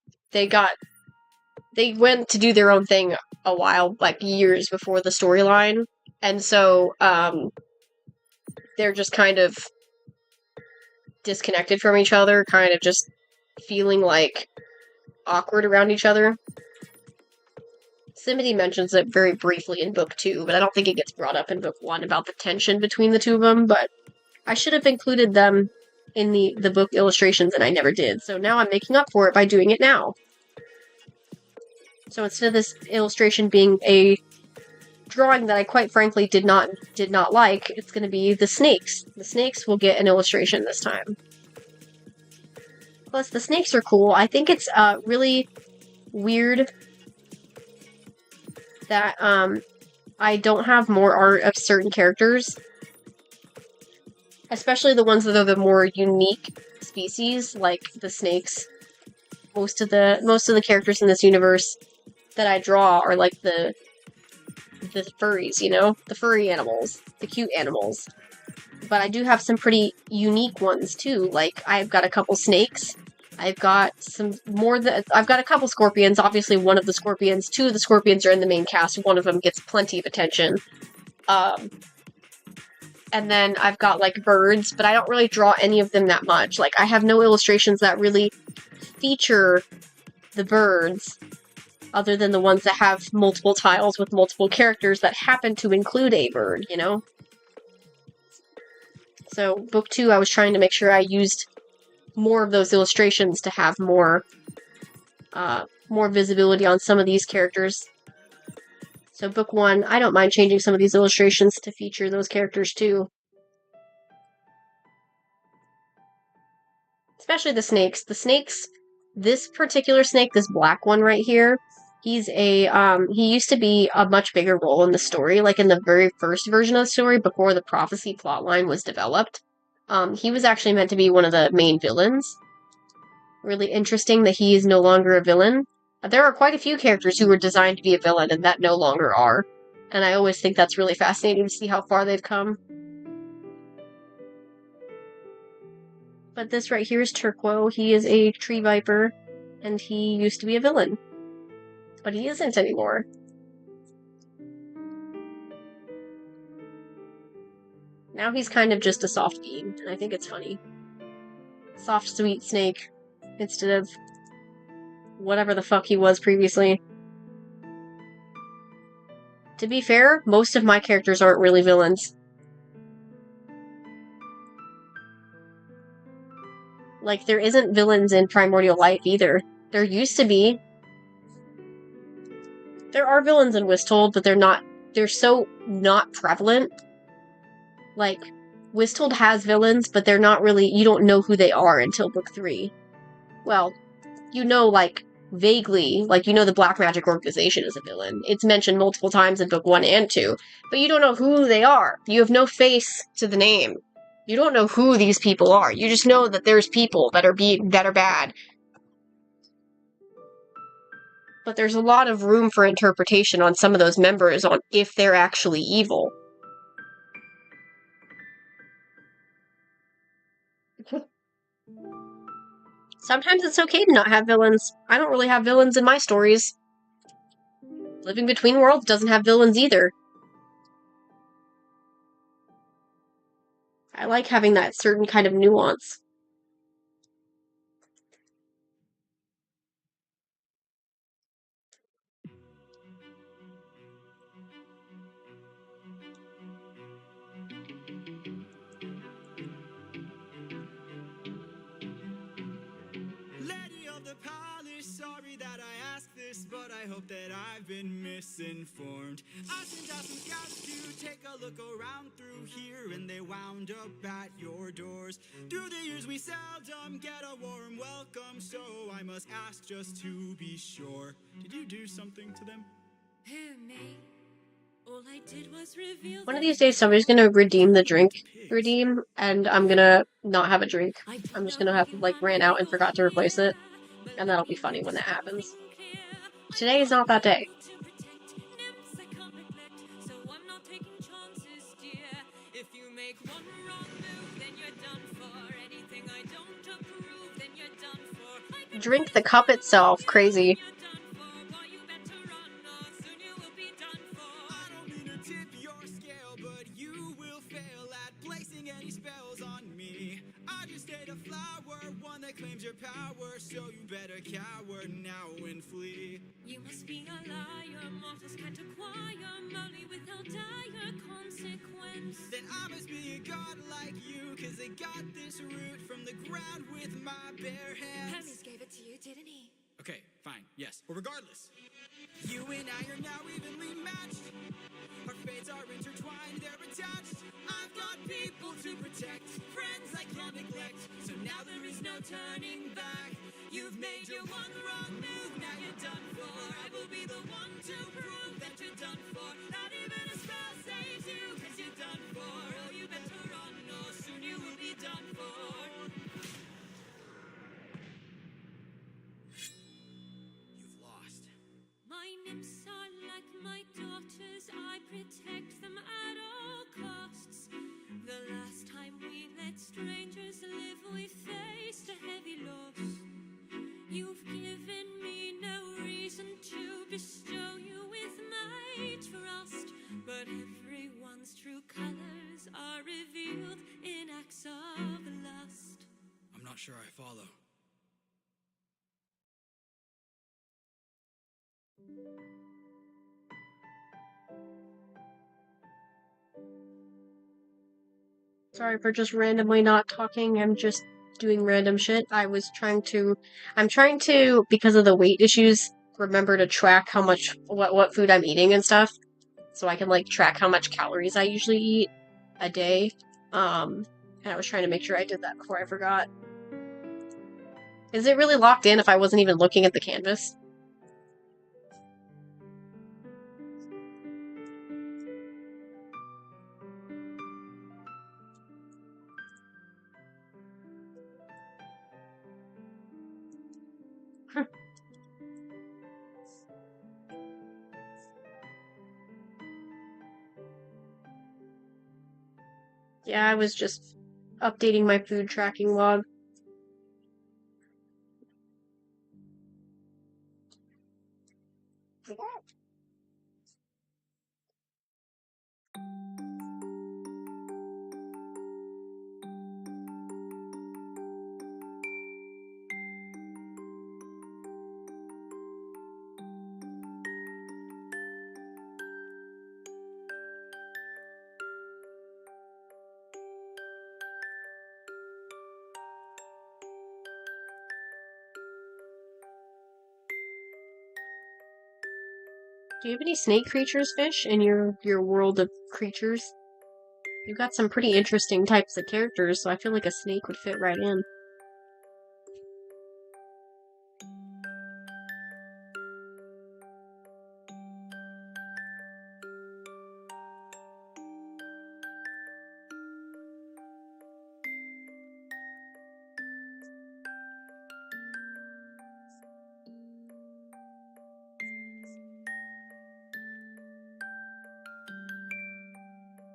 went to do their own thing a while, like, years before the storyline, and so, they're just kind of disconnected from each other, kind of just feeling, like, awkward around each other. Simity mentions it very briefly in book 2, but I don't think it gets brought up in book 1 about the tension between the two of them, but I should have included them in the book illustrations, and I never did, so now I'm making up for it by doing it now. So instead of this illustration being a drawing that I quite frankly did not like, it's going to be the snakes. The snakes will get an illustration this time. Plus, the snakes are cool. I think it's really weird that I don't have more art of certain characters, especially the ones that are the more unique species, like the snakes. Most of the characters in this universe that I draw are like the furries, you know? The furry animals, the cute animals. But I do have some pretty unique ones too. Like I've got a couple snakes. I've got I've got a couple scorpions. Obviously, one of the scorpions, two of the scorpions are in the main cast. One of them gets plenty of attention. And then I've got like birds, but I don't really draw any of them that much. Like I have no illustrations that really feature the birds, other than the ones that have multiple tiles with multiple characters that happen to include a bird, you know? So, book 2, I was trying to make sure I used more of those illustrations to have more visibility on some of these characters. So, book 1, I don't mind changing some of these illustrations to feature those characters too. Especially the snakes. The snakes, this particular snake, this black one right here, he's he used to be a much bigger role in the story, like in the very first version of the story, before the prophecy plotline was developed. He was actually meant to be one of the main villains. Really interesting that he is no longer a villain. There are quite a few characters who were designed to be a villain and that no longer are. And I always think that's really fascinating to see how far they've come. But this right here is Turquo. He is a tree viper, and he used to be a villain. But he isn't anymore. Now he's kind of just a soft bean, and I think it's funny. Soft, sweet snake, instead of whatever the fuck he was previously. To be fair, most of my characters aren't really villains. Like, there isn't villains in Primordial Light either. There used to be. There are villains in Whistold, but they're so not prevalent. Like, Whistold has villains, but they're not really, you don't know who they are until book 3. Well, you know, like, vaguely, like, you know the Black Magic Organization is a villain. It's mentioned multiple times in book 1 and 2, but you don't know who they are. You have no face to the name. You don't know who these people are. You just know that there's people that are bad. But there's a lot of room for interpretation on some of those members on if they're actually evil. Sometimes it's okay to not have villains. I don't really have villains in my stories. Living Between Worlds doesn't have villains either. I like having that certain kind of nuance. Lady of the palace, sorry that I asked this, but I hope that I've been misinformed. I sent out some scouts to take a look around through here, and they wound up at your doors. Through the years we seldom get a warm welcome, so I must ask just to be sure. Did you do something to them? All I did was reveal One of these days, somebody's gonna redeem the drink redeem, and I'm gonna not have a drink. I'm just gonna have, like, ran out and forgot to replace it. And that'll be funny when that happens. Today is not that day. Drink the cup itself, crazy. I don't mean to tip your scale, but you will fail at placing any spells on me. I just ate a flower, one that claims your power, so you better cower now and flee. You must be a liar, mortals can't acquire money without dire consequence. Then I must be a god like you, cause I got this root from the ground with my bare hands. Hermes gave it to you, didn't he? Okay, fine, yes. Well, regardless, you and I are now evenly matched. Our fates are intertwined, they're attached. I've got people to protect, friends I can't neglect. So now there is no turning back. You've made your one wrong move, now you're done for. I will be the one to prove that you're done for. Not even a saves you, cause you're done for. Oh, you better run, or soon you will be done for. You've lost. My nymphs are like my daughters, I protect them at all costs. The last time we let strangers live, we faced a heavy loss. You've given me no reason to bestow you with my trust, but everyone's true colors are revealed in acts of lust. I'm not sure I follow. Sorry for just randomly not talking. I'm just doing random shit. I'm trying to, because of the weight issues, remember to track how much, what food I'm eating and stuff. So I can, like, track how much calories I usually eat a day. And I was trying to make sure I did that before I forgot. Is it really locked in if I wasn't even looking at the canvas? Yeah, I was just updating my food tracking log. Do you have any snake creatures, fish, in your world of creatures? You've got some pretty interesting types of characters, so I feel like a snake would fit right in.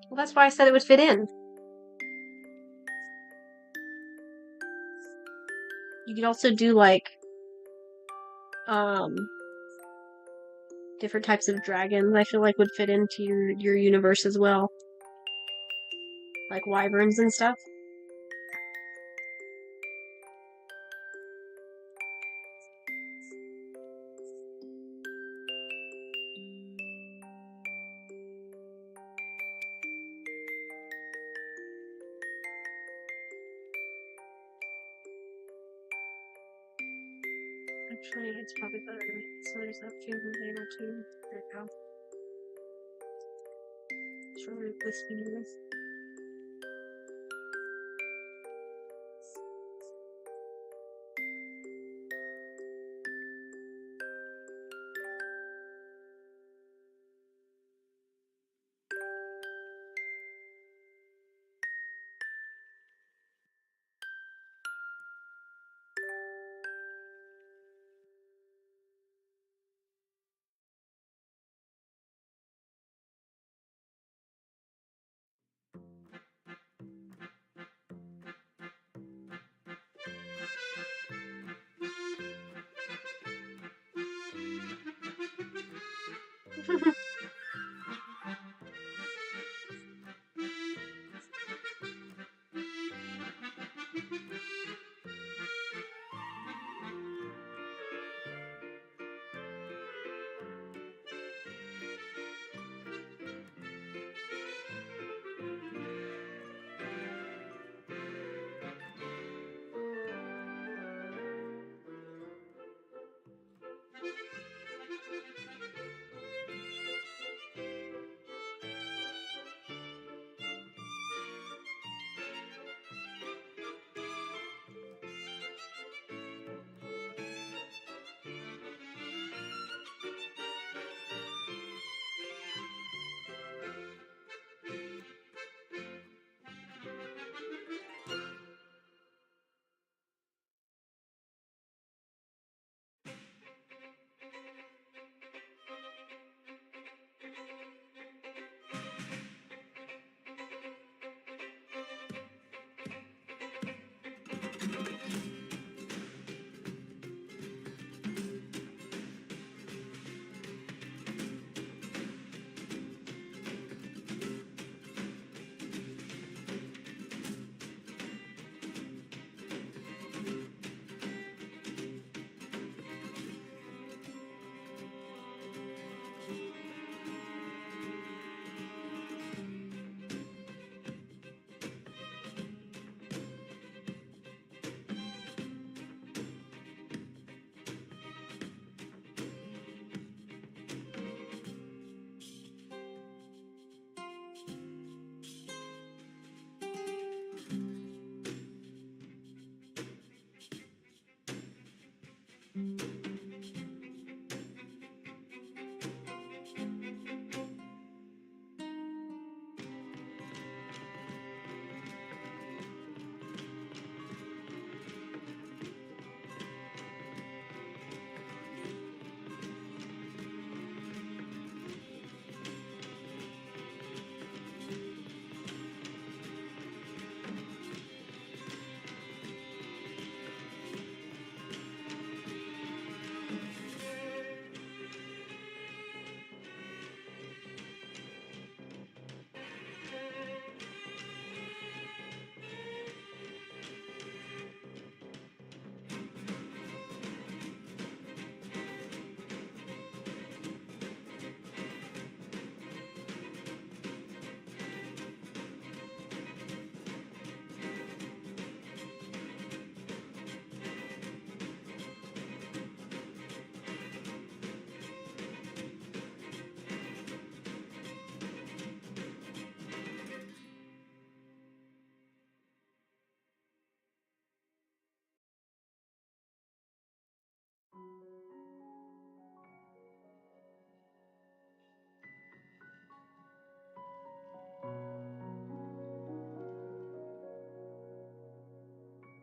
Well, that's why I said it would fit in. You could also do, like, different types of dragons I feel like would fit into your universe as well. Like wyverns and stuff. Actually, it's probably better. So there's that few container too. There you go. It's really wispy noodles.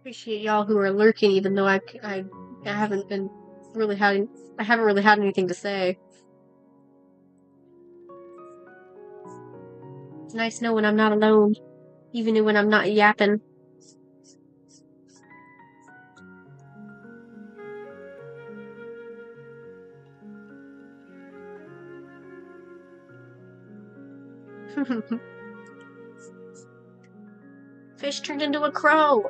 Appreciate y'all who are lurking, even though I haven't been really having I haven't really had anything to say. It's nice knowing I'm not alone, even when I'm not yapping. Fish turned into a crow.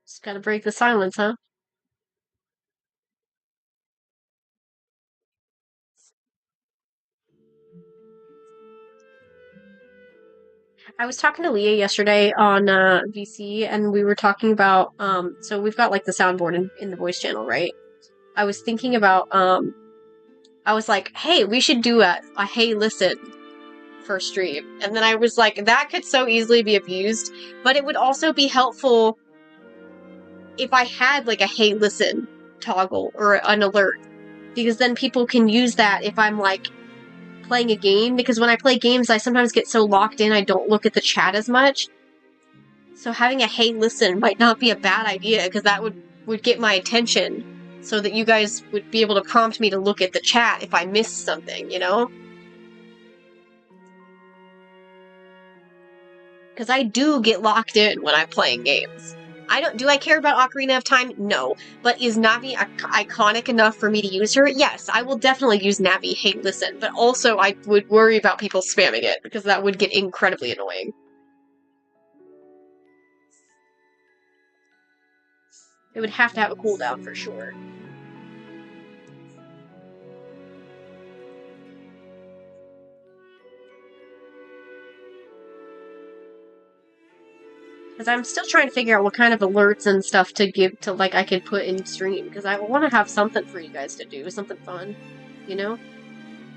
Just gotta break the silence, huh? I was talking to Leah yesterday on VC, and we were talking about so we've got like the soundboard in the voice channel, right? I was thinking about I was like, hey, we should do a hey listen for stream. And then I was like, that could so easily be abused, but it would also be helpful if I had like a hey listen toggle or an alert, because then people can use that if I'm like playing a game, because when I play games I sometimes get so locked in I don't look at the chat as much. So having a hey listen might not be a bad idea, because that would get my attention so that you guys would be able to prompt me to look at the chat if I missed something, you know? Because I do get locked in when I'm playing games. Do I care about Ocarina of Time? No. But is Navi iconic enough for me to use her? Yes, I will definitely use Navi, hey listen, but also I would worry about people spamming it, because that would get incredibly annoying. It would have to have a cooldown for sure. Because I'm still trying to figure out what kind of alerts and stuff to give to, like, I could put in stream, because I want to have something for you guys to do, something fun, you know?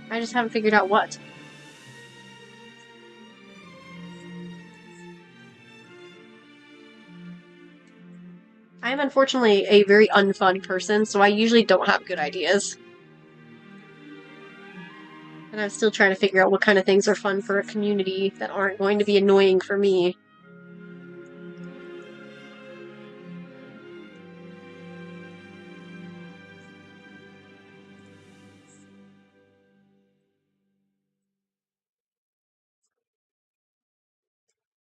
I just haven't figured out what. I am unfortunately a very unfun person, so I usually don't have good ideas. And I'm still trying to figure out what kind of things are fun for a community that aren't going to be annoying for me.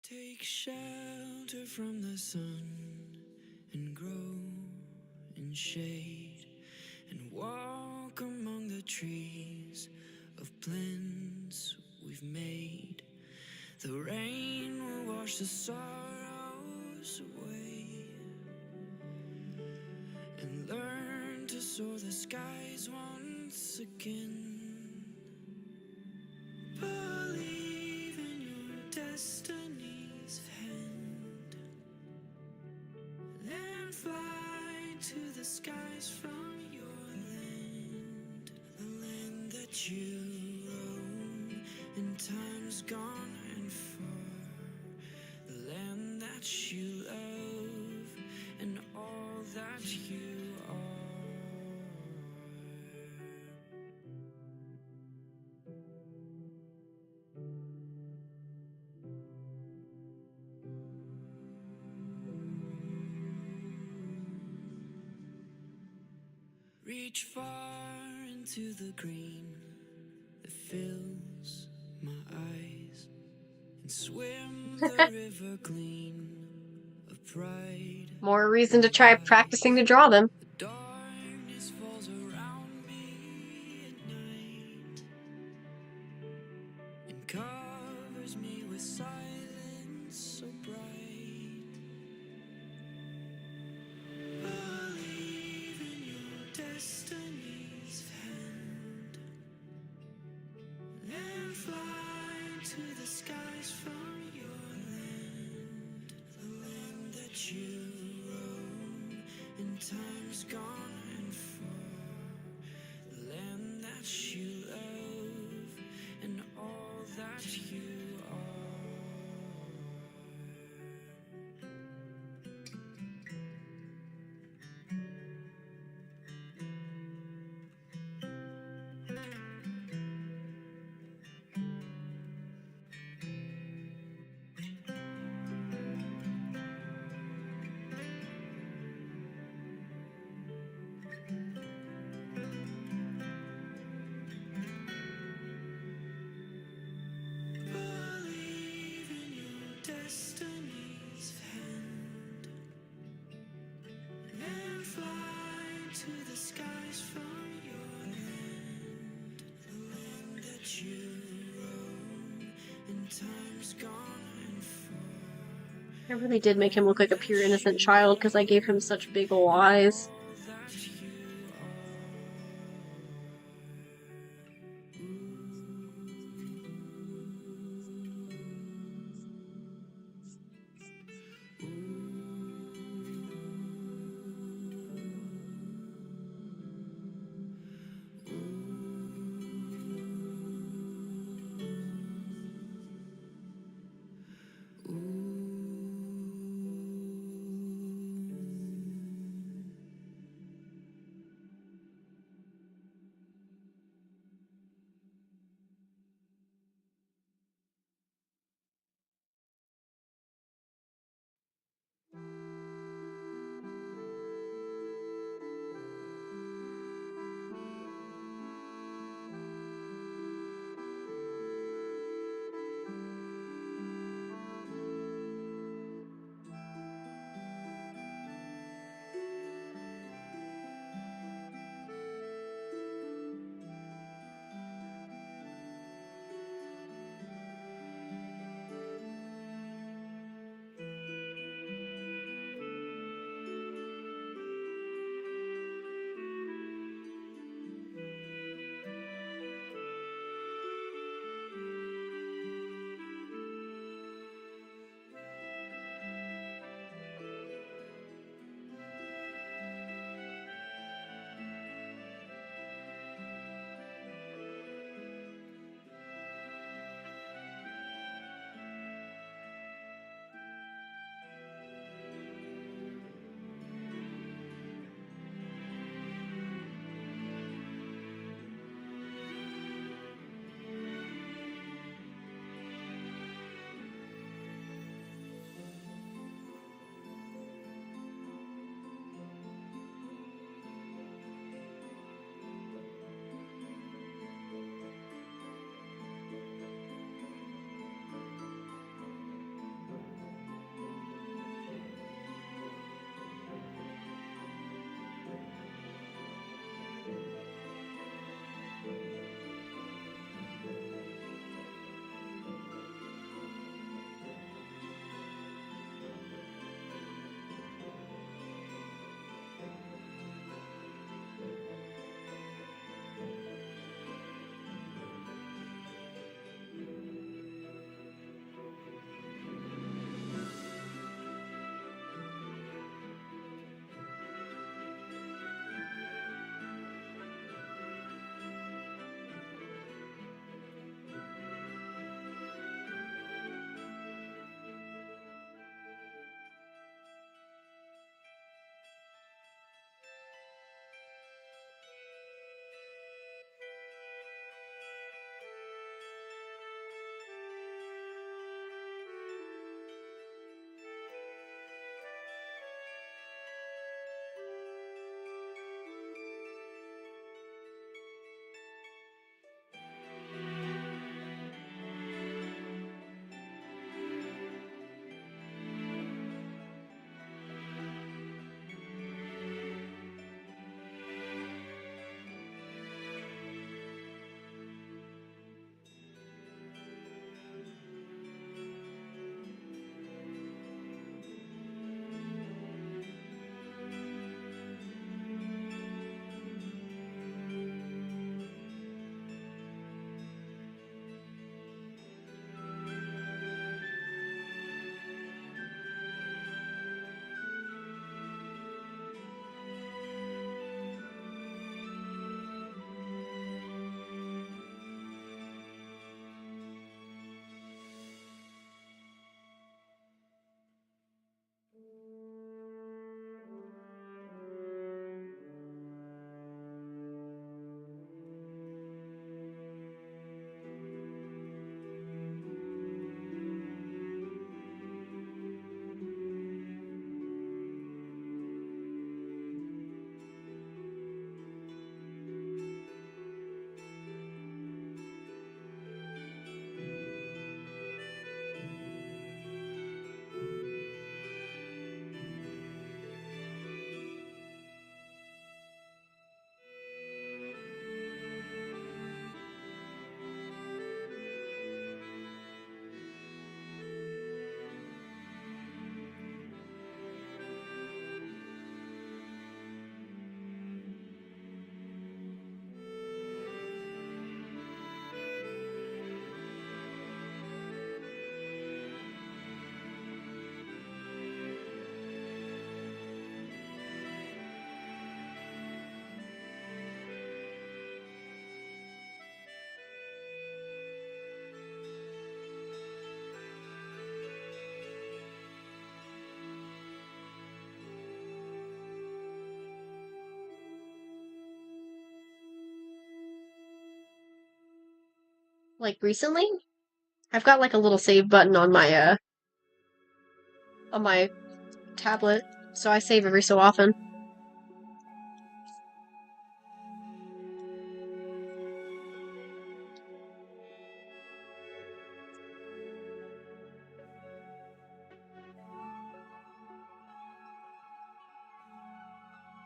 Take shelter from the sun and grow in shade and walk among the trees of blends we've made. The rain will wash the sorrows away and learn to soar the skies once again. Believe in your destiny's hand, then fly to the skies from your land, the land that you roam in times gone and far, the land that you love and all that you are. Reach far into the green that fills my eyes and swim the river clean of pride. More reason to try practicing to draw them. The darkness falls around me at night and covers me with silence so bright. Believe in your destiny's hand and fly to the skies from your land, the land that you roam in times gone and far, the land that you love and all that you are. Believe in your destiny's hand and fly to the skies from your land, the land that you roam in times gone and far, I really did make him look like a pure innocent child because I gave him such big ol' eyes. that you like recently, I've got like a little save button on my tablet, so I save every so often.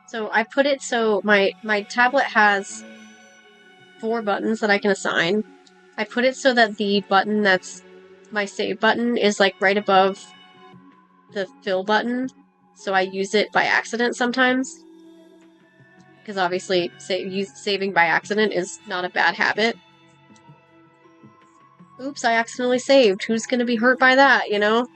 So I put it so my tablet has 4 buttons that I can assign. I put it so that the button that's my save button is like right above the fill button, so I use it by accident sometimes. Because obviously saving by accident is not a bad habit. Oops, I accidentally saved. Who's gonna be hurt by that, you know?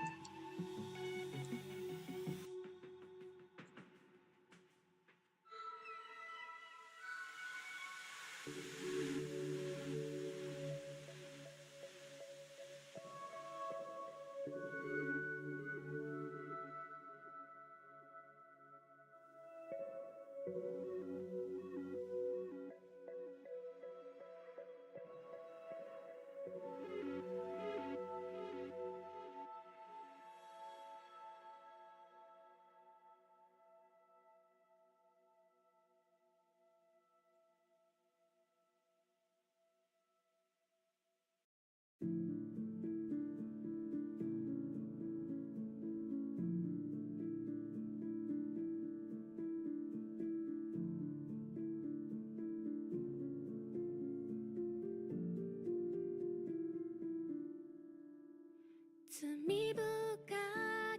罪深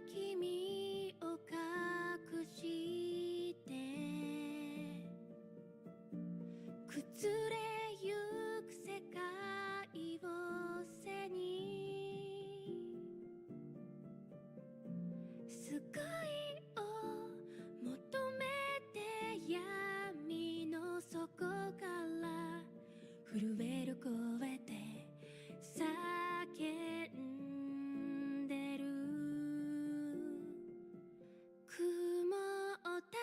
き身を隠して崩れゆく世界を背に救いを求めて闇の底から震える声で叫んでる曇った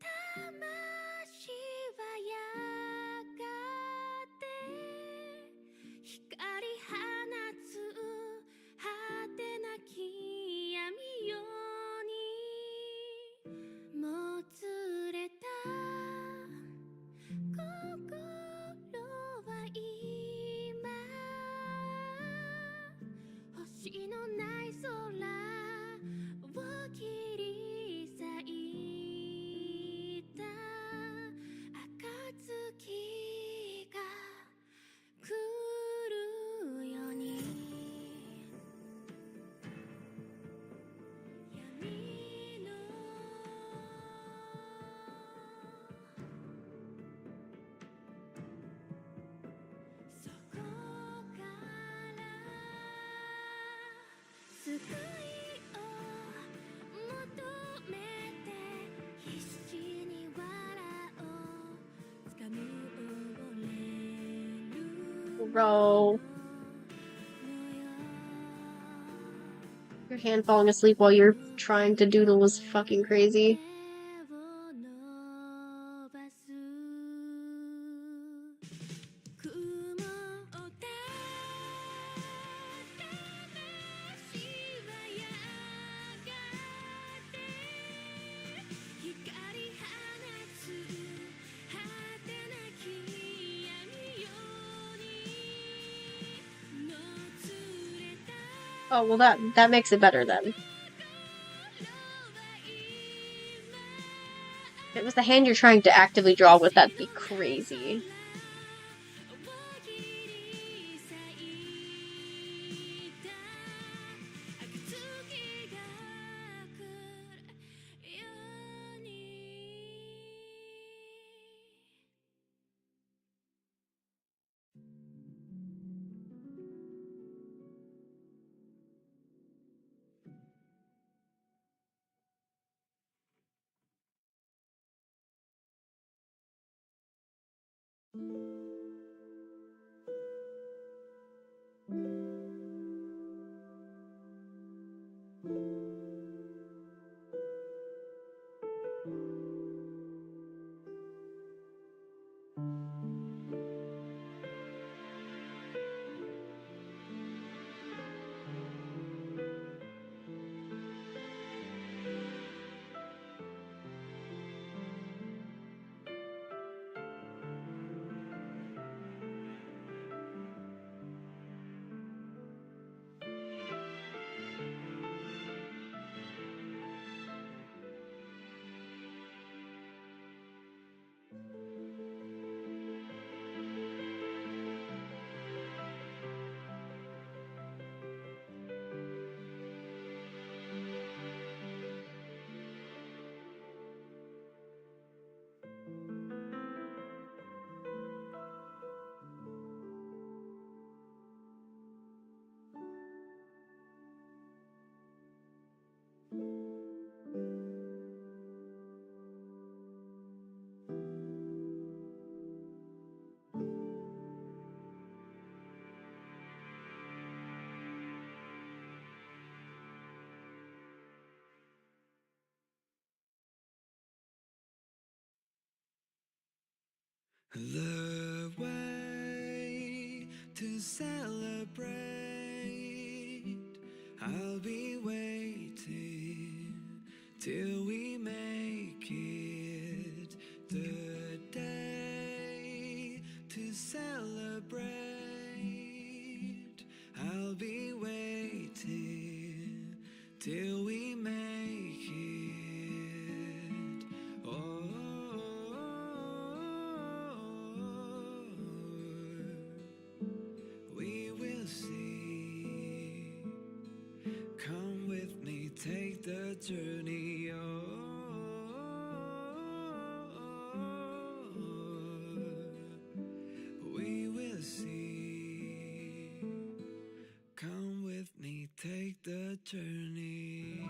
魂はやがて光放つ果てなき闇夜にもつれた心は今星のない空を切り裂いた暁が来るように闇の底から救いを求めて必死に藁を掴む溺れる Bro. Your hand falling asleep while you're trying to doodle was fucking crazy. 手を伸ばす曇った魂はやがて光放つ果てなき闇夜にもつれた Oh, well that makes it better then. If it was the hand you're trying to actively draw with, that'd be crazy. The way to celebrate, I'll be waiting till we make it. The day to celebrate, I'll be waiting till we make it. Oh, we will see. Come with me, take the journey. We will see. Come with me, take the journey.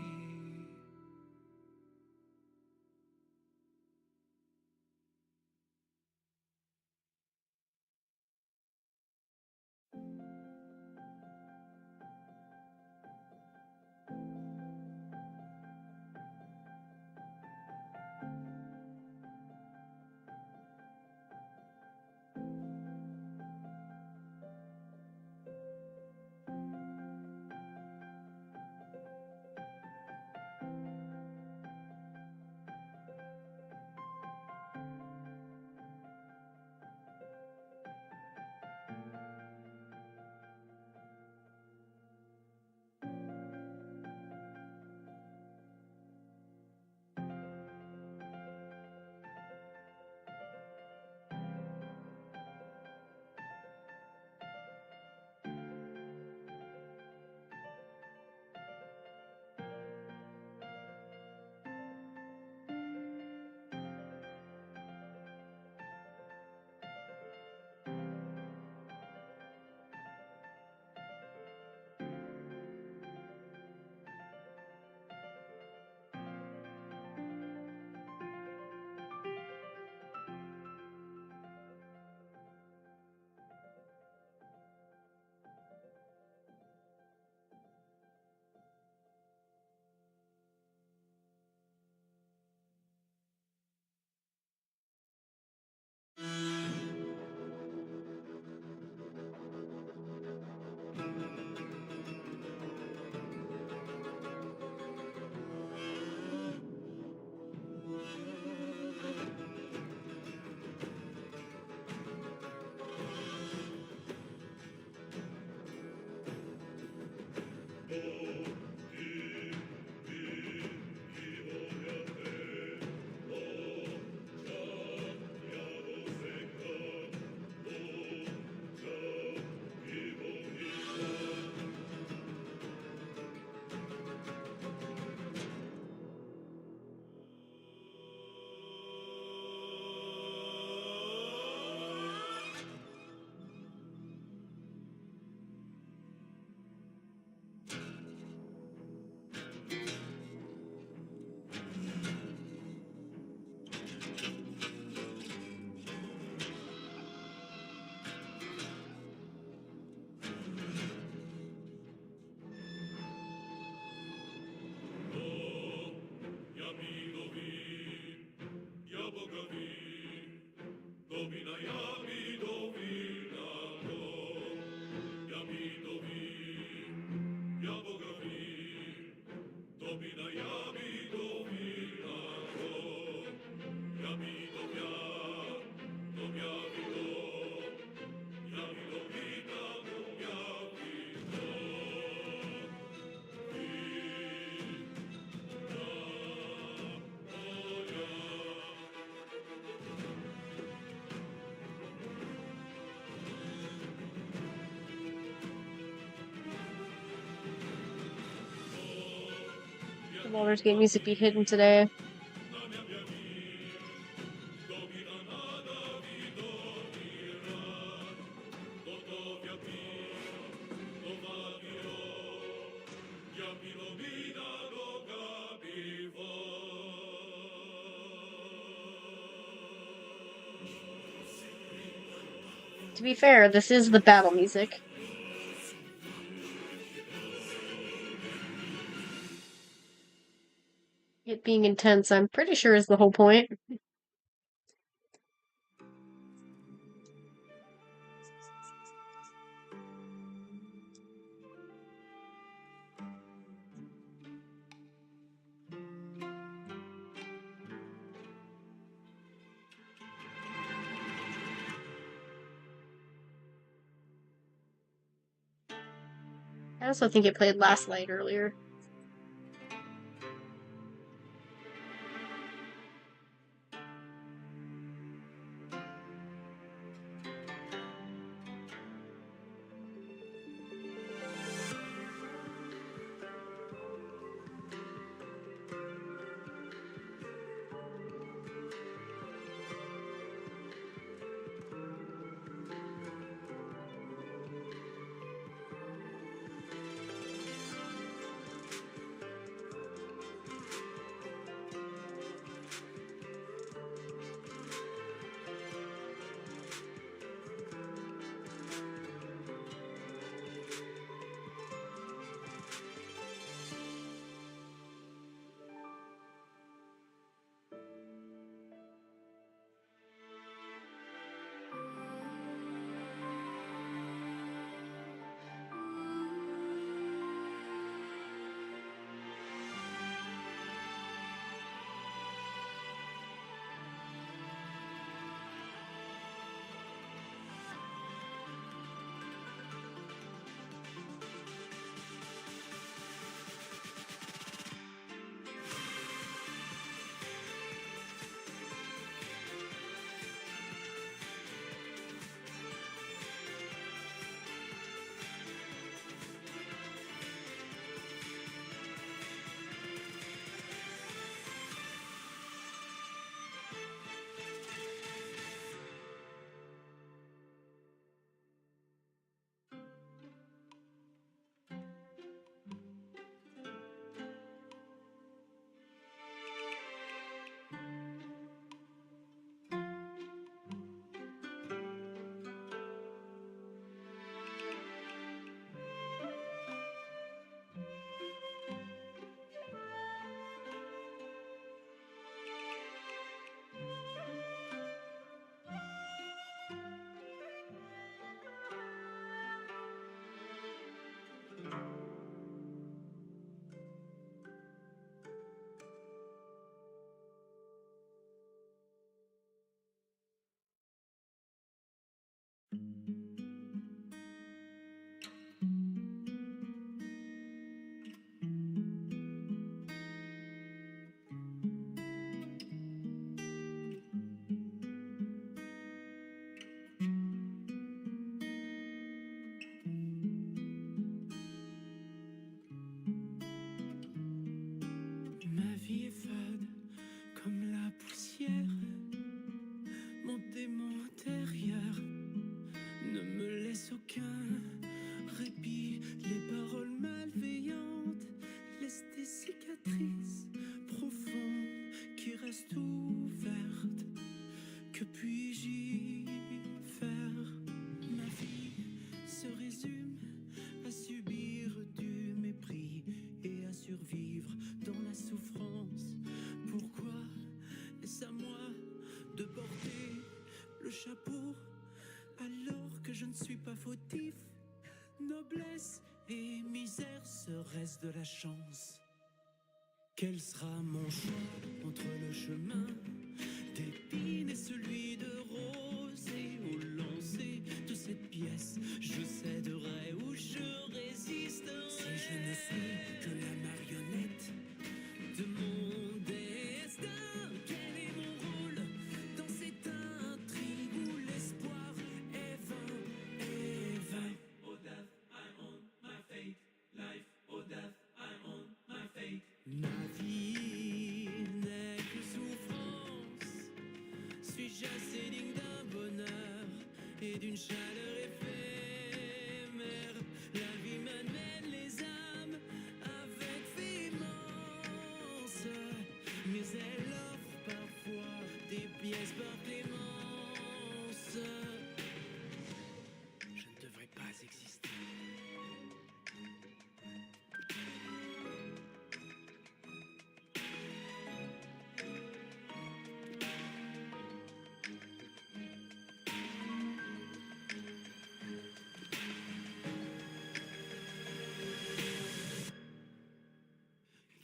Baldur's Gate music be hidden today. to be fair, this is the battle music. It being intense, I'm pretty sure, is the whole point. I also think it played Last Light earlier. Ma vie est fade comme la poussière. Mon démon intérieur ne me laisse aucun répit. Les paroles malveillantes laissent des cicatrices profondes qui restent ouvertes. Que puis-je y faire? Ma vie se résume à subir du mépris et à survivre dans la souffrance. Pourquoi est-ce à moi de porter le chapeau alors que je ne suis pas fautif? Noblesse et misère, serait-ce de la chance? Quel sera mon choix entre le chemin d'épines et celui de rose? Et au lancer de cette pièce, je céderai ou je résisterai. Si je ne suis que la marionnette de mon destin, quel est mon rôle dans cette intrigue où l'espoir est vain, est vain? Oh death, I'm on my fate. Life, oh death, I'm on my fate. Ma vie n'est que souffrance. Suis-je assez digne d'un bonheur et d'une chaleur éphémère? La vie m'amène les âmes avec véhémence, mais elle offre parfois des pièces par clémence.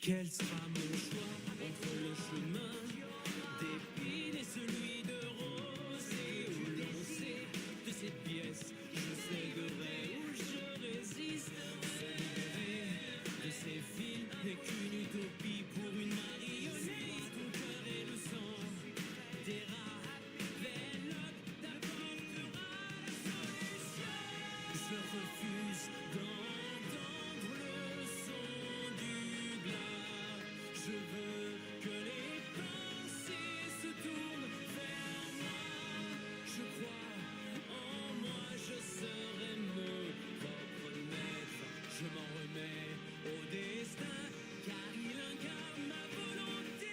Quel sera mon choix entre le chemin d'épines et celui de rose et au lancer de cette pièce, je céderai ou je résiste. Se libérer de ces fils n'est qu'une utopie pour une marionnette. Ton cœur et le sang des velotes t'apportera la solution. Je refuse d'entendre le son du glas. Je veux que les pensées se tournent vers moi. Je crois en moi, je serai mon propre maître. Je m'en remets au destin, car il incarne ma volonté.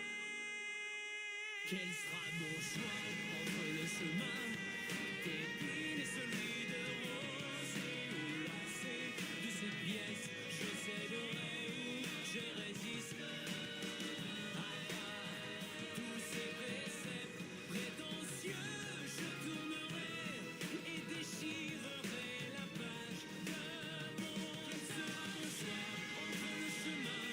Quel sera mon choix entre le chemin d'épines et celui de rose et au lancer de cette pièce, je céderai ou je résiste à tous ces préceptes prétentieux. Je tournerai et déchirerai la page de mon. Quel sera mon choix entre le chemin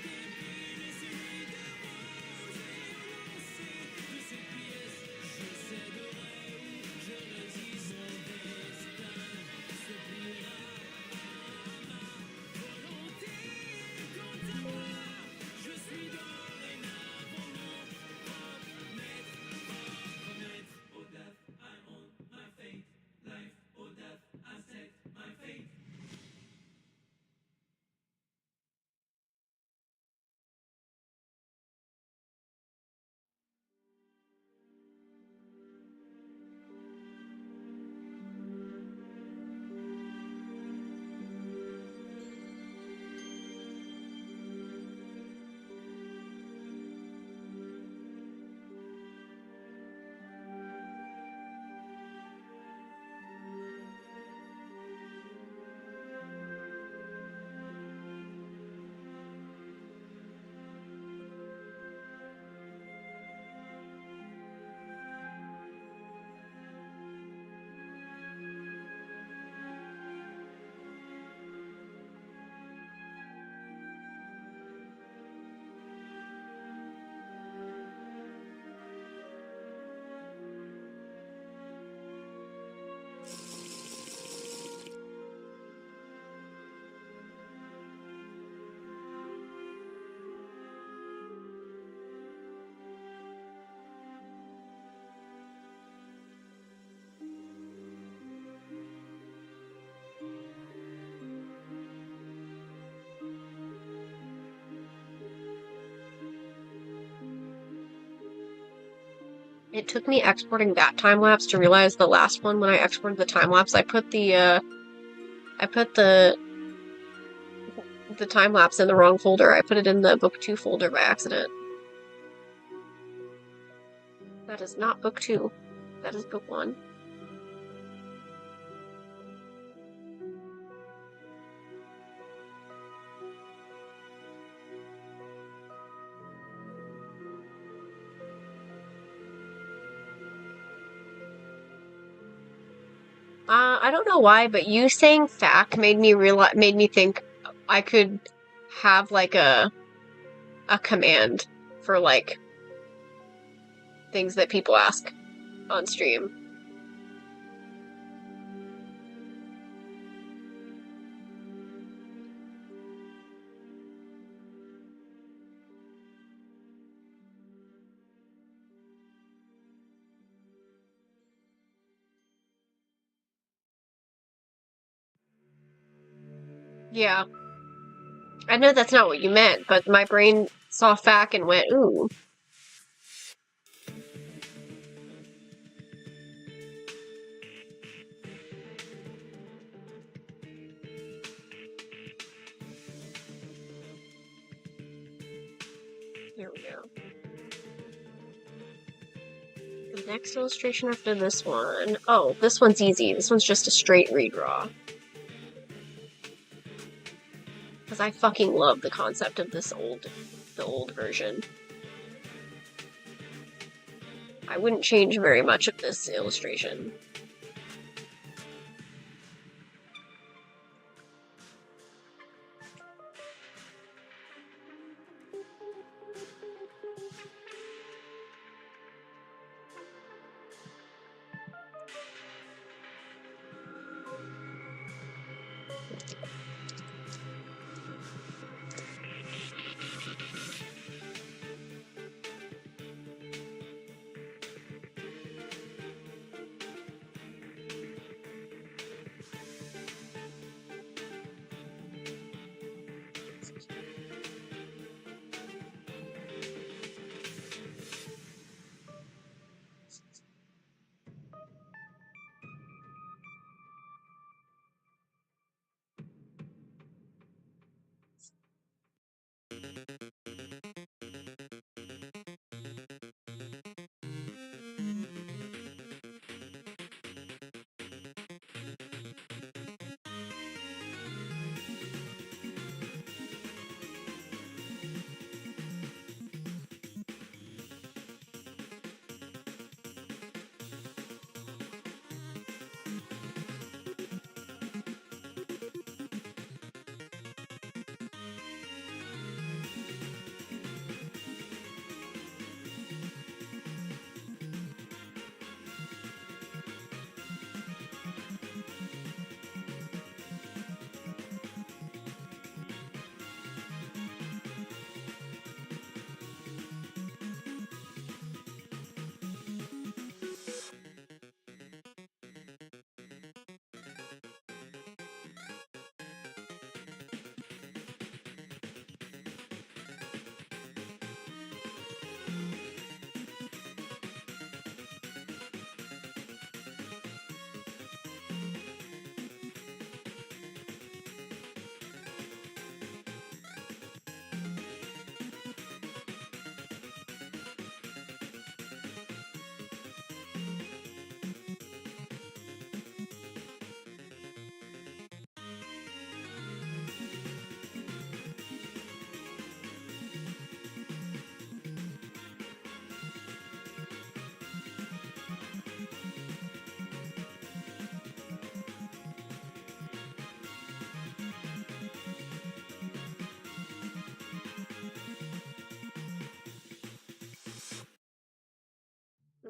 d'épines et celui de rose et au lancer de cette pièce, je céderai ou je résiste. Mon destin se pliera à ma volonté. Quant à moi, je suis dorénavant mon propre maître. Oh death, I own my fate. Life, oh death, I set my fate. It took me exporting that time lapse to realize the last one when I exported the time lapse, I put the time lapse in the wrong folder. I put it in the book 2 folder by accident. That is not book 2. That is book 1. I don't know why, but you saying "fac" made me think I could have like a command for like things that people ask on stream. Yeah. I know that's not what you meant, but my brain saw "fac" and went, ooh. Here we go. The next illustration after this one. Oh, this one's easy. This one's just a straight redraw. Because I fucking love the concept of the old version. I wouldn't change very much of this illustration.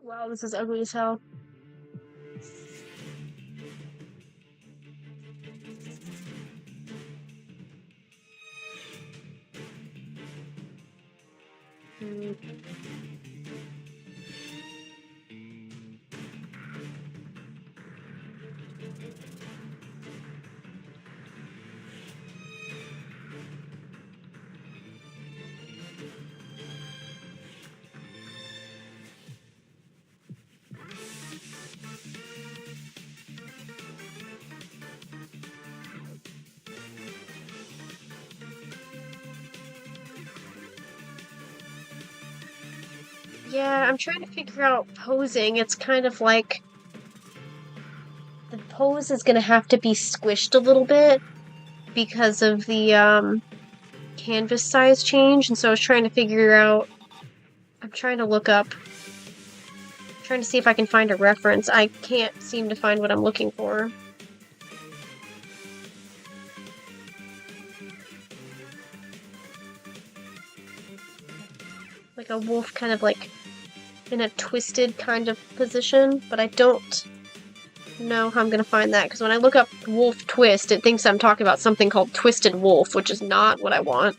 Wow, this is ugly as hell. Yeah, I'm trying to figure out posing. It's kind of like the pose is gonna have to be squished a little bit because of the canvas size change, and so I was trying to figure out. I'm trying to look up, trying to see if I can find a reference. I can't seem to find what I'm looking for. Like a wolf kind of like in a twisted kind of position, but I don't know how I'm gonna find that, because when I look up wolf twist, it thinks I'm talking about something called twisted wolf, which is not what I want.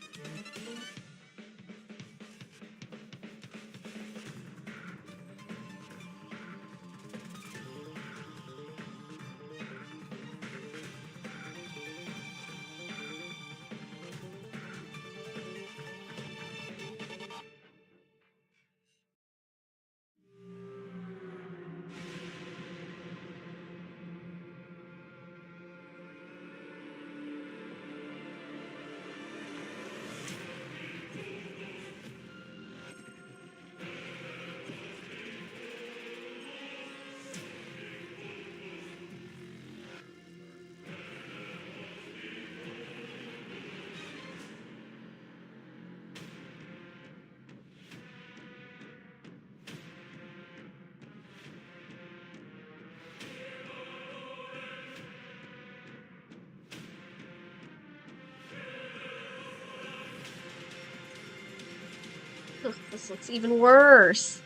Ugh, this looks even worse.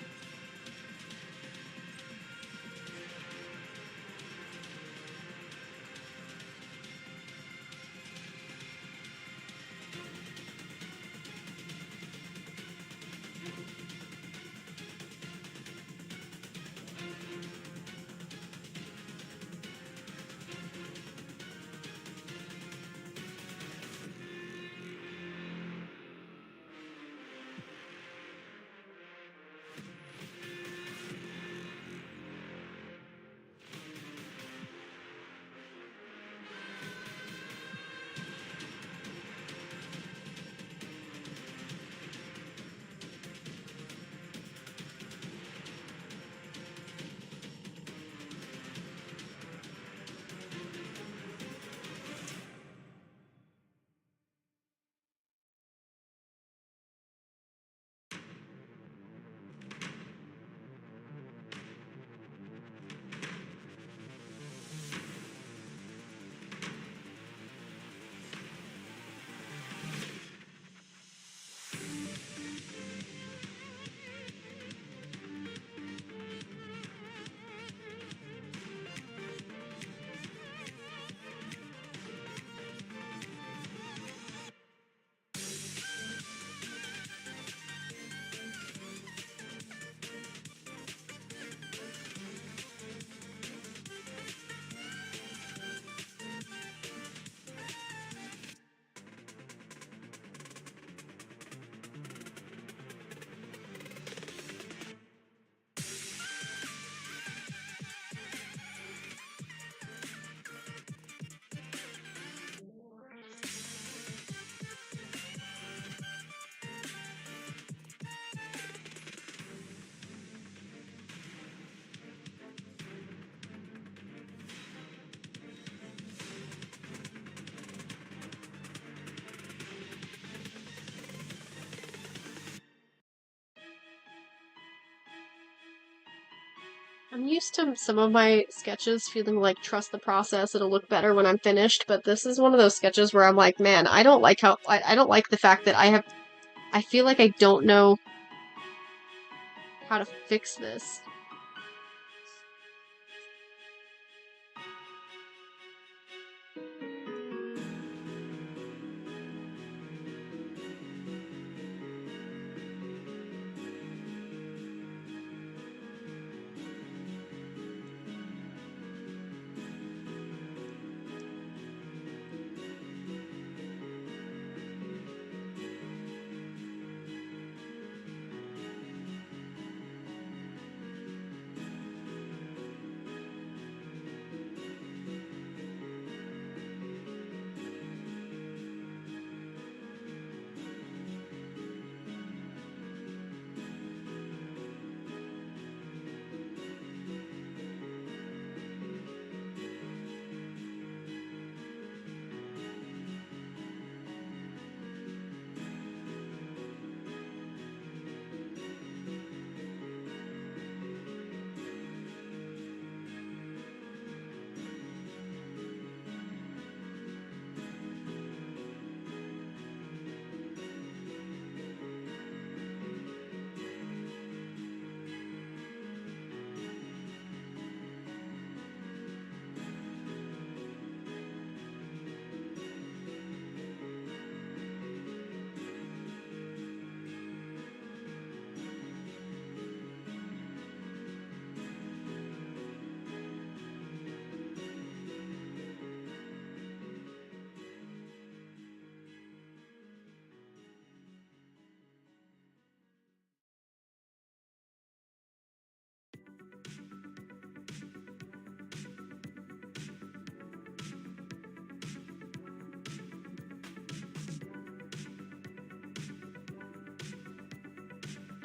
I'm used to some of my sketches feeling like trust the process, it'll look better when I'm finished, but this is one of those sketches where I'm like, man, I don't like I don't like the fact that I feel like I don't know how to fix this.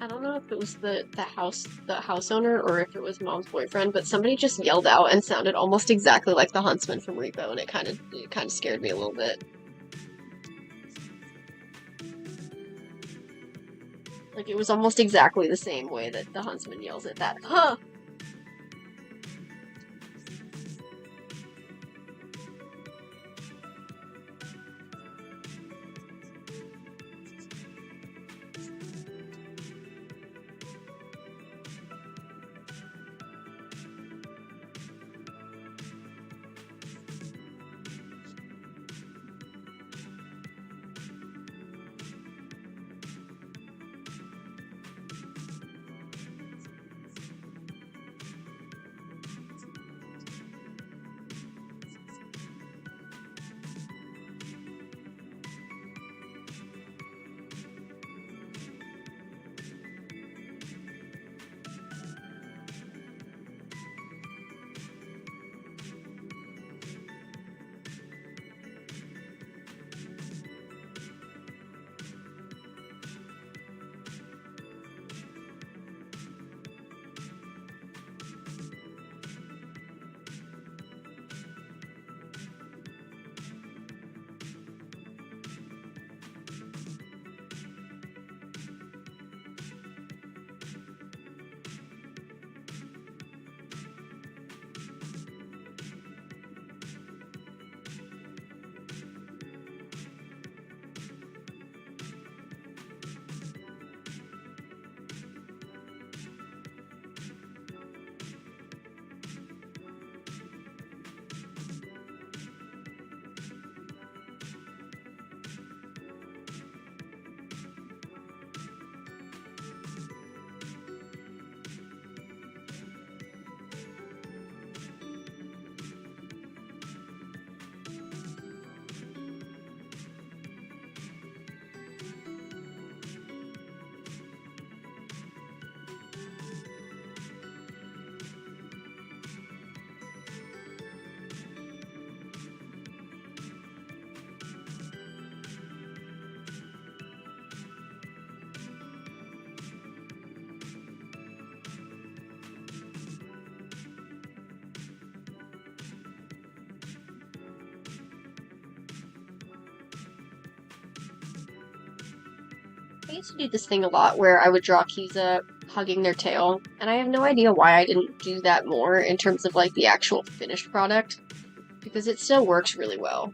I don't know if it was the house owner or if it was mom's boyfriend, but somebody just yelled out and sounded almost exactly like the huntsman from Repo, and it kind of scared me a little bit. Like it was almost exactly the same way that the huntsman yells at that. Huh. I used to do this thing a lot where I would draw keys up hugging their tail. And I have no idea why I didn't do that more in terms of like the actual finished product, because it still works really well.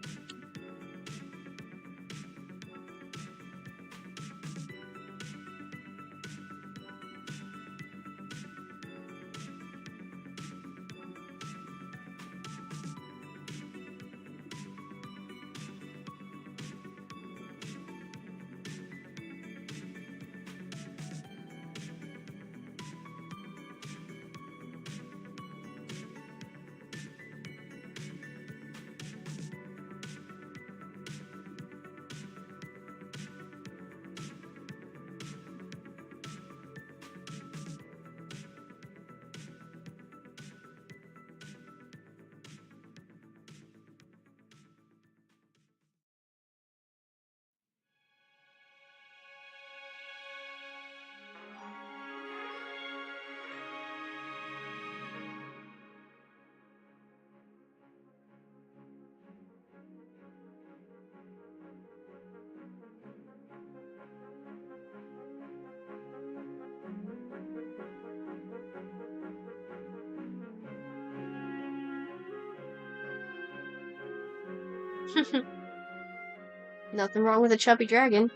Nothing wrong with a chubby dragon.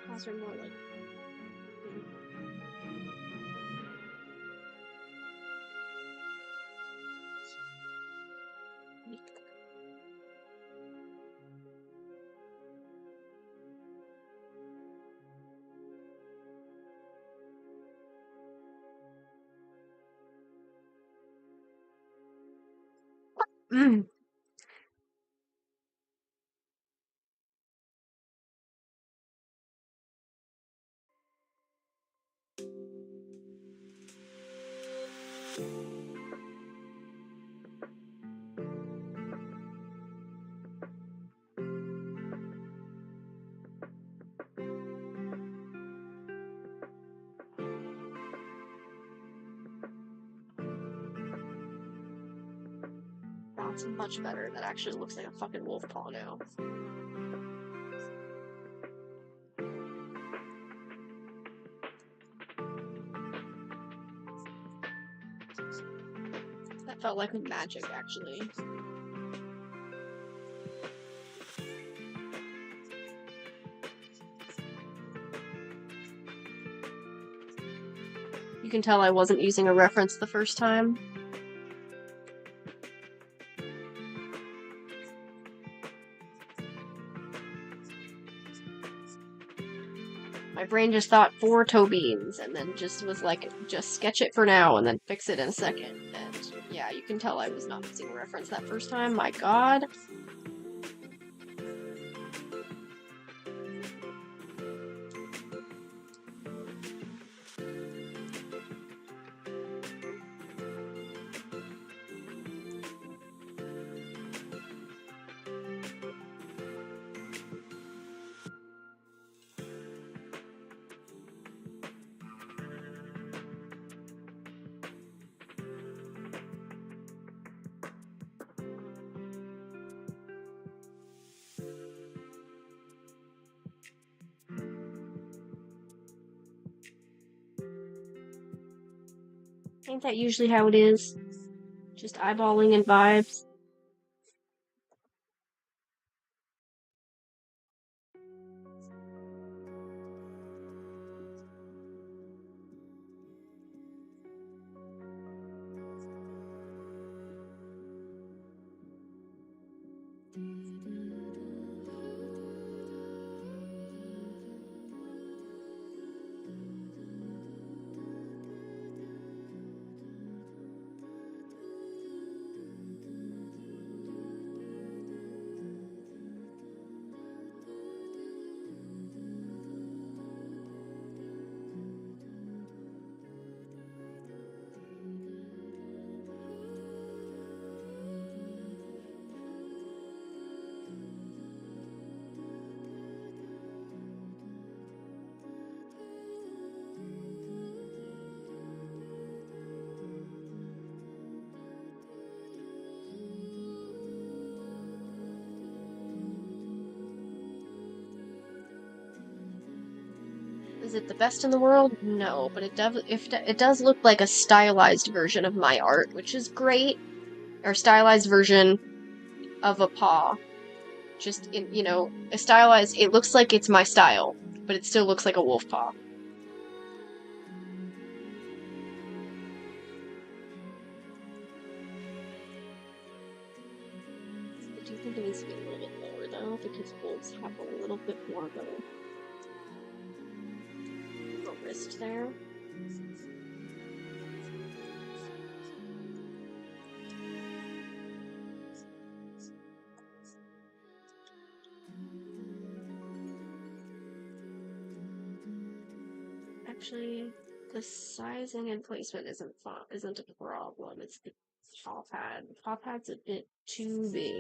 Those are more like. Mm. That's much better. That actually looks like a fucking wolf paw now. That felt like magic, actually. You can tell I wasn't using a reference the first time. My brain just thought 4 toe beans and then just was like, just sketch it for now and then fix it in a second. And yeah, you can tell I was not using a reference that first time. My god. Ain't that usually how it is? Just eyeballing and vibes. Is it the best in the world? No, but it does look like a stylized version of my art, which is great. Or stylized version of a paw. Just in, a stylized. It looks like it's my style, but it still looks like a wolf paw. I do think it needs to be a little bit lower though, because wolves have a little bit more of a wrist there. Actually, the sizing and placement isn't a problem. It's the paw pad. The paw pad's a bit too big.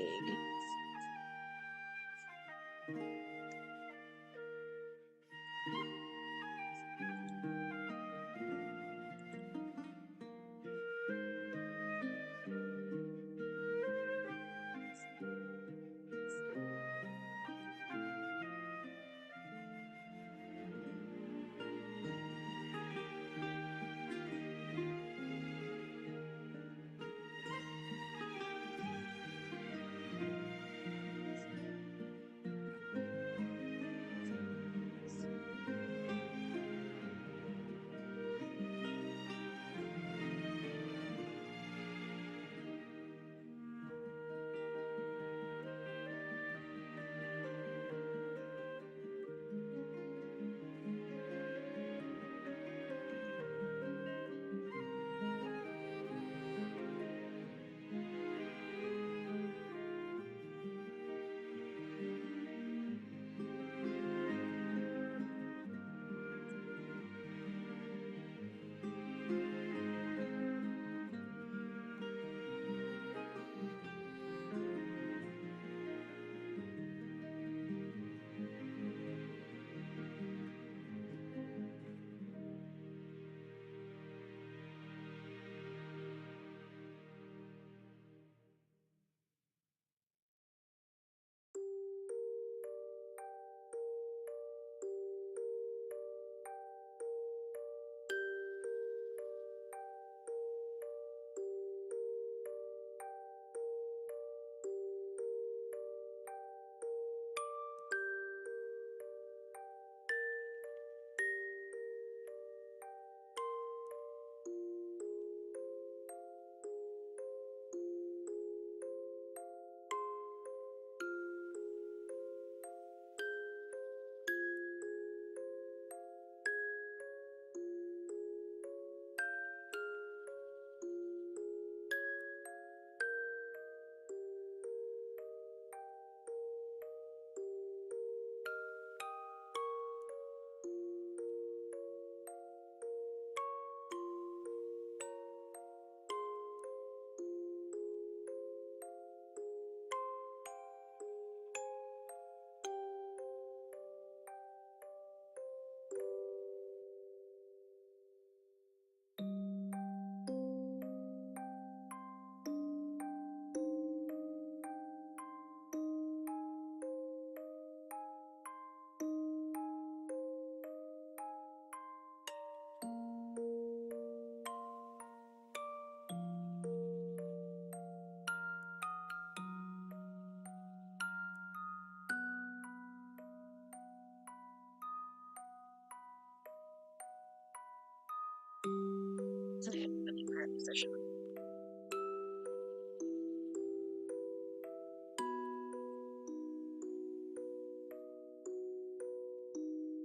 current position.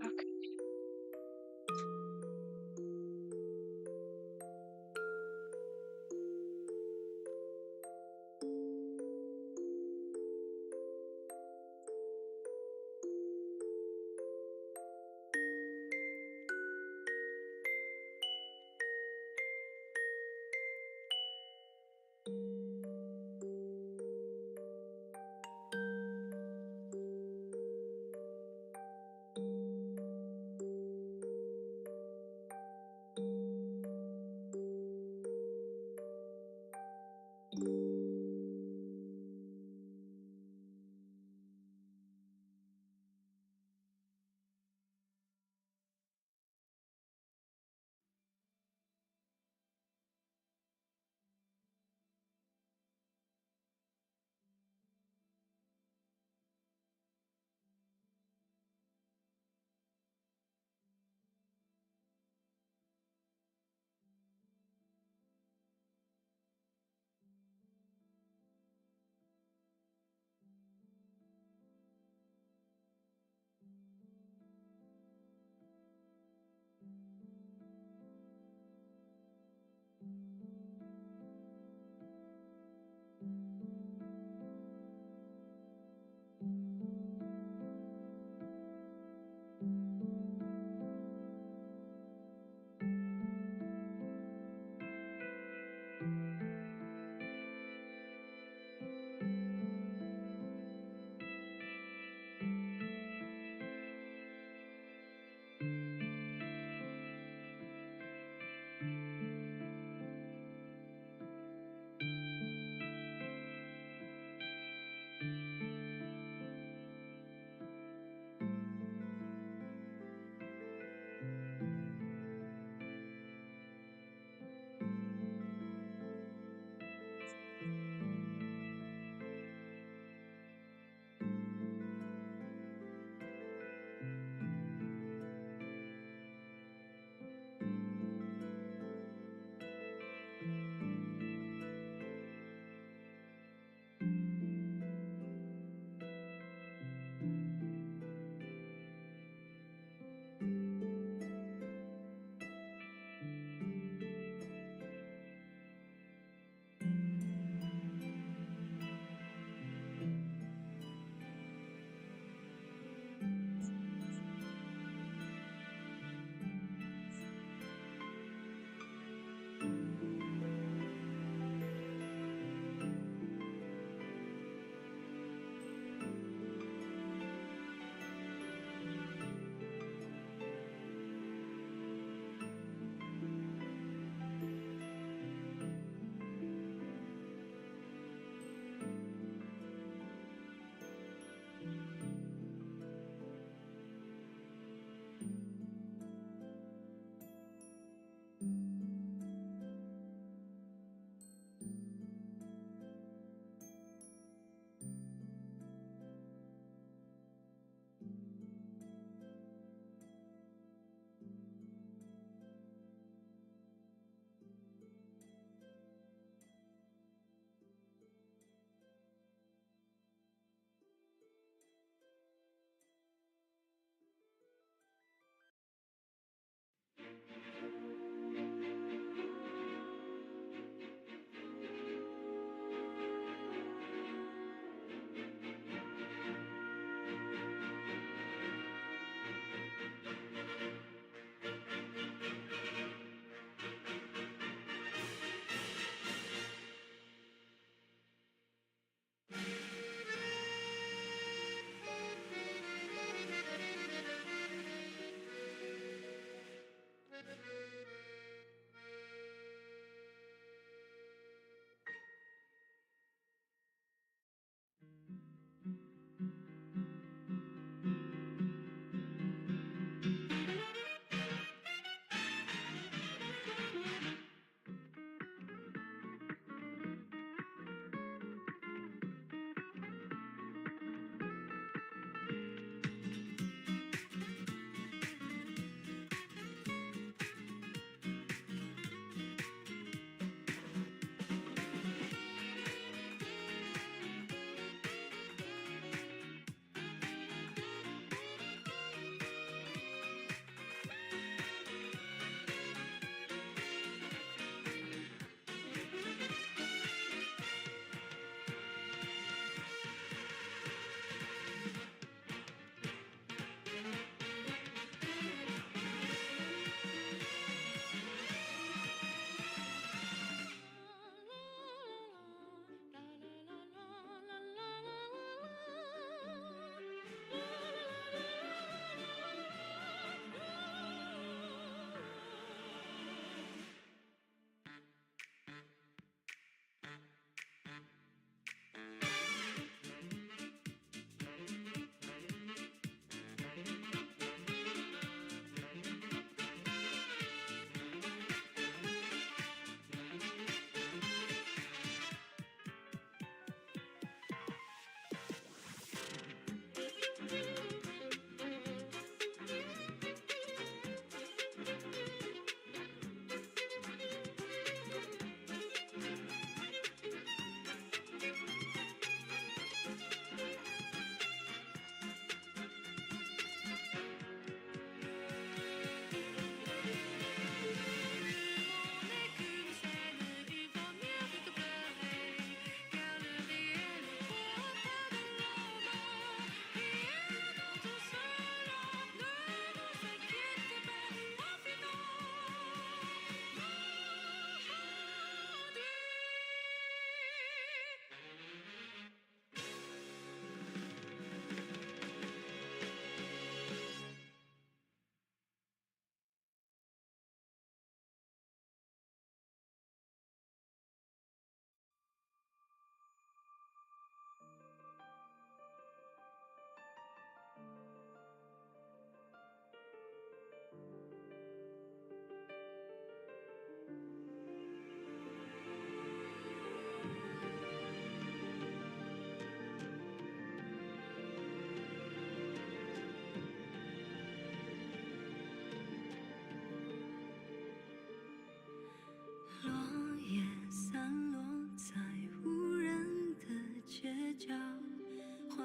Okay.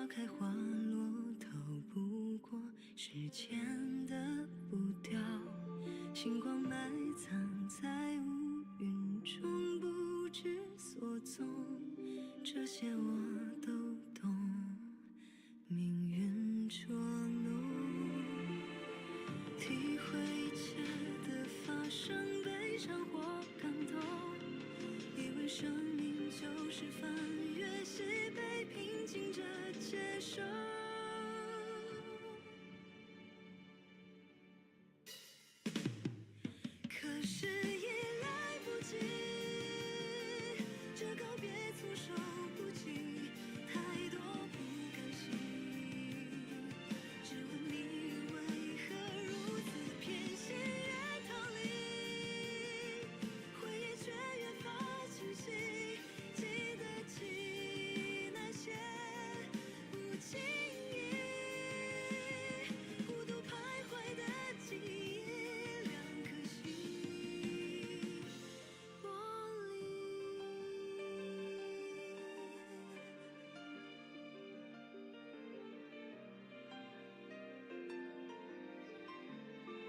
开花落，逃不过时间的步调。星光埋藏在乌云中，不知所踪。这些我都懂，命运捉弄，体会一切的发生，悲伤或感动。以为生命就是翻越喜悲，平静着接受。可是已来不及，这告别措手不及，太多不甘心。只问命运为何如此偏心，越逃离，回忆却越发清晰。记得起那些不经意，孤独徘徊的记忆，两颗心剥离。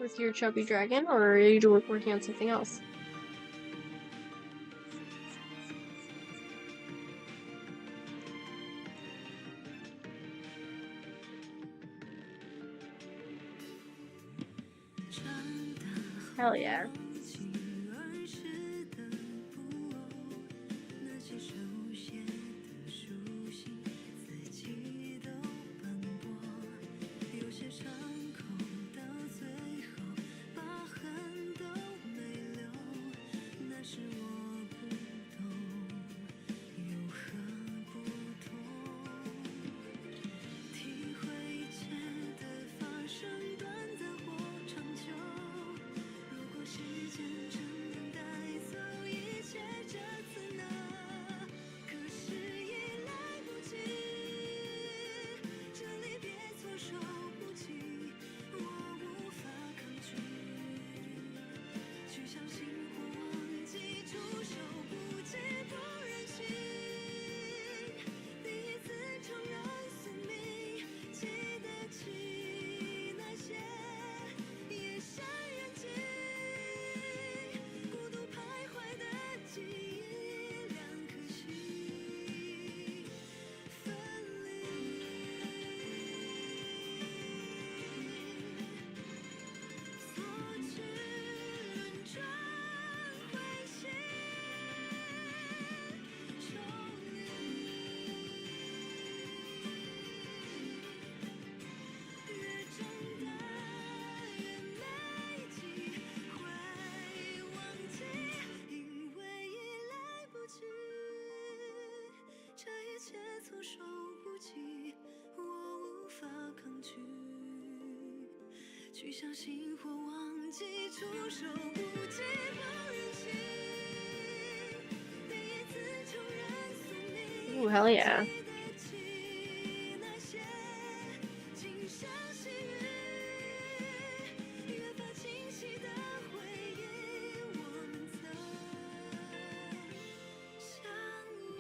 With your chubby dragon, or are you working on something else? Hell yeah. 儿时的布偶，那些手写的书信，字迹都斑驳，有些伤口到最后疤痕都没留，那是我不懂，有何不同？体会一切的发生，短暂或长久。如果时间真能带走一切，这次呢？可是已来不及，这离别措手不及，我无法抗拒。去相信或忘记，出手不及，不忍心。第一次承认宿命，记得起那些夜深人静，孤独徘徊的记忆，两颗心分离。错觉轮转回心，抽离。越长大越没机会忘记，因为已来不及，这一切措手不及，我无法抗拒。去相信或忘记，出手不及，不忍心。第一次承认宿命。 Ooh, hell yeah. 记得起那些今生细雨，越发清晰的回忆，我们曾相遇。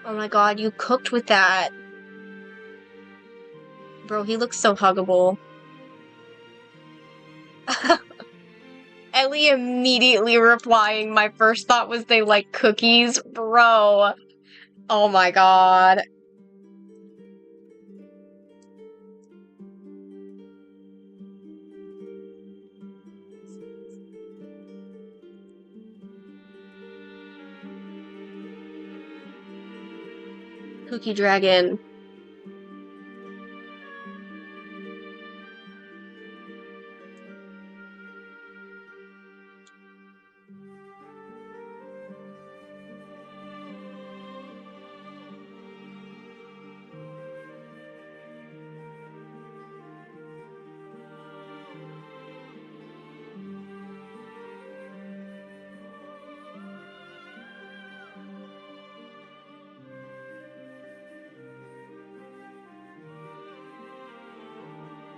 Oh my god, you cooked with that. Bro, he looks so huggable. Ellie immediately replying, my first thought was they like cookies. Bro. Oh my god. Cookie Dragon.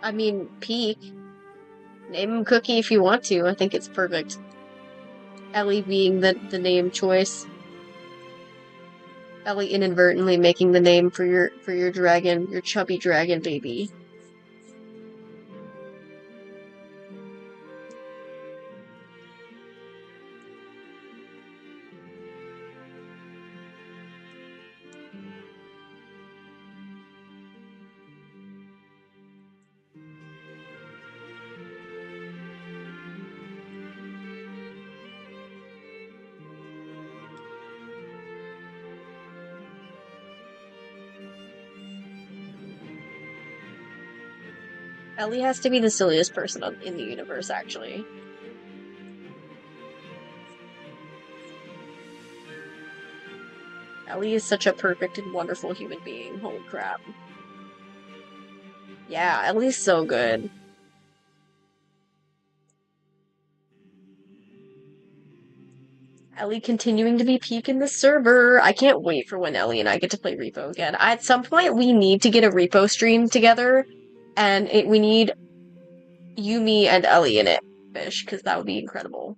I mean, peak. Name him Cookie if you want to. I think it's perfect. Ellie being the name choice. Ellie inadvertently making the name for your dragon, your chubby dragon baby. Ellie has to be the silliest person in the universe, actually. Ellie is such a perfect and wonderful human being. Holy crap. Yeah, Ellie's so good. Ellie continuing to be peak in the server. I can't wait for when Ellie and I get to play Repo again. At some point, we need to get a Repo stream together, and we need you, me, and Ellie in it, Fish, because that would be incredible.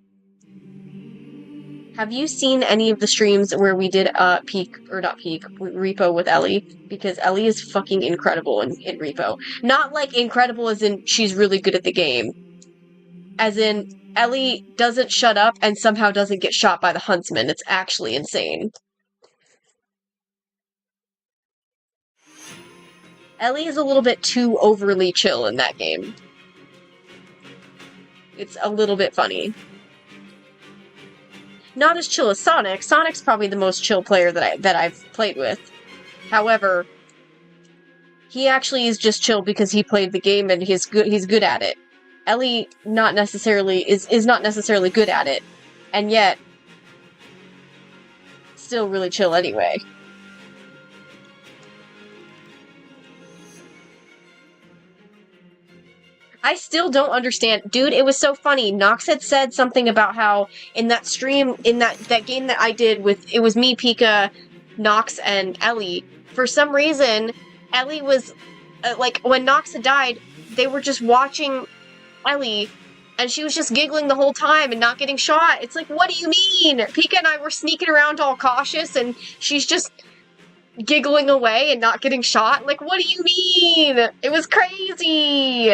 Have you seen any of the streams where we did peak, or not peak, Repo with Ellie? Because Ellie is fucking incredible in Repo. Not like incredible as in she's really good at the game. As in, Ellie doesn't shut up and somehow doesn't get shot by the huntsman. It's actually insane. Ellie is a little bit too overly chill in that game. It's a little bit funny. Not as chill as Sonic. Sonic's probably the most chill player that I've played with. However, he actually is just chill because he played the game and he's good at it. Ellie is not necessarily good at it, and yet still really chill anyway. I still don't understand. Dude, it was so funny. Nox had said something about how in that stream, in that game that I did with, it was me, Pika, Nox, and Ellie. For some reason, Ellie was, like, when Nox had died, they were just watching Ellie, and she was just giggling the whole time and not getting shot. It's like, what do you mean? Pika and I were sneaking around all cautious, and she's just giggling away and not getting shot? Like, what do you mean? It was crazy!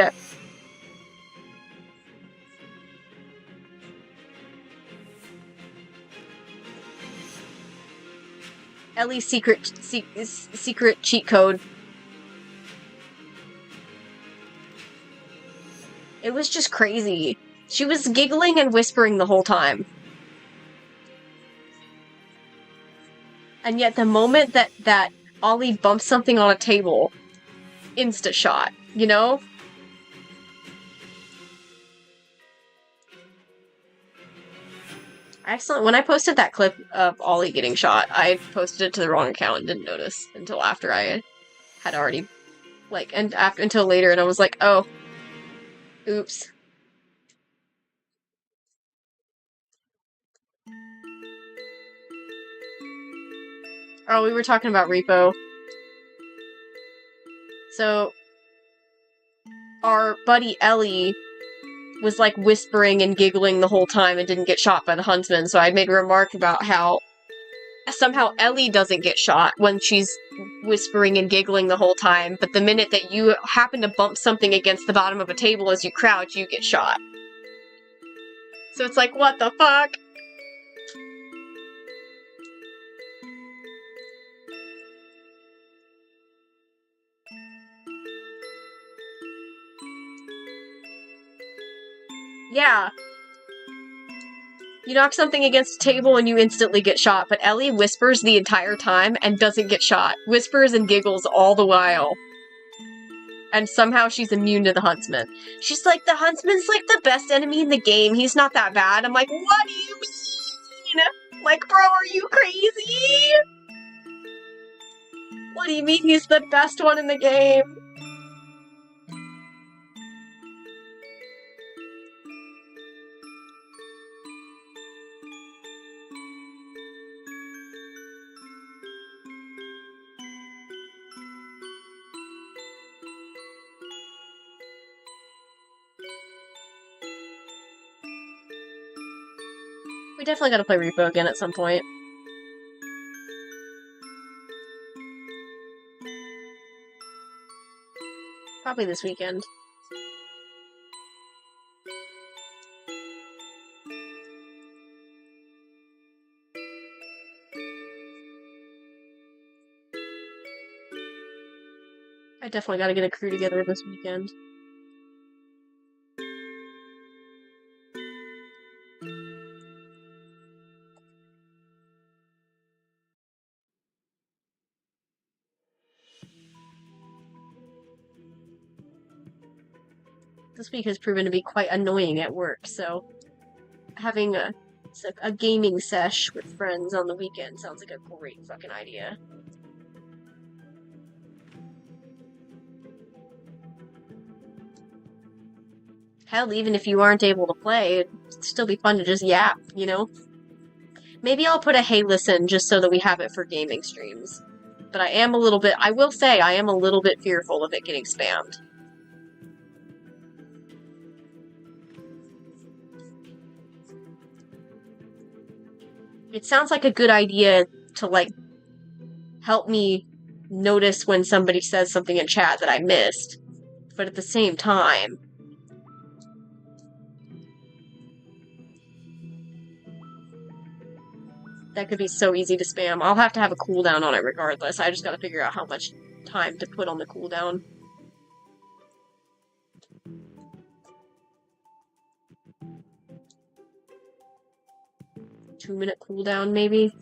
Ellie's secret cheat code. It was just crazy. She was giggling and whispering the whole time. And yet the moment that Ollie bumps something on a table, insta shot, you know? Excellent. When I posted that clip of Ollie getting shot, I posted it to the wrong account and didn't notice until after I had already, like, and after until later, and I was like, oh, oops. Oh, we were talking about Repo. So, our buddy Ellie was like whispering and giggling the whole time and didn't get shot by the huntsman, so I made a remark about how somehow Ellie doesn't get shot when she's whispering and giggling the whole time, but the minute that you happen to bump something against the bottom of a table as you crouch, you get shot. So it's like, what the fuck? Yeah. You knock something against a table and you instantly get shot, but Ellie whispers the entire time and doesn't get shot. Whispers and giggles all the while. And somehow she's immune to the Huntsman. She's like, the Huntsman's like the best enemy in the game. He's not that bad. I'm like, what do you mean? Like, bro, are you crazy? What do you mean he's the best one in the game? We definitely gotta play Repo again at some point. Probably this weekend. I definitely gotta get a crew together this weekend. This week has proven to be quite annoying at work, so having a gaming sesh with friends on the weekend sounds like a great fucking idea. Hell, even if you aren't able to play, it'd still be fun to just yap, you know? Maybe I'll put a hey listen just so that we have it for gaming streams. But I will say, I am a little bit fearful of it getting spammed. It sounds like a good idea to, like, help me notice when somebody says something in chat that I missed. But at the same time, that could be so easy to spam. I'll have to have a cooldown on it regardless. I just gotta figure out how much time to put on the cooldown. Two-minute cooldown, maybe?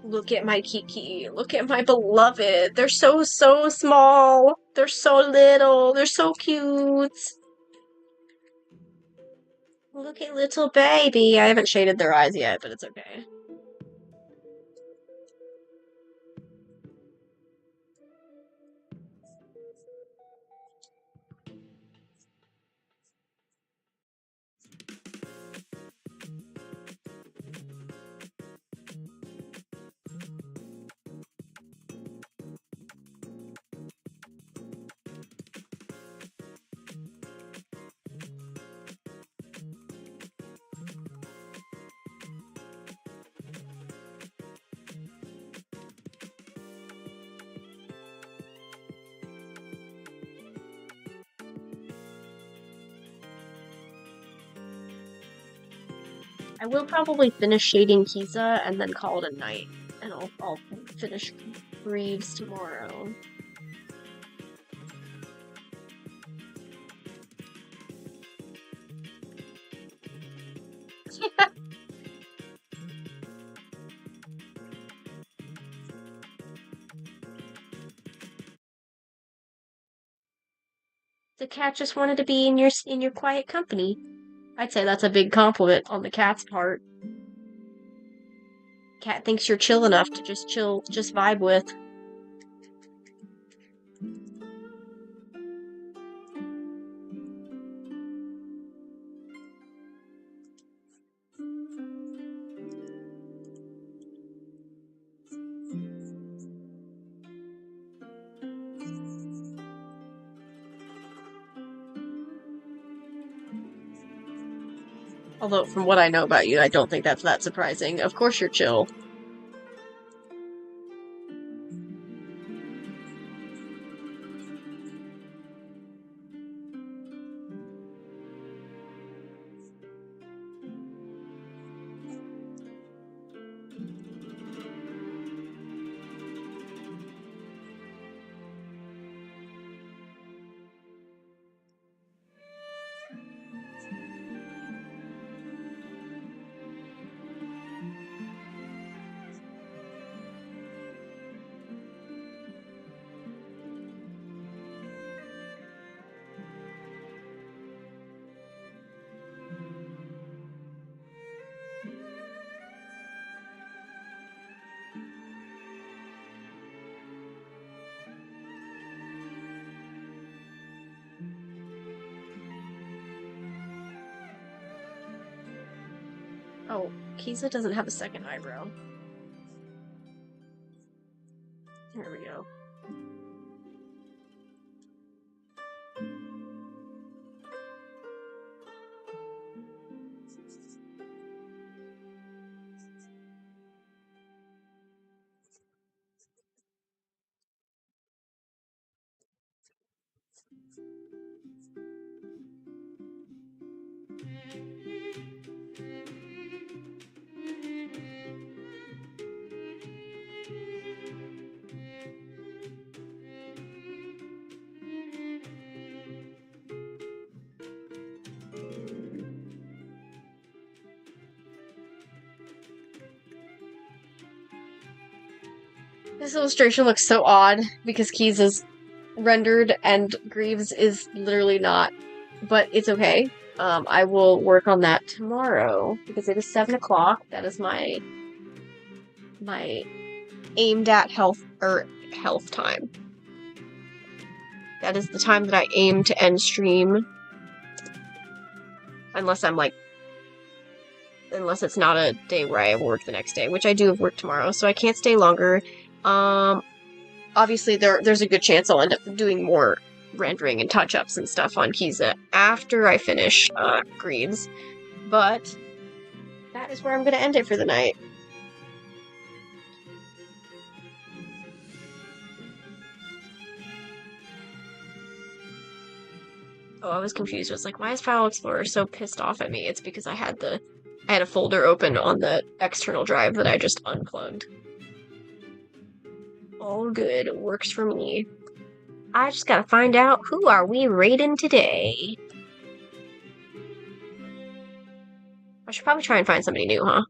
Look at my Kiki. Look at my beloved. They're so small. They're so little. They're so cute. Look at little baby. I haven't shaded their eyes yet, but it's okay. I will probably finish shading Kisa and then call it a night. And I'll finish Greaves tomorrow. The cat just wanted to be in your quiet company. I'd say that's a big compliment on the cat's part. Cat thinks you're chill enough to just vibe with. Although, from what I know about you, I don't think that's that surprising. Of course you're chill. Oh, Kiza doesn't have a second eyebrow. Here we go. This illustration looks so odd because Keys is rendered and Greaves is literally not, but it's okay. I will work on that tomorrow because it is 7 o'clock. That is my aimed at health time. That is the time that I aim to end stream. Unless it's not a day where I have work the next day, which I do have work tomorrow, so I can't stay longer. Obviously there's a good chance I'll end up doing more rendering and touch-ups and stuff on Kiza after I finish Greaves, but that is where I'm gonna end it for the night. Oh, I was confused. I was like, why is File Explorer so pissed off at me? It's because I had a folder open on the external drive that I just unplugged. All good. Works for me. I just gotta find out who are we raiding today. I should probably try and find somebody new, huh?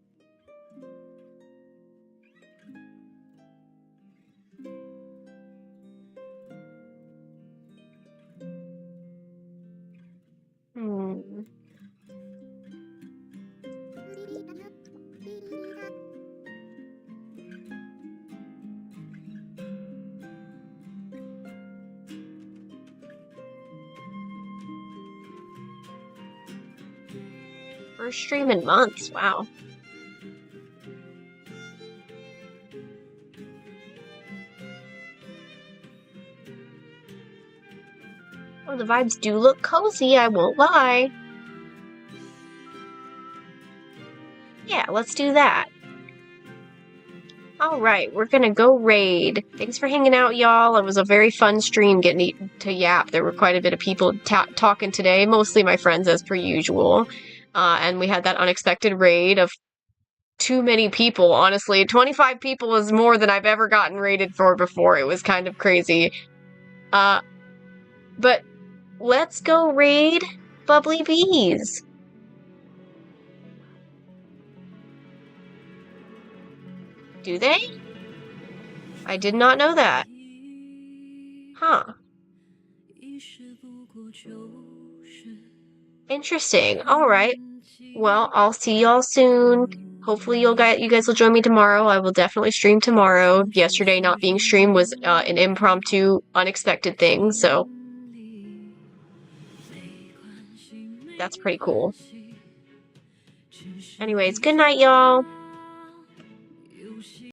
First stream in months, wow. Oh, the vibes do look cozy, I won't lie. Yeah, let's do that. Alright, we're gonna go raid. Thanks for hanging out, y'all. It was a very fun stream getting to yap. There were quite a bit of people talking today, mostly my friends as per usual. And we had that unexpected raid of too many people, honestly. 25 people was more than I've ever gotten raided for before. It was kind of crazy. But let's go raid Bubbly Bees. Do they? I did not know that. Huh. Interesting. Alright. Well, I'll see y'all soon. hopefully you guys will join me tomorrow. I will definitely stream tomorrow. Yesterday not being streamed was an impromptu, unexpected thing, so that's pretty cool. Anyways, good night, y'all.